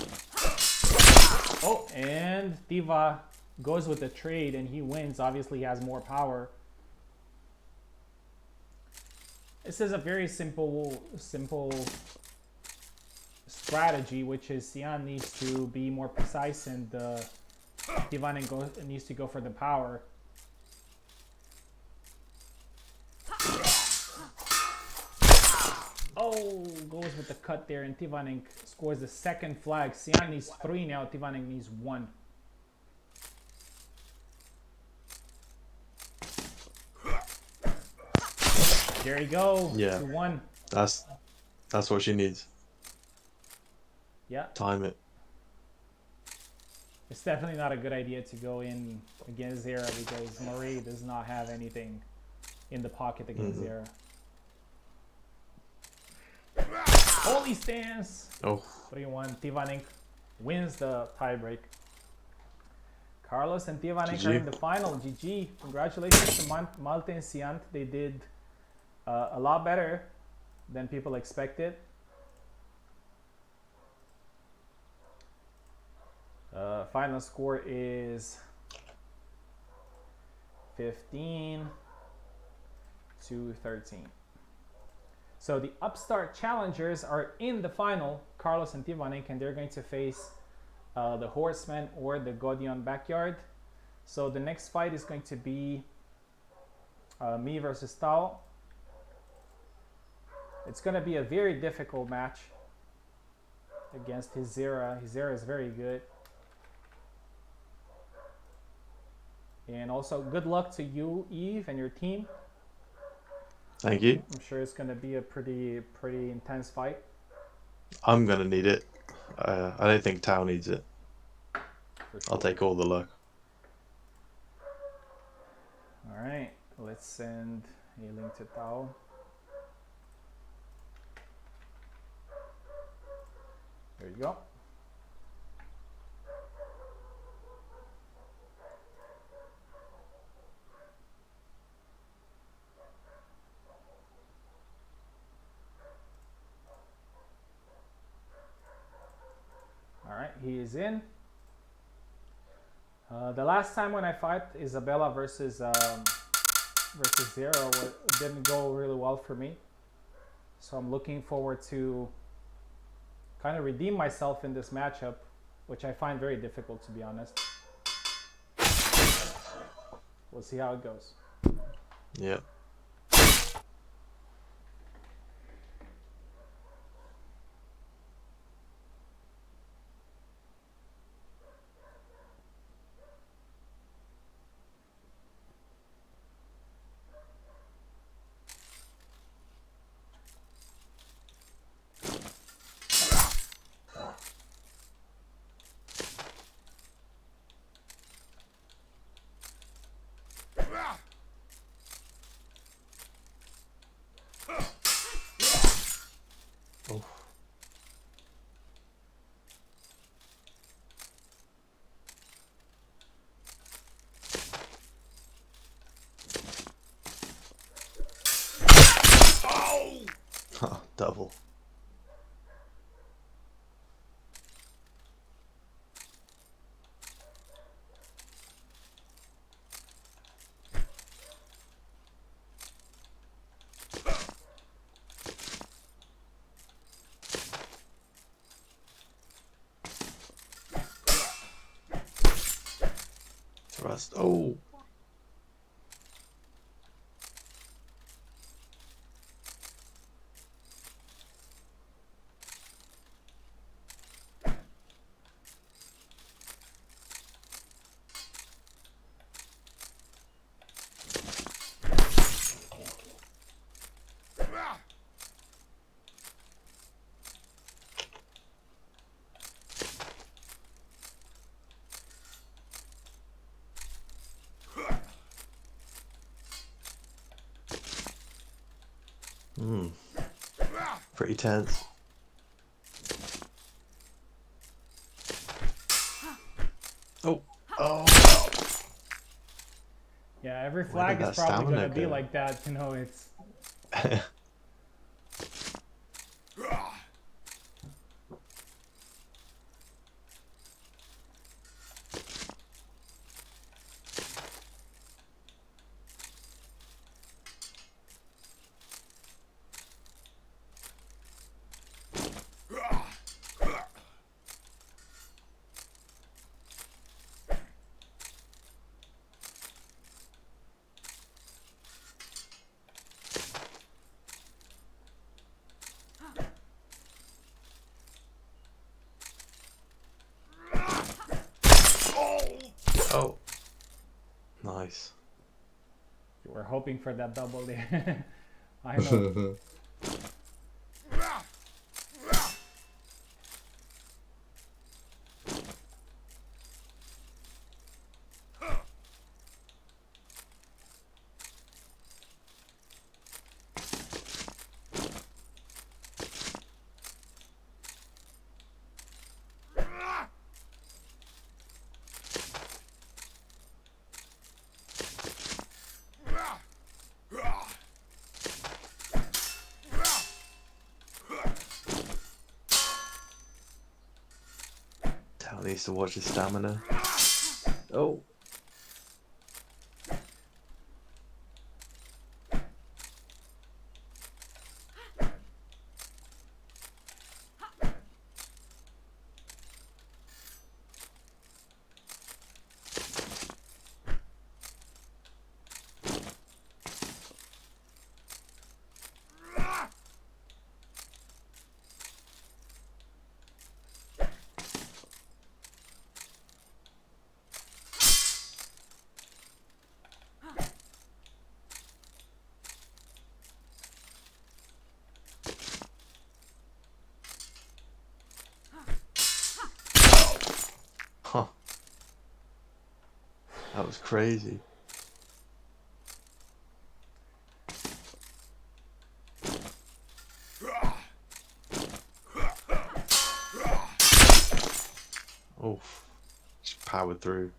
Speaker 1: Oh, and Tiva goes with the trade and he wins. Obviously, he has more power. This is a very simple strategy, which is Sian needs to be more precise and Tivanen needs to go for the power. Oh, goes with the cut there, and Tivanen scores the second flag. Sian needs 3 now, Tivanen needs 1. There you go.
Speaker 2: Yeah.
Speaker 1: 2-1.
Speaker 2: That's what she needs.
Speaker 1: Yeah.
Speaker 2: Time it.
Speaker 1: It's definitely not a good idea to go in against Zera because Marie does not have anything in the pocket against Zera. Holy stance!
Speaker 2: Oh.
Speaker 1: 3-1. Tivanen wins the tiebreak. Carlos and Tivanen
Speaker 2: GG.
Speaker 1: are in the final. GG. Congratulations to Malte and Siant. They did a lot better than people expected. Final score is 15-13. So the upstart challengers are in the final, Carlos and Tivanen, and they're going to face the Horsemen or the Godion Backyard. So the next fight is going to be me versus Tao. It's going to be a very difficult match against Hizera. Hizera is very good. And also good luck to you, Eve, and your team.
Speaker 2: Thank you.
Speaker 1: I'm sure it's going to be a pretty intense fight.
Speaker 2: I'm gonna need it. I don't think Tao needs it.
Speaker 1: For sure.
Speaker 2: I'll take all the luck.
Speaker 1: All right, let's send a link to Tao. There you go. All right, he is in. The last time when I fought Isabella versus Zero, didn't go really well for me. So I'm looking forward to kind of redeem myself in this matchup, which I find very difficult, to be honest. We'll see how it goes.
Speaker 2: Yeah. Oh. Oh, double. Thrust. Oh. Pretty tense. Oh. Oh.
Speaker 1: Yeah, every
Speaker 2: Where
Speaker 1: flag
Speaker 2: did
Speaker 1: is
Speaker 2: that
Speaker 1: probably going to
Speaker 2: stamina
Speaker 1: be
Speaker 2: go?
Speaker 1: like that. You know, it's...
Speaker 2: Oh. Nice.
Speaker 1: You were hoping for that double there. I know.
Speaker 2: Tal needs to watch his stamina. Oh. Huh. That was crazy. Oh, just powered through.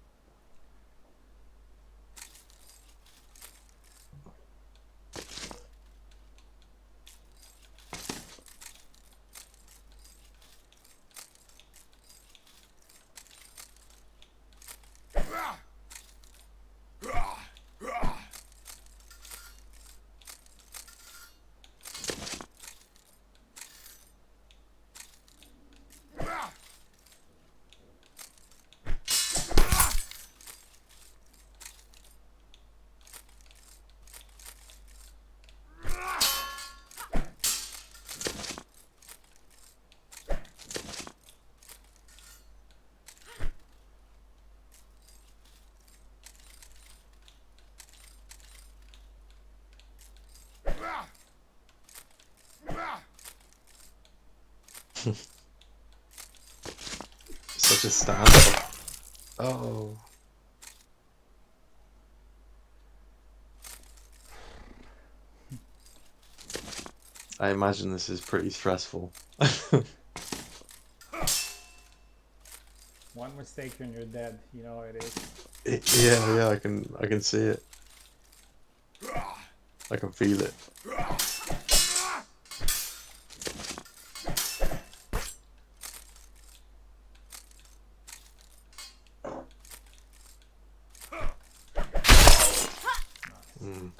Speaker 2: Such a standoff. Oh. I imagine this is pretty stressful.
Speaker 1: One mistake and you're dead. You know how it is.
Speaker 2: Yeah, I can see it. I can feel it. Mm.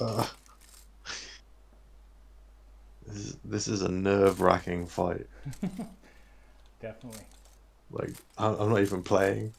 Speaker 2: Ugh. This is a nerve-wracking fight.
Speaker 1: Definitely.
Speaker 2: Like, I'm not even playing.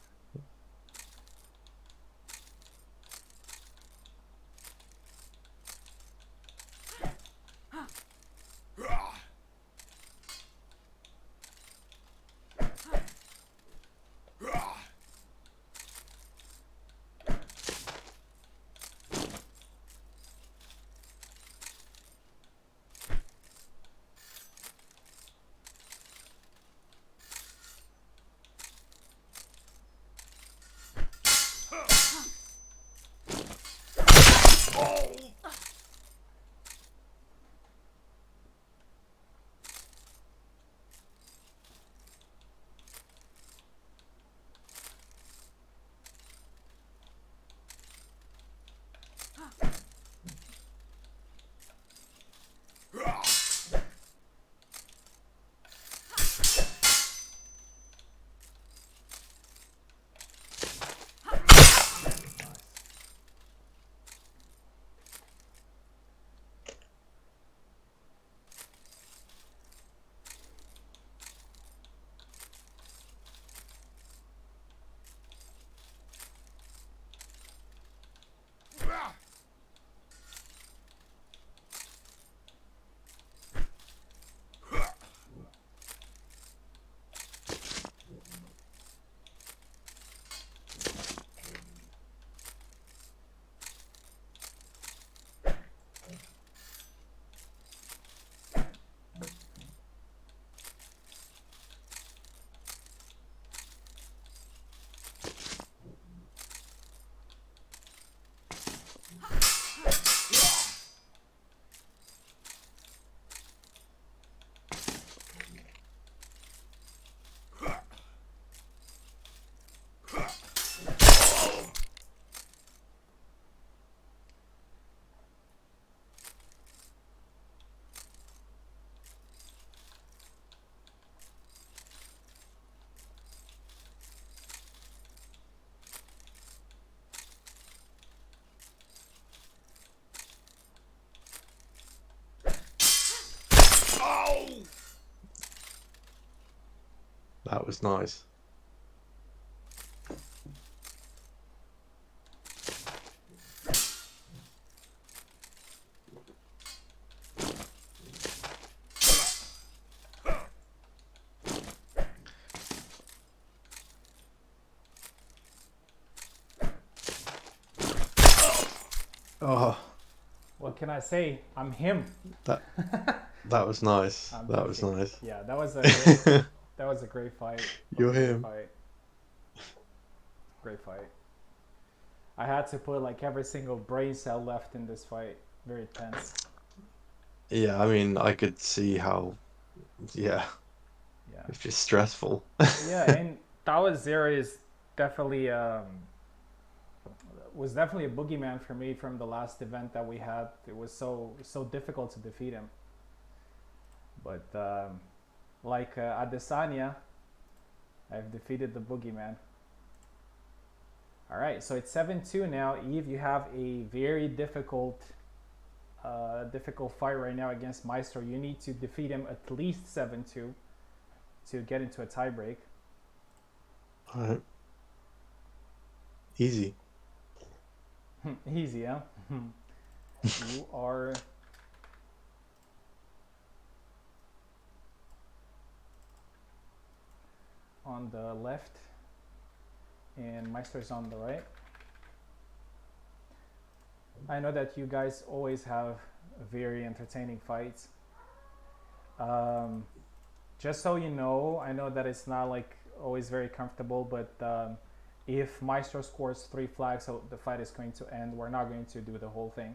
Speaker 2: That was nice. Oh,
Speaker 1: What can I say? I'm him.
Speaker 2: that that was nice.
Speaker 1: I'm
Speaker 2: That was
Speaker 1: joking.
Speaker 2: nice.
Speaker 1: Yeah, that was a great, that was a great fight. That
Speaker 2: You're
Speaker 1: was a great
Speaker 2: him.
Speaker 1: fight. Great fight. I had to put like every single brain cell left in this fight. Very tense.
Speaker 2: Yeah, I mean, I could see how. Yeah,
Speaker 1: Yeah.
Speaker 2: it's just stressful.
Speaker 1: Yeah, and Tower Zero is definitely was definitely a boogeyman for me from the last event that we had. It was so difficult to defeat him. But like Adesanya, I've defeated the boogeyman. All right, so it's 7-2 now. Eve, you have a very difficult fight right now against Maestro. You need to defeat him at least 7-2 to get into a tiebreak.
Speaker 2: Alright. Easy.
Speaker 1: Easy, huh? You are on the left and Meister's on the right. I know that you guys always have very entertaining fights. Just so you know, I know that it's not like always very comfortable, but if Maestro scores 3 flags, so the fight is going to end. We're not going to do the whole thing,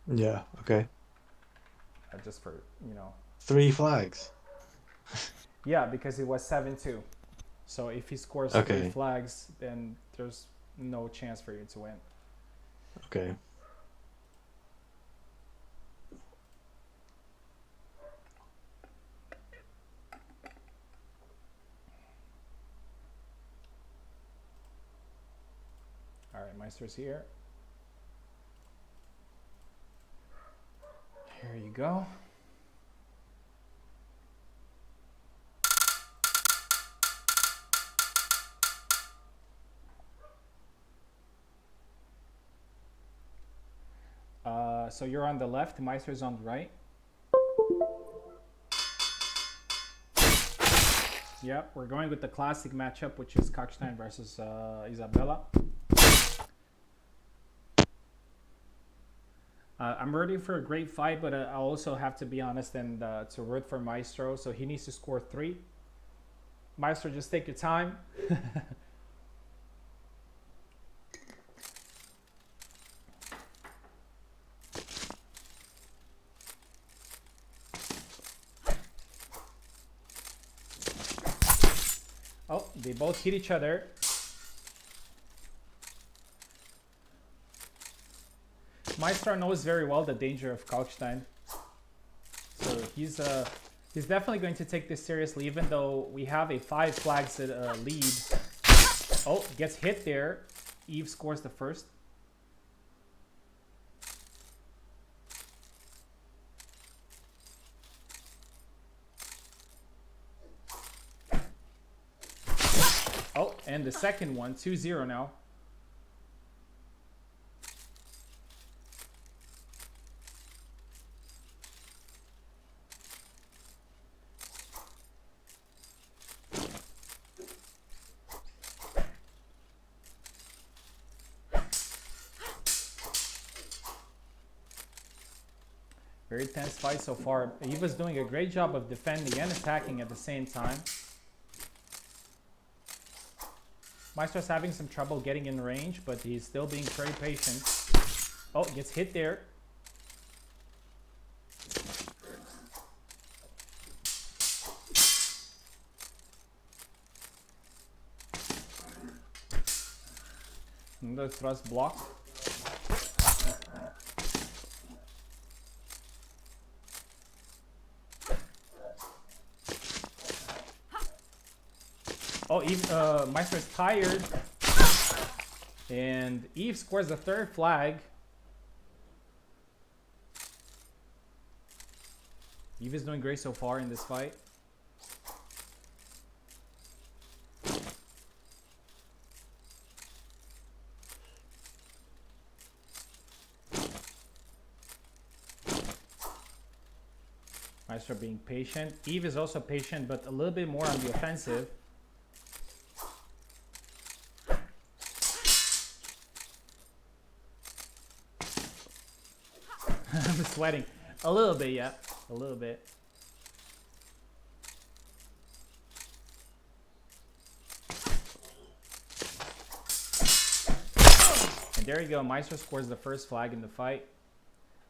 Speaker 2: Yeah, okay.
Speaker 1: just for, you know.
Speaker 2: 3 flags.
Speaker 1: Yeah, because it was 7-2. So if he scores 3
Speaker 2: Okay.
Speaker 1: flags, then there's no chance for you to win.
Speaker 2: Okay.
Speaker 1: All right, Meister's here. Here you go. So you're on the left, Meister's on the right. Yep, we're going with the classic matchup, which is Kalkstein versus Isabella. I'm rooting for a great fight, but I also have to be honest and to root for Maestro. So he needs to score 3. Maestro, just take your time. Oh, they both hit each other. Maestro knows very well the danger of Kalkstein. So he's definitely going to take this seriously, even though we have a 5 flags lead. Oh, gets hit there. Eve scores the first. Oh, and the second one, 2-0 now. Very tense fight so far. Eva's doing a great job of defending and attacking at the same time. Maestro's having some trouble getting in range, but he's still being very patient. Oh, gets hit there. Another thrust block. Oh, Eve, Maestro's tired. And Eve scores the 3rd flag. Eve is doing great so far in this fight. Maestro being patient. Eve is also patient, but a little bit more on the offensive. I'm sweating. A little bit, yeah. A little bit. And there you go. Maestro scores the first flag in the fight.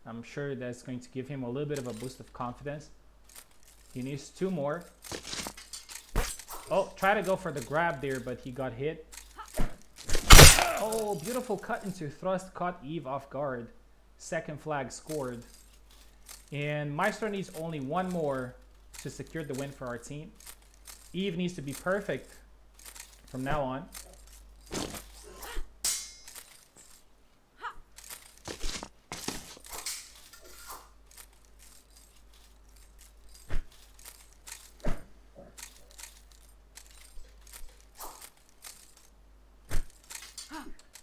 Speaker 1: I'm sure that's going to give him a little bit of a boost of confidence. He needs 2 more. Oh, try to go for the grab there, but he got hit. Oh, beautiful cut into thrust. Caught Eve off guard. Second flag scored. And Maestro needs only 1 more to secure the win for our team. Eve needs to be perfect from now on.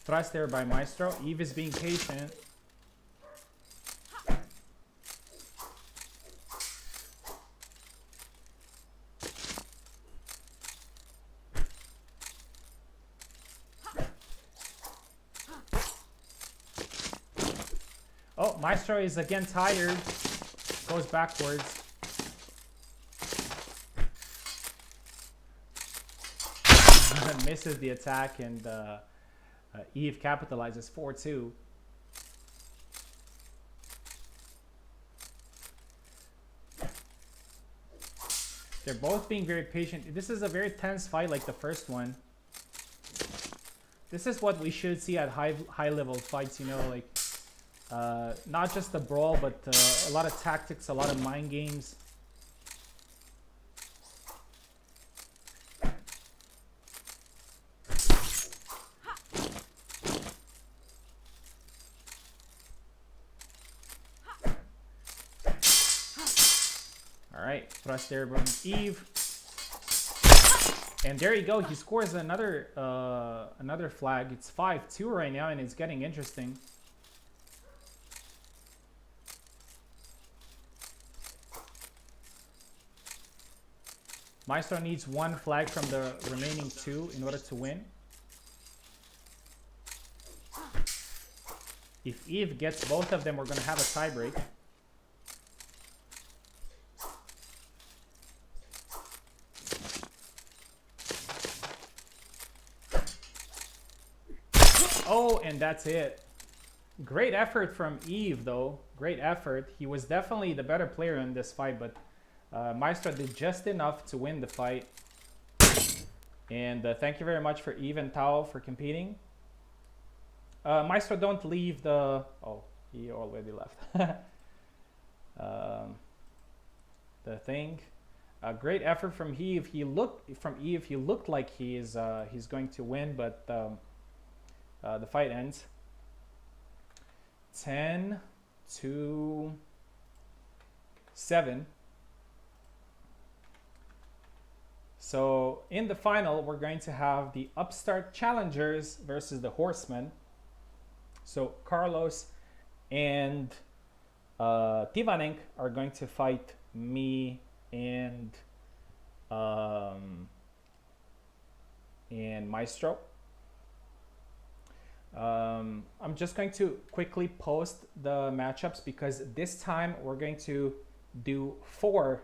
Speaker 1: Thrust there by Maestro. Eve is being patient. Oh, Maestro is again tired. Goes backwards. Misses the attack, and Eve capitalizes 4-2. They're both being very patient. This is a very tense fight like the first one. This is what we should see at high level fights, you know, like not just the brawl, but a lot of tactics, a lot of mind games. All right, thrust there from Eve. And there you go. He scores another another flag. It's 5-2 right now, and it's getting interesting. Maestro needs 1 flag from the remaining 2 in order to win. If Eve gets both of them, we're going to have a tiebreak. Oh, and that's it. Great effort from Eve, though. Great effort. He was definitely the better player in this fight, but Maestro did just enough to win the fight. And thank you very much for Eve and Tao for competing. Maestro, don't leave the... Oh, he already left. The thing. Great effort from Eve. He looked like he's going to win, but the fight ends 10-7. So in the final, we're going to have the Upstart Challengers versus the Horsemen. So Carlos and Tivanenk are going to fight me and Maestro. I'm just going to quickly post the matchups because this time we're going to do 4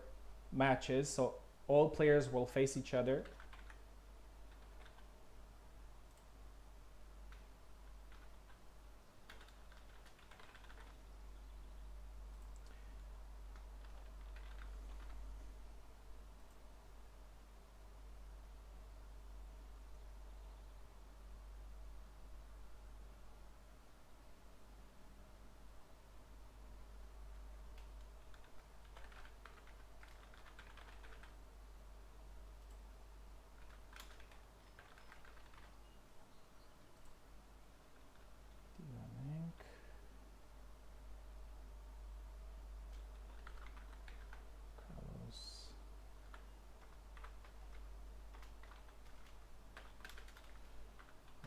Speaker 1: matches. So all players will face each other.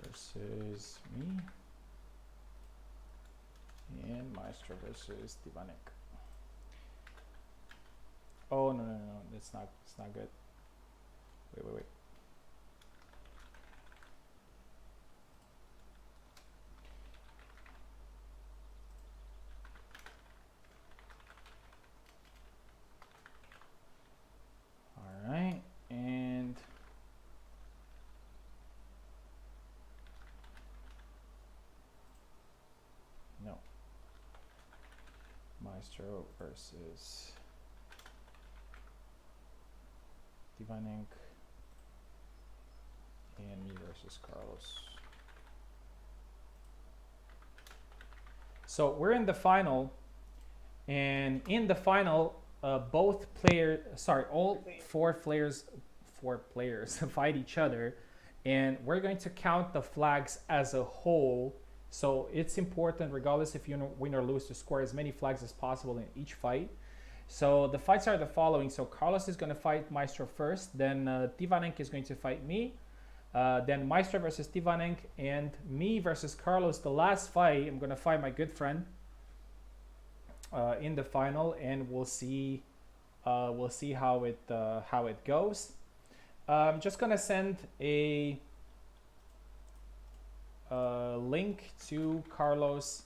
Speaker 1: Versus me and Maestro versus Tivanenk. Oh no no no! It's not. It's not good. Wait wait wait. All right, and no. Maestro versus Divine Ink, and me versus Carlos. So we're in the final, and in the final, all four players fight each other, and we're going to count the flags as a whole. So it's important, regardless if you win or lose, to score as many flags as possible in each fight. So the fights are the following. So Carlos is going to fight Maestro first, then Tivanenk is going to fight me, then Maestro versus Tivanenk, and me versus Carlos. The last fight, I'm going to fight my good friend in the final, and we'll see how it goes. I'm just going to send a link to Carlos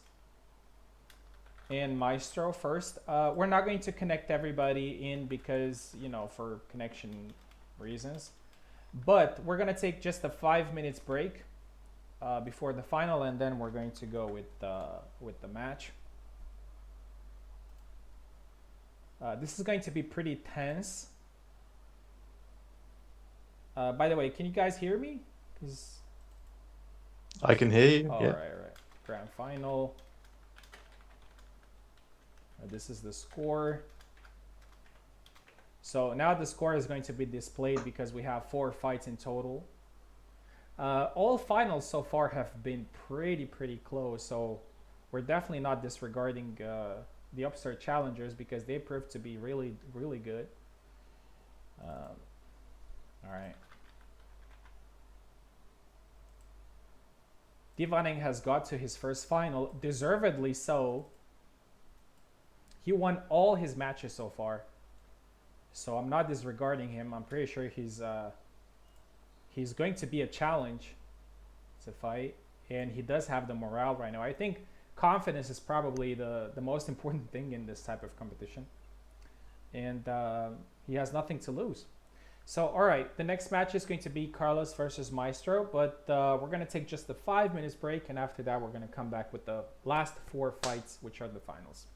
Speaker 1: and Maestro first. We're not going to connect everybody in because, for connection reasons. But we're going to take just a 5 minutes break before the final, and then we're going to go with the match. This is going to be pretty tense. By the way, can you guys hear me?
Speaker 2: I can hear you.
Speaker 1: All
Speaker 2: Yeah.
Speaker 1: right. Grand final. This is the score. So now the score is going to be displayed because we have 4 fights in total. All finals so far have been pretty close. So we're definitely not disregarding the upstart challengers because they proved to be really good. All right. Divaning has got to his first final, deservedly so. He won all his matches so far, so I'm not disregarding him. I'm pretty sure he's going to be a challenge to fight, and he does have the morale right now. I think confidence is probably the most important thing in this type of competition, and he has nothing to lose. So, all right, the next match is going to be Carlos versus Maestro, but we're going to take just a 5 minutes break, and after that, we're going to come back with the last 4 fights, which are the finals.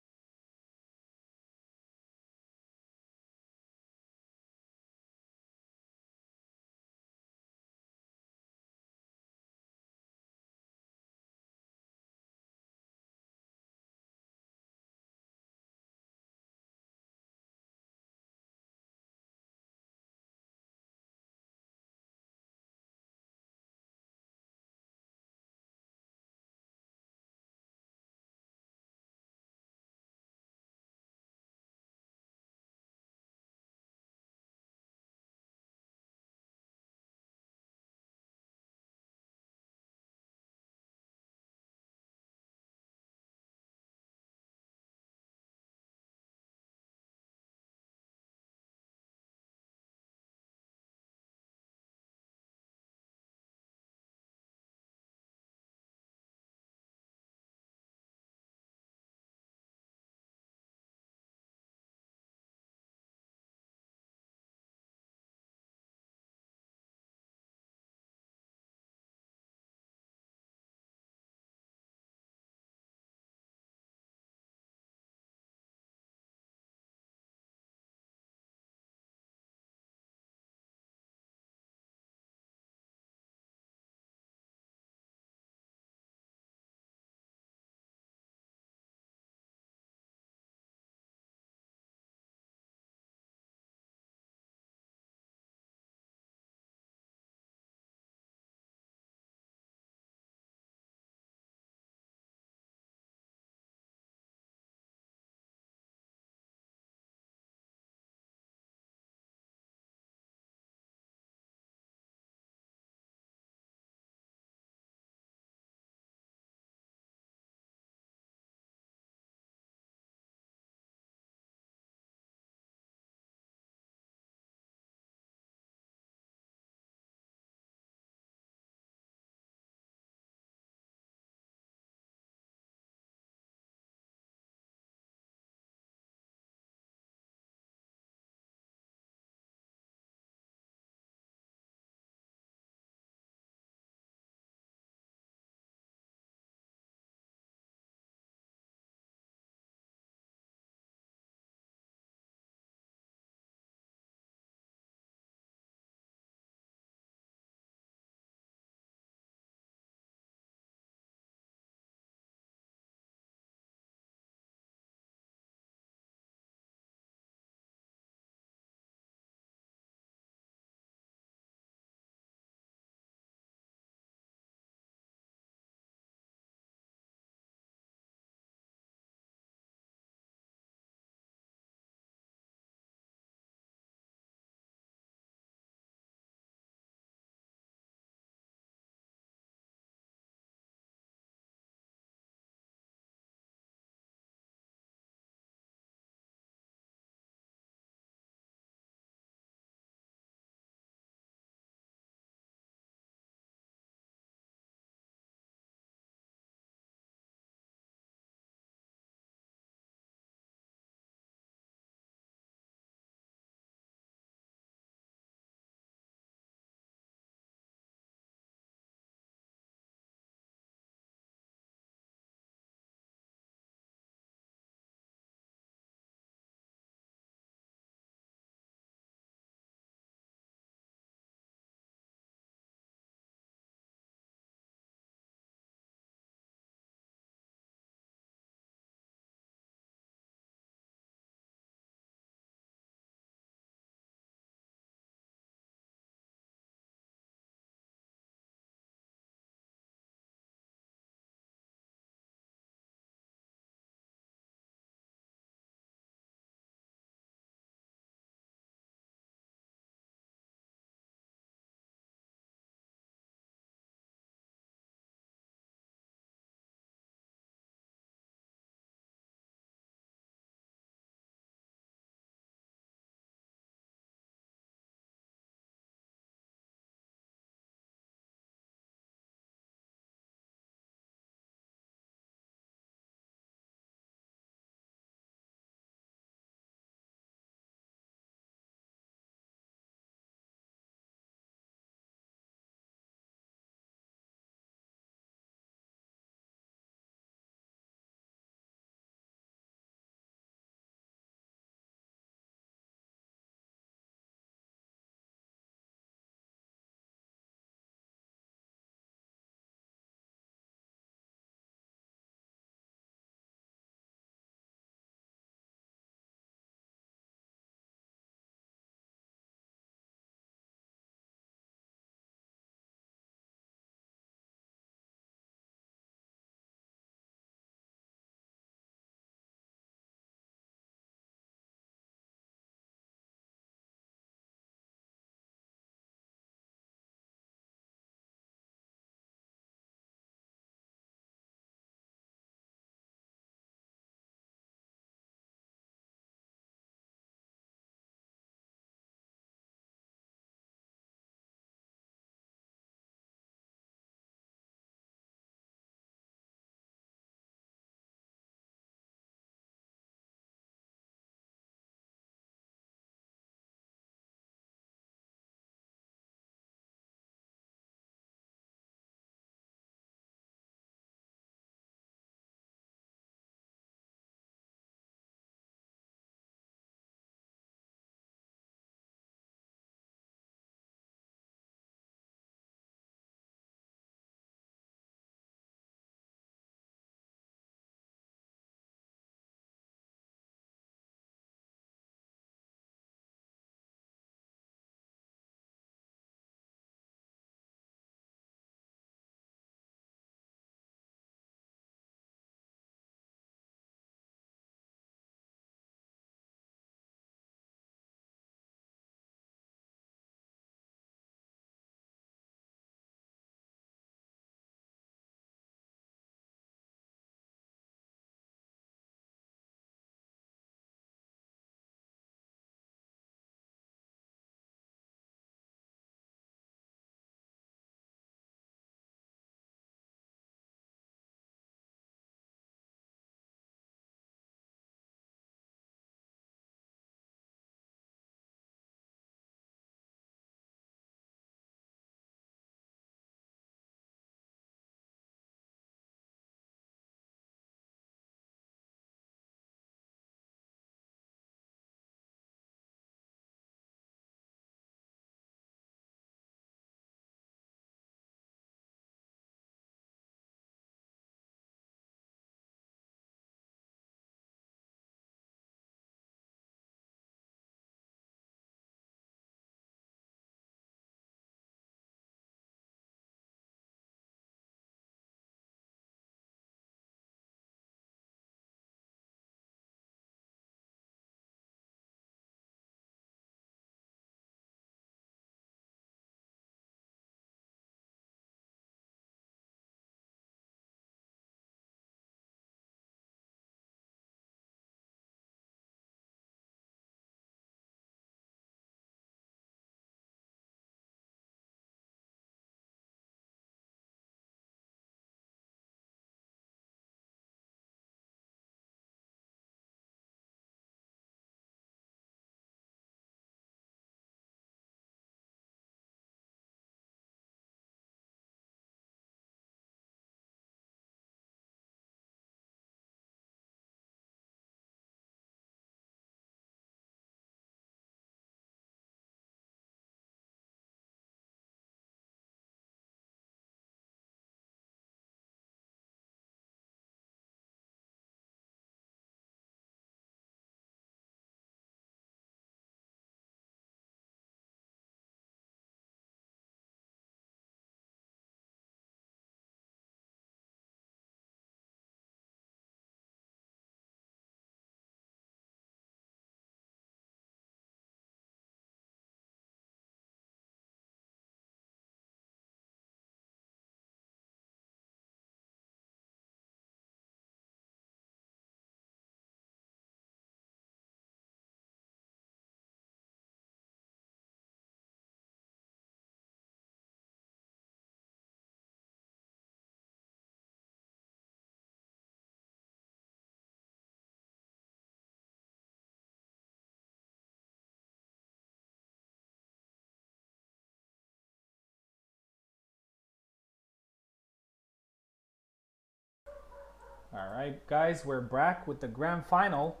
Speaker 1: All right, guys, we're back with the grand final.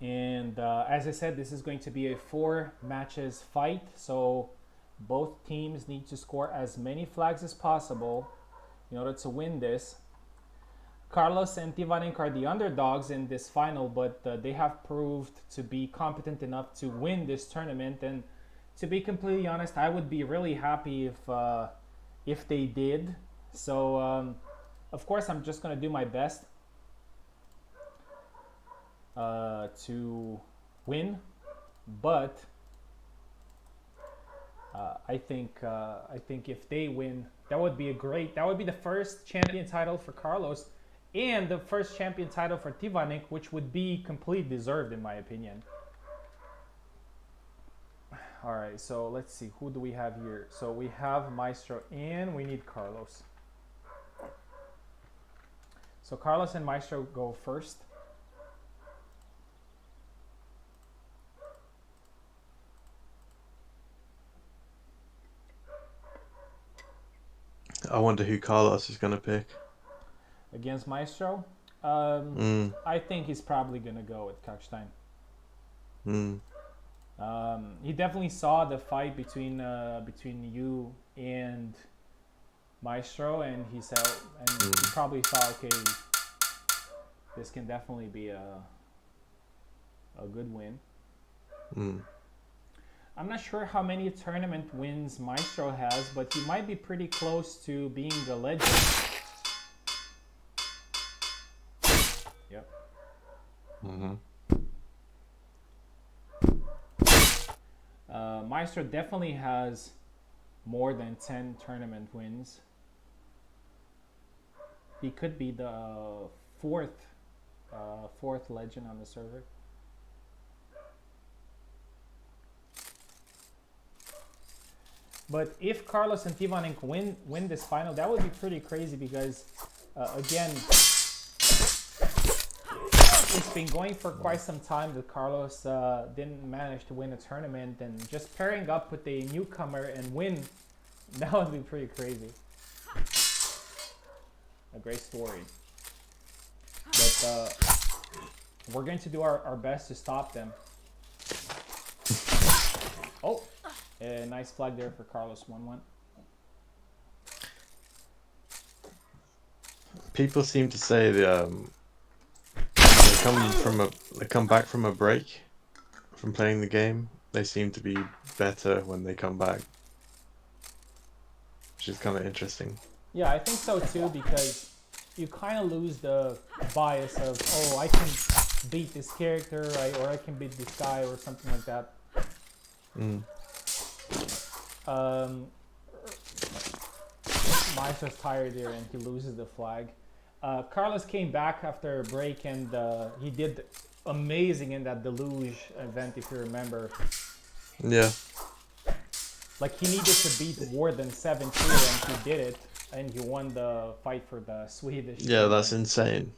Speaker 1: And as I said, this is going to be a 4 matches fight. So both teams need to score as many flags as possible in order to win this. Carlos and Tivanik are the underdogs in this final, but they have proved to be competent enough to win this tournament. And to be completely honest, I would be really happy if they did. So of course, I'm just gonna do my best to win, but I think if they win, that would be the first champion title for Carlos and the first champion title for Tivanik, which would be completely deserved in my opinion. All right, so let's see, who do we have here? So we have Maestro and we need Carlos. So Carlos and Maestro go first.
Speaker 2: I wonder who Carlos is gonna pick.
Speaker 1: Against Maestro? I think he's probably going to go with Kalkstein. He definitely saw the fight between you and Maestro, and he said, and he probably thought, okay, this can definitely be a good win. I'm not sure how many tournament wins Maestro has, but he might be pretty close to being the legend. Yep. Maestro definitely has more than 10 tournament wins. He could be the fourth legend on the server. But if Carlos and Tivanik win this final, that would be pretty crazy because, again, it's been going for quite some time that Carlos didn't manage to win a tournament, and just pairing up with a newcomer and win, that would be pretty crazy. A great story. But we're going to do our best to stop them. Oh! A nice flag there for Carlos, 1-1.
Speaker 2: People seem to say they come back from a break from playing the game. They seem to be better when they come back, which is kind of interesting.
Speaker 1: Yeah, I think so too, because you kind of lose the bias of, oh, I can beat this character, or I can beat this guy, or something like that. Maestro's tired here and he loses the flag. Carlos came back after a break, and he did amazing in that deluge event, if you remember.
Speaker 2: Yeah.
Speaker 1: Like, he needed to beat Warden 7-2 and he did it, and he won the fight for the Swedish.
Speaker 2: Yeah, that's insane.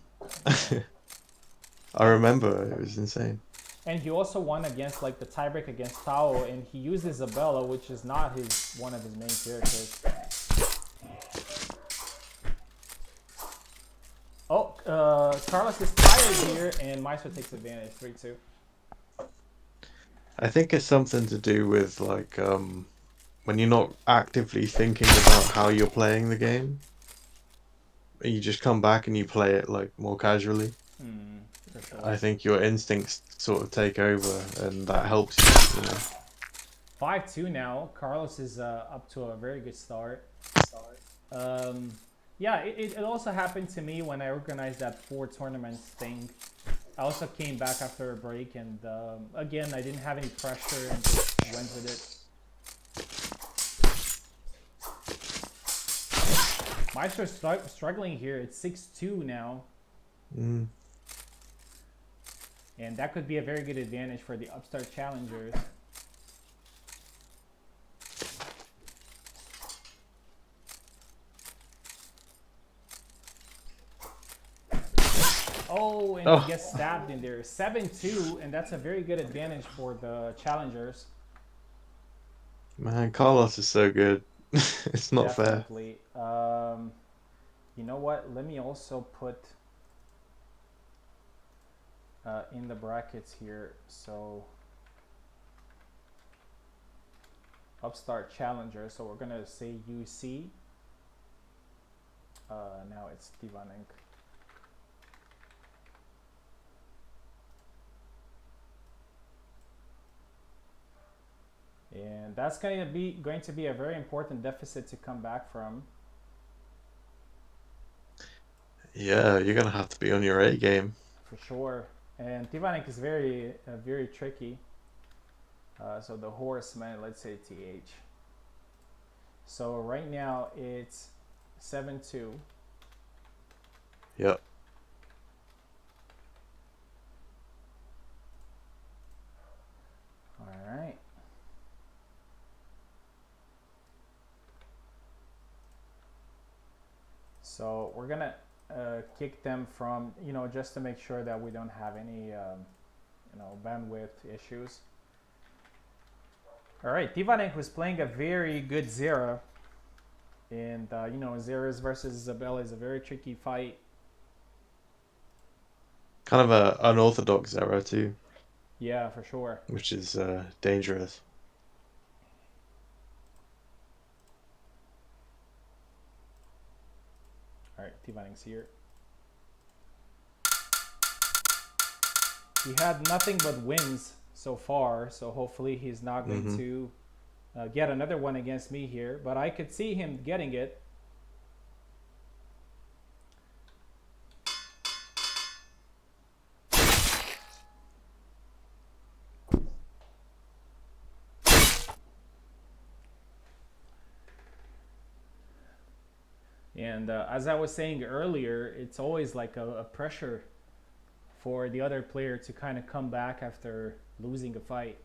Speaker 2: I remember, it was insane.
Speaker 1: And he also won against, like, the tiebreak against Tao, and he used Isabella, which is not one of his main characters. Oh, Carlos is tired here, and Maestro takes advantage, 3-2.
Speaker 2: I think it's something to do with, like, when you're not actively thinking about how you're playing the game, you just come back and you play it, like, more casually.
Speaker 1: For sure.
Speaker 2: I think your instincts sort of take over, and that helps you, you know.
Speaker 1: 5-2 now. Carlos is up to a very good start. Yeah, it also happened to me when I organized that 4 tournaments thing. I also came back after a break, and again, I didn't have any pressure and just went with it. Maestro's struggling here. It's 6-2 now. And that could be a very good advantage for the upstart challengers. Oh, and he gets stabbed in there. 7-2, and that's a very good advantage for the challengers.
Speaker 2: Man, Carlos is so good. It's not
Speaker 1: Definitely. You know what? Let me also put in the brackets here. So upstart challenger. So we're gonna say UC. Now it's Tivanenk. And that's going to be a very important deficit to come back from.
Speaker 2: Yeah, you're gonna have to be on your A game.
Speaker 1: For sure. And Tivanenk is very very tricky. So the horseman, let's say TH. So right now it's 7-2.
Speaker 2: Yep.
Speaker 1: All right. So we're gonna kick them from, just to make sure that we don't have any, bandwidth issues. All right, Tivanenk was playing a very good Zera, and Zera's versus Isabella is a very tricky fight.
Speaker 2: Kind of a unorthodox era too,
Speaker 1: Yeah, for sure.
Speaker 2: which is dangerous.
Speaker 1: All right, Tivanenk's here. He had nothing but wins so far, so hopefully he's not going to get another one against me here. But I could see him getting it. And as I was saying earlier, it's always like a pressure for the other player to kind of come back after losing a fight.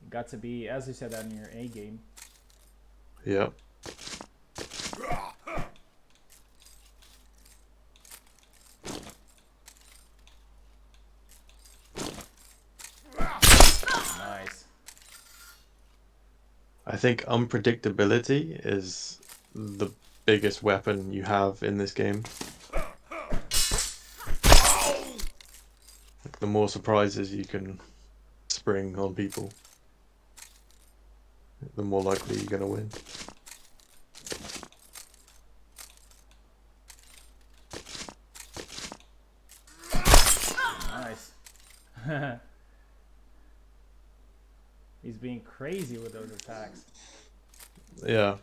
Speaker 1: You got to be, as you said, on your A game.
Speaker 2: Yep.
Speaker 1: Nice.
Speaker 2: I think unpredictability is the biggest weapon you have in this game. Like, the more surprises you can spring on people, the more likely you're gonna win.
Speaker 1: Nice. He's being crazy with those attacks.
Speaker 2: Yeah.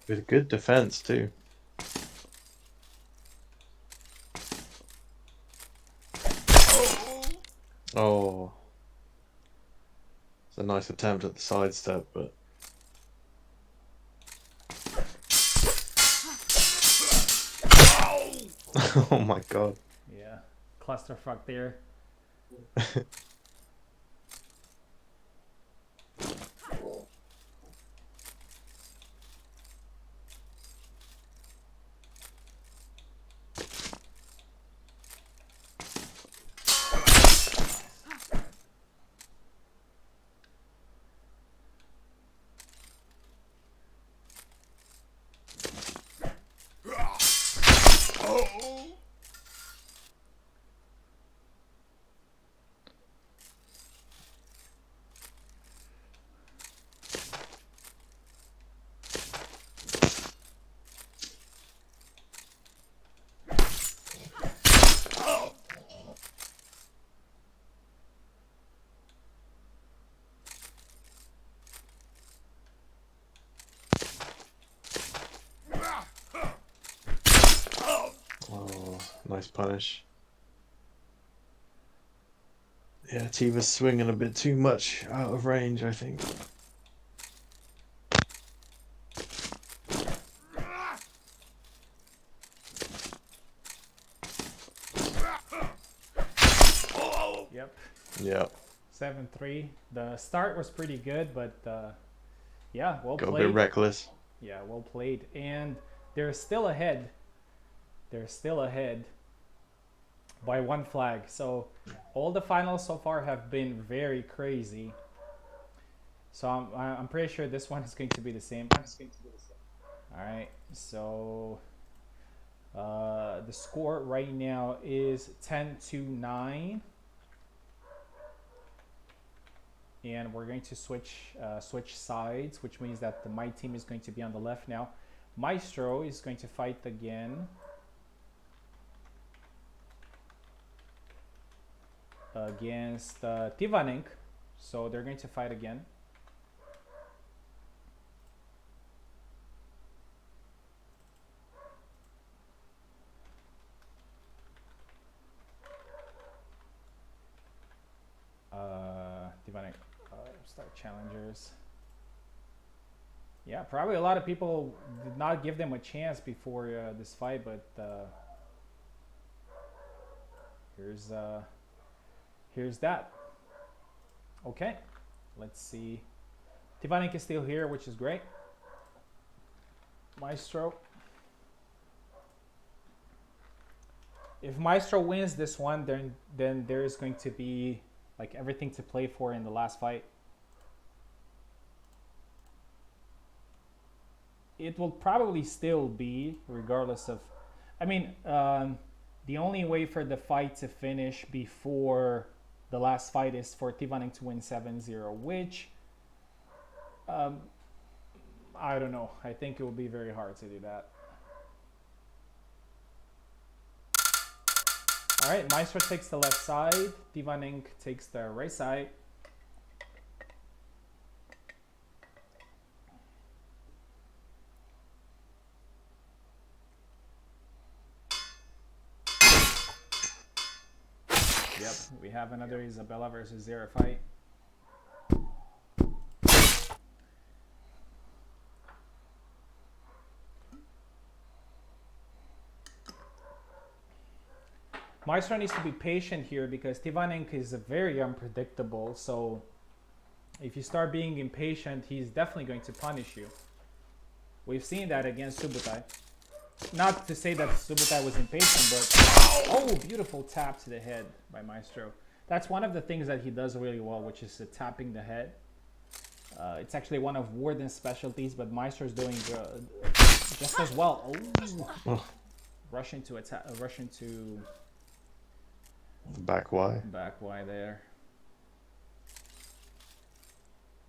Speaker 2: With good defense too. Oh. It's a nice attempt at the sidestep, but oh my god.
Speaker 1: Yeah, clusterfuck there.
Speaker 2: Oh, nice punish. Yeah, Tiva's swinging a bit too much out of range, I think. Yeah.
Speaker 1: 7-3. The start was pretty good, but yeah, well
Speaker 2: Got a
Speaker 1: played.
Speaker 2: bit reckless.
Speaker 1: Yeah, well played. And they're still ahead. They're still ahead by 1 flag. So all the finals so far have been very crazy. So I'm pretty sure this one is going to be the same. All right. So the score right now is 10-9. And we're going to switch sides, which means that my team is going to be on the left now. Maestro is going to fight again against Tivanink. So they're going to fight again. Tivanink, start challengers. Yeah, probably a lot of people did not give them a chance before this fight, but here's that. Okay, let's see. Tivanink is still here, which is great. Maestro. If Maestro wins this one, then there is going to be like everything to play for in the last fight. It will probably still be, regardless of. I mean, the only way for the fight to finish before the last fight is for Tivanink to win 7-0, which I don't know. I think it will be very hard to do that. All right, Maestro takes the left side. Tivanink takes the right side. Yep, we have another Isabella versus Zera fight. Maestro needs to be patient here because Tivanink is very unpredictable. So if you start being impatient, he's definitely going to punish you. We've seen that against Subutai. Not to say that Subutai was impatient, but oh, beautiful tap to the head by Maestro. That's one of the things that he does really well, which is tapping the head. It's actually one of Warden's specialties, but Maestro's doing just as well. Oh, rush into attack, rush into
Speaker 2: Back Y.
Speaker 1: back Y there.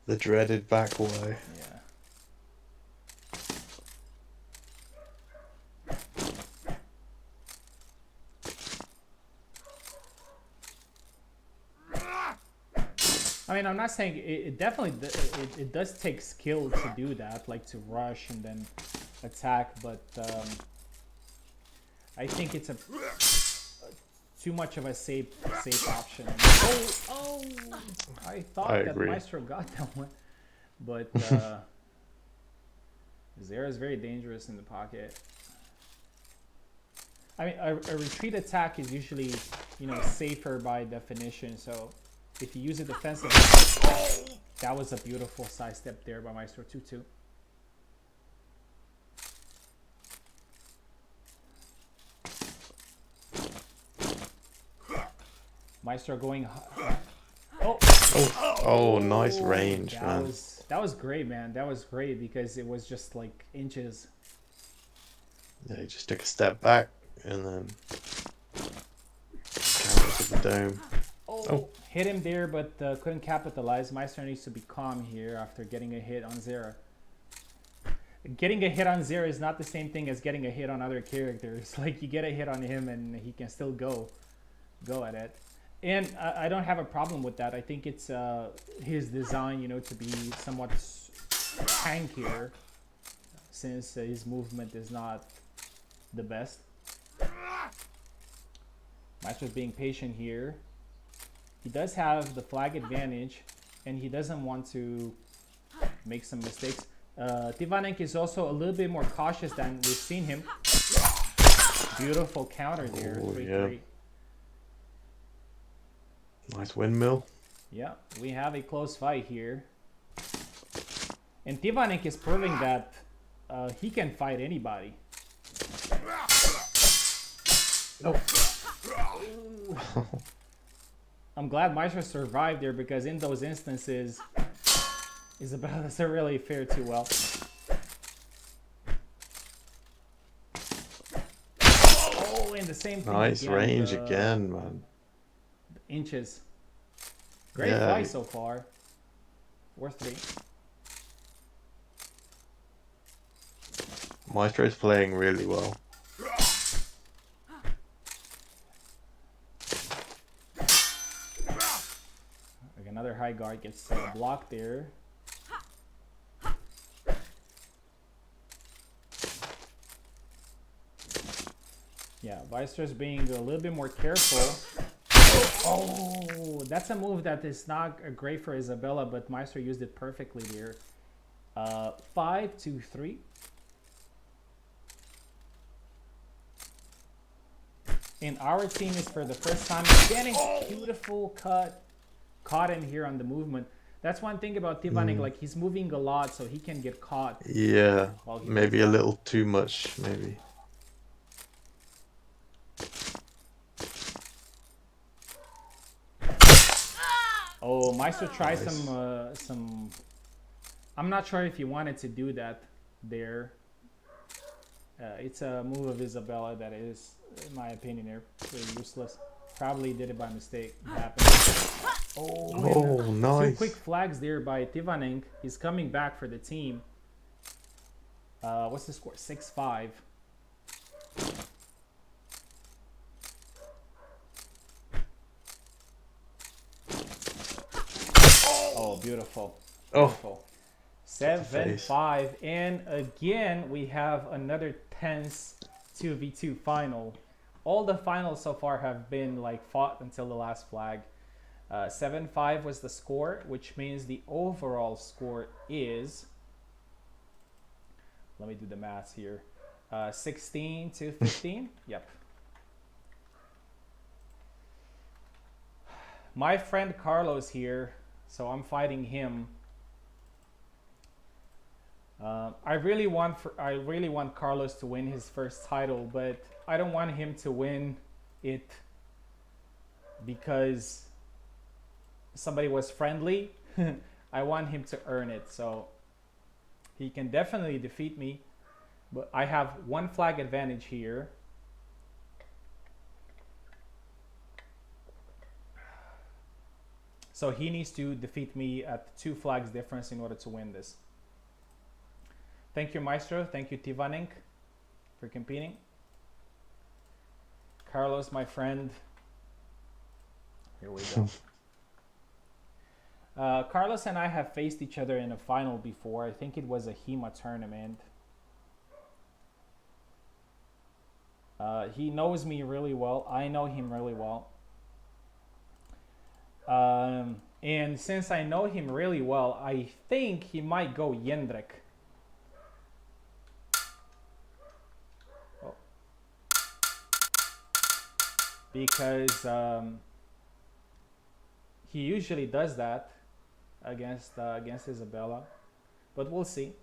Speaker 2: The dreaded back Y.
Speaker 1: Yeah. I mean, I'm not saying it definitely it does take skill to do that, like to rush and then attack, but I think it's a too much of a safe option. Oh! I thought that Maestro got that one, but Zera is very dangerous in the pocket. I mean, a retreat attack is usually, safer by definition. So if you use it defensively, that was a beautiful side step there by Maestro 2-2. Maestro going.
Speaker 2: Oh, nice range, man.
Speaker 1: That was great, man. That was great because it was just like inches.
Speaker 2: Yeah, he just took a step back and then counter to the dome.
Speaker 1: Oh, hit him there, but couldn't capitalize. Maestro needs to be calm here after getting a hit on Zera. Getting a hit on Zera is not the same thing as getting a hit on other characters. Like, you get a hit on him and he can still go at it. And I don't have a problem with that. I think it's his design, to be somewhat tankier, since his movement is not the best. Maestro's being patient here. He does have the flag advantage, and he doesn't want to make some mistakes. Tivanink is also a little bit more cautious than we've seen him. Beautiful counter there.
Speaker 2: Oh,
Speaker 1: 3-3.
Speaker 2: yeah. Nice windmill.
Speaker 1: Yeah, we have a close fight here. And Tivanik is proving that he can fight anybody. Oh. I'm glad Maestro survived there, because in those instances, Isabella doesn't really fare too well. Oh, and the same thing
Speaker 2: Nice
Speaker 1: again,
Speaker 2: range
Speaker 1: the
Speaker 2: again, man.
Speaker 1: inches. Great
Speaker 2: Yeah.
Speaker 1: fight so far. 4-3.
Speaker 2: Maestro's playing really well.
Speaker 1: Like another high guard gets blocked there. Yeah, Weister's being a little bit more careful. Oh, that's a move that is not great for Isabella, but Meister used it perfectly there. 5-3. And our team is for the first time getting beautiful cut. Caught him here on the movement. That's one thing about Tivanik, like he's moving a lot, so he can get caught.
Speaker 2: Yeah,
Speaker 1: while he
Speaker 2: maybe
Speaker 1: does
Speaker 2: a
Speaker 1: that.
Speaker 2: little too much, maybe.
Speaker 1: Oh, Meister tried
Speaker 2: Nice.
Speaker 1: some. I'm not sure if he wanted to do that there. It's a move of Isabella that is, in my opinion, there pretty useless. Probably did it by mistake. It happened. Oh,
Speaker 2: Oh,
Speaker 1: and,
Speaker 2: nice.
Speaker 1: two quick flags there by Tivaning. He's coming back for the team. What's the score? 6-5. Oh, beautiful.
Speaker 2: Oh,
Speaker 1: Beautiful. 7-5. And again, we have another tense 2v2 final. All the finals so far have been like fought until the last flag. 7-5 was the score, which means the overall score is, let me do the math here, 16-15. Yep. My friend Carlos here, so I'm fighting him. I really want Carlos to win his first title, but I don't want him to win it because somebody was friendly. I want him to earn it, so he can definitely defeat me, but I have one flag advantage here. So he needs to defeat me at 2 flags difference in order to win this. Thank you, Maestro. Thank you, Tivaning, for competing. Carlos, my friend. Here we go. Carlos and I have faced each other in a final before. I think it was a HEMA tournament. He knows me really well. I know him really well. And since I know him really well, I think he might go Jendrik. Oh. Because he usually does that against Isabella, but we'll see.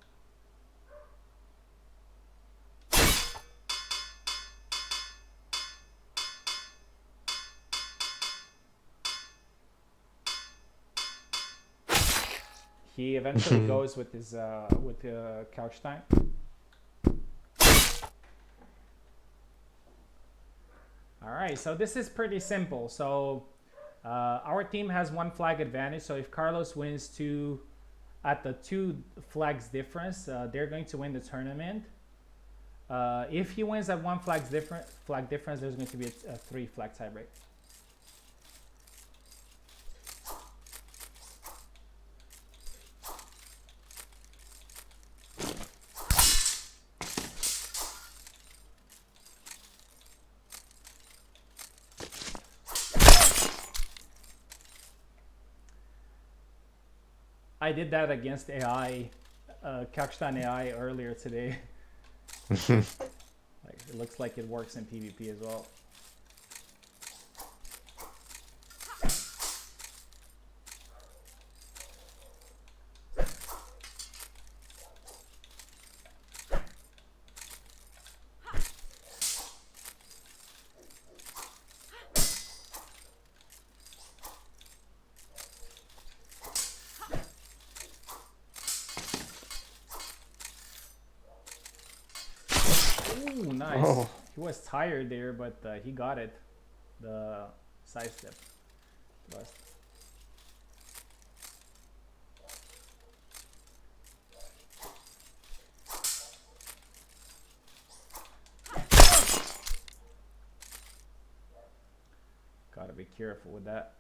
Speaker 1: He eventually goes with his couch time. All right, so this is pretty simple. So our team has 1 flag advantage. So if Carlos wins at the 2 flags difference, they're going to win the tournament. If he wins at 1 flag difference, there's going to be a 3 flag tiebreak. I did that against AI, Kakstan AI earlier today. Like, it looks like it works in PvP as well. nice.
Speaker 2: Oh.
Speaker 1: He was tired there, but he got it. The sidestep thrust. Gotta be careful with that.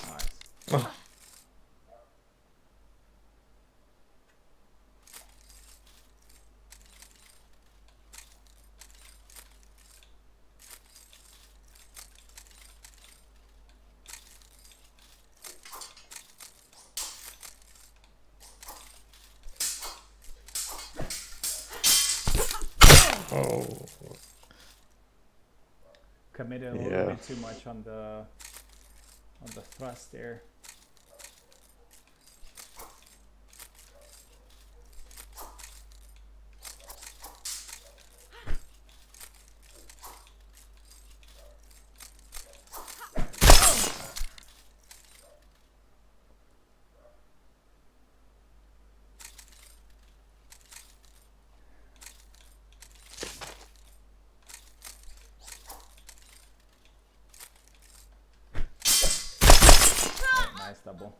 Speaker 1: Nice.
Speaker 2: Oh. Oh.
Speaker 1: Committed a little
Speaker 2: Yeah.
Speaker 1: bit too much on the thrust there. Oh, nice double.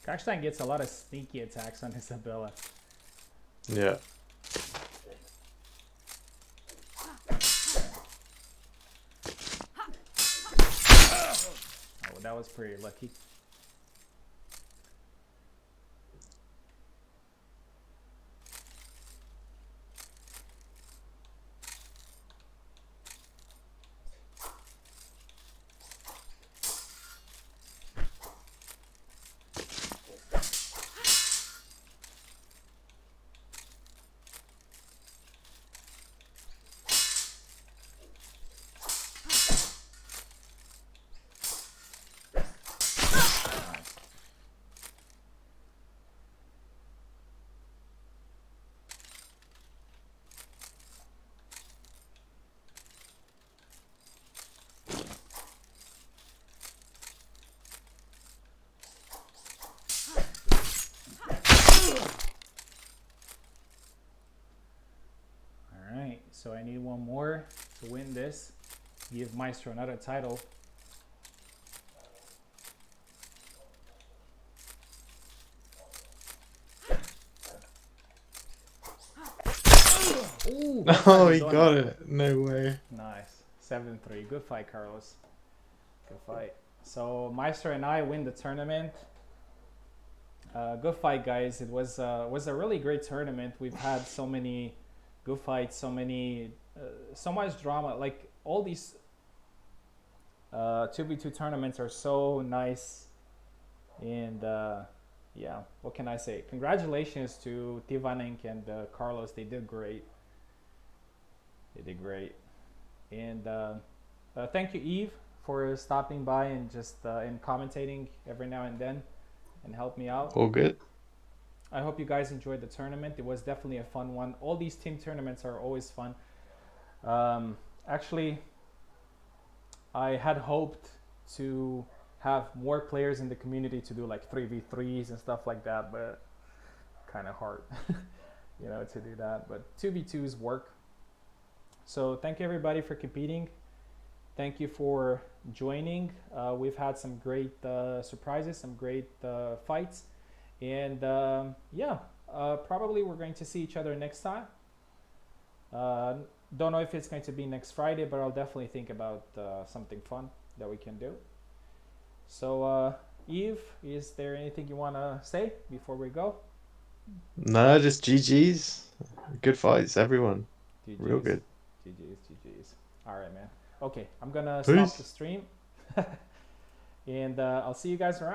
Speaker 1: Kashtan gets a lot of sneaky attacks on Isabella.
Speaker 2: Yeah.
Speaker 1: Oh, that was pretty lucky. Alright, so I need one more to win this. Give Maestro another title. Ooh,
Speaker 2: Oh, he got it. No way.
Speaker 1: Nice. 7-3. Good fight, Carlos. Good fight. So Maestro and I win the tournament. Good fight, guys. It was a really great tournament. We've had so many good fights, so much drama. Like all these 2v2 tournaments are so nice, and yeah, what can I say? Congratulations to Tivanink and Carlos. They did great. They did great, and thank you, Eve, for stopping by and just and commentating every now and then and help me out.
Speaker 2: All good.
Speaker 1: I hope you guys enjoyed the tournament. It was definitely a fun one. All these team tournaments are always fun. Actually, I had hoped to have more players in the community to do like 3v3s and stuff like that, but kind of hard, you know, to do that. But 2v2s work. So thank you everybody for competing. Thank you for joining. We've had some great surprises, some great fights. And yeah, probably we're going to see each other next time. Don't know if it's going to be next Friday, but I'll definitely think about something fun that we can do. So Eve, is there anything you want to say before we go?
Speaker 2: No, just GG's. Good fights, everyone.
Speaker 1: GG's.
Speaker 2: Real good.
Speaker 1: GG's. All right, man. Okay, I'm gonna
Speaker 2: Peace.
Speaker 1: stop the stream. and I'll see you guys around.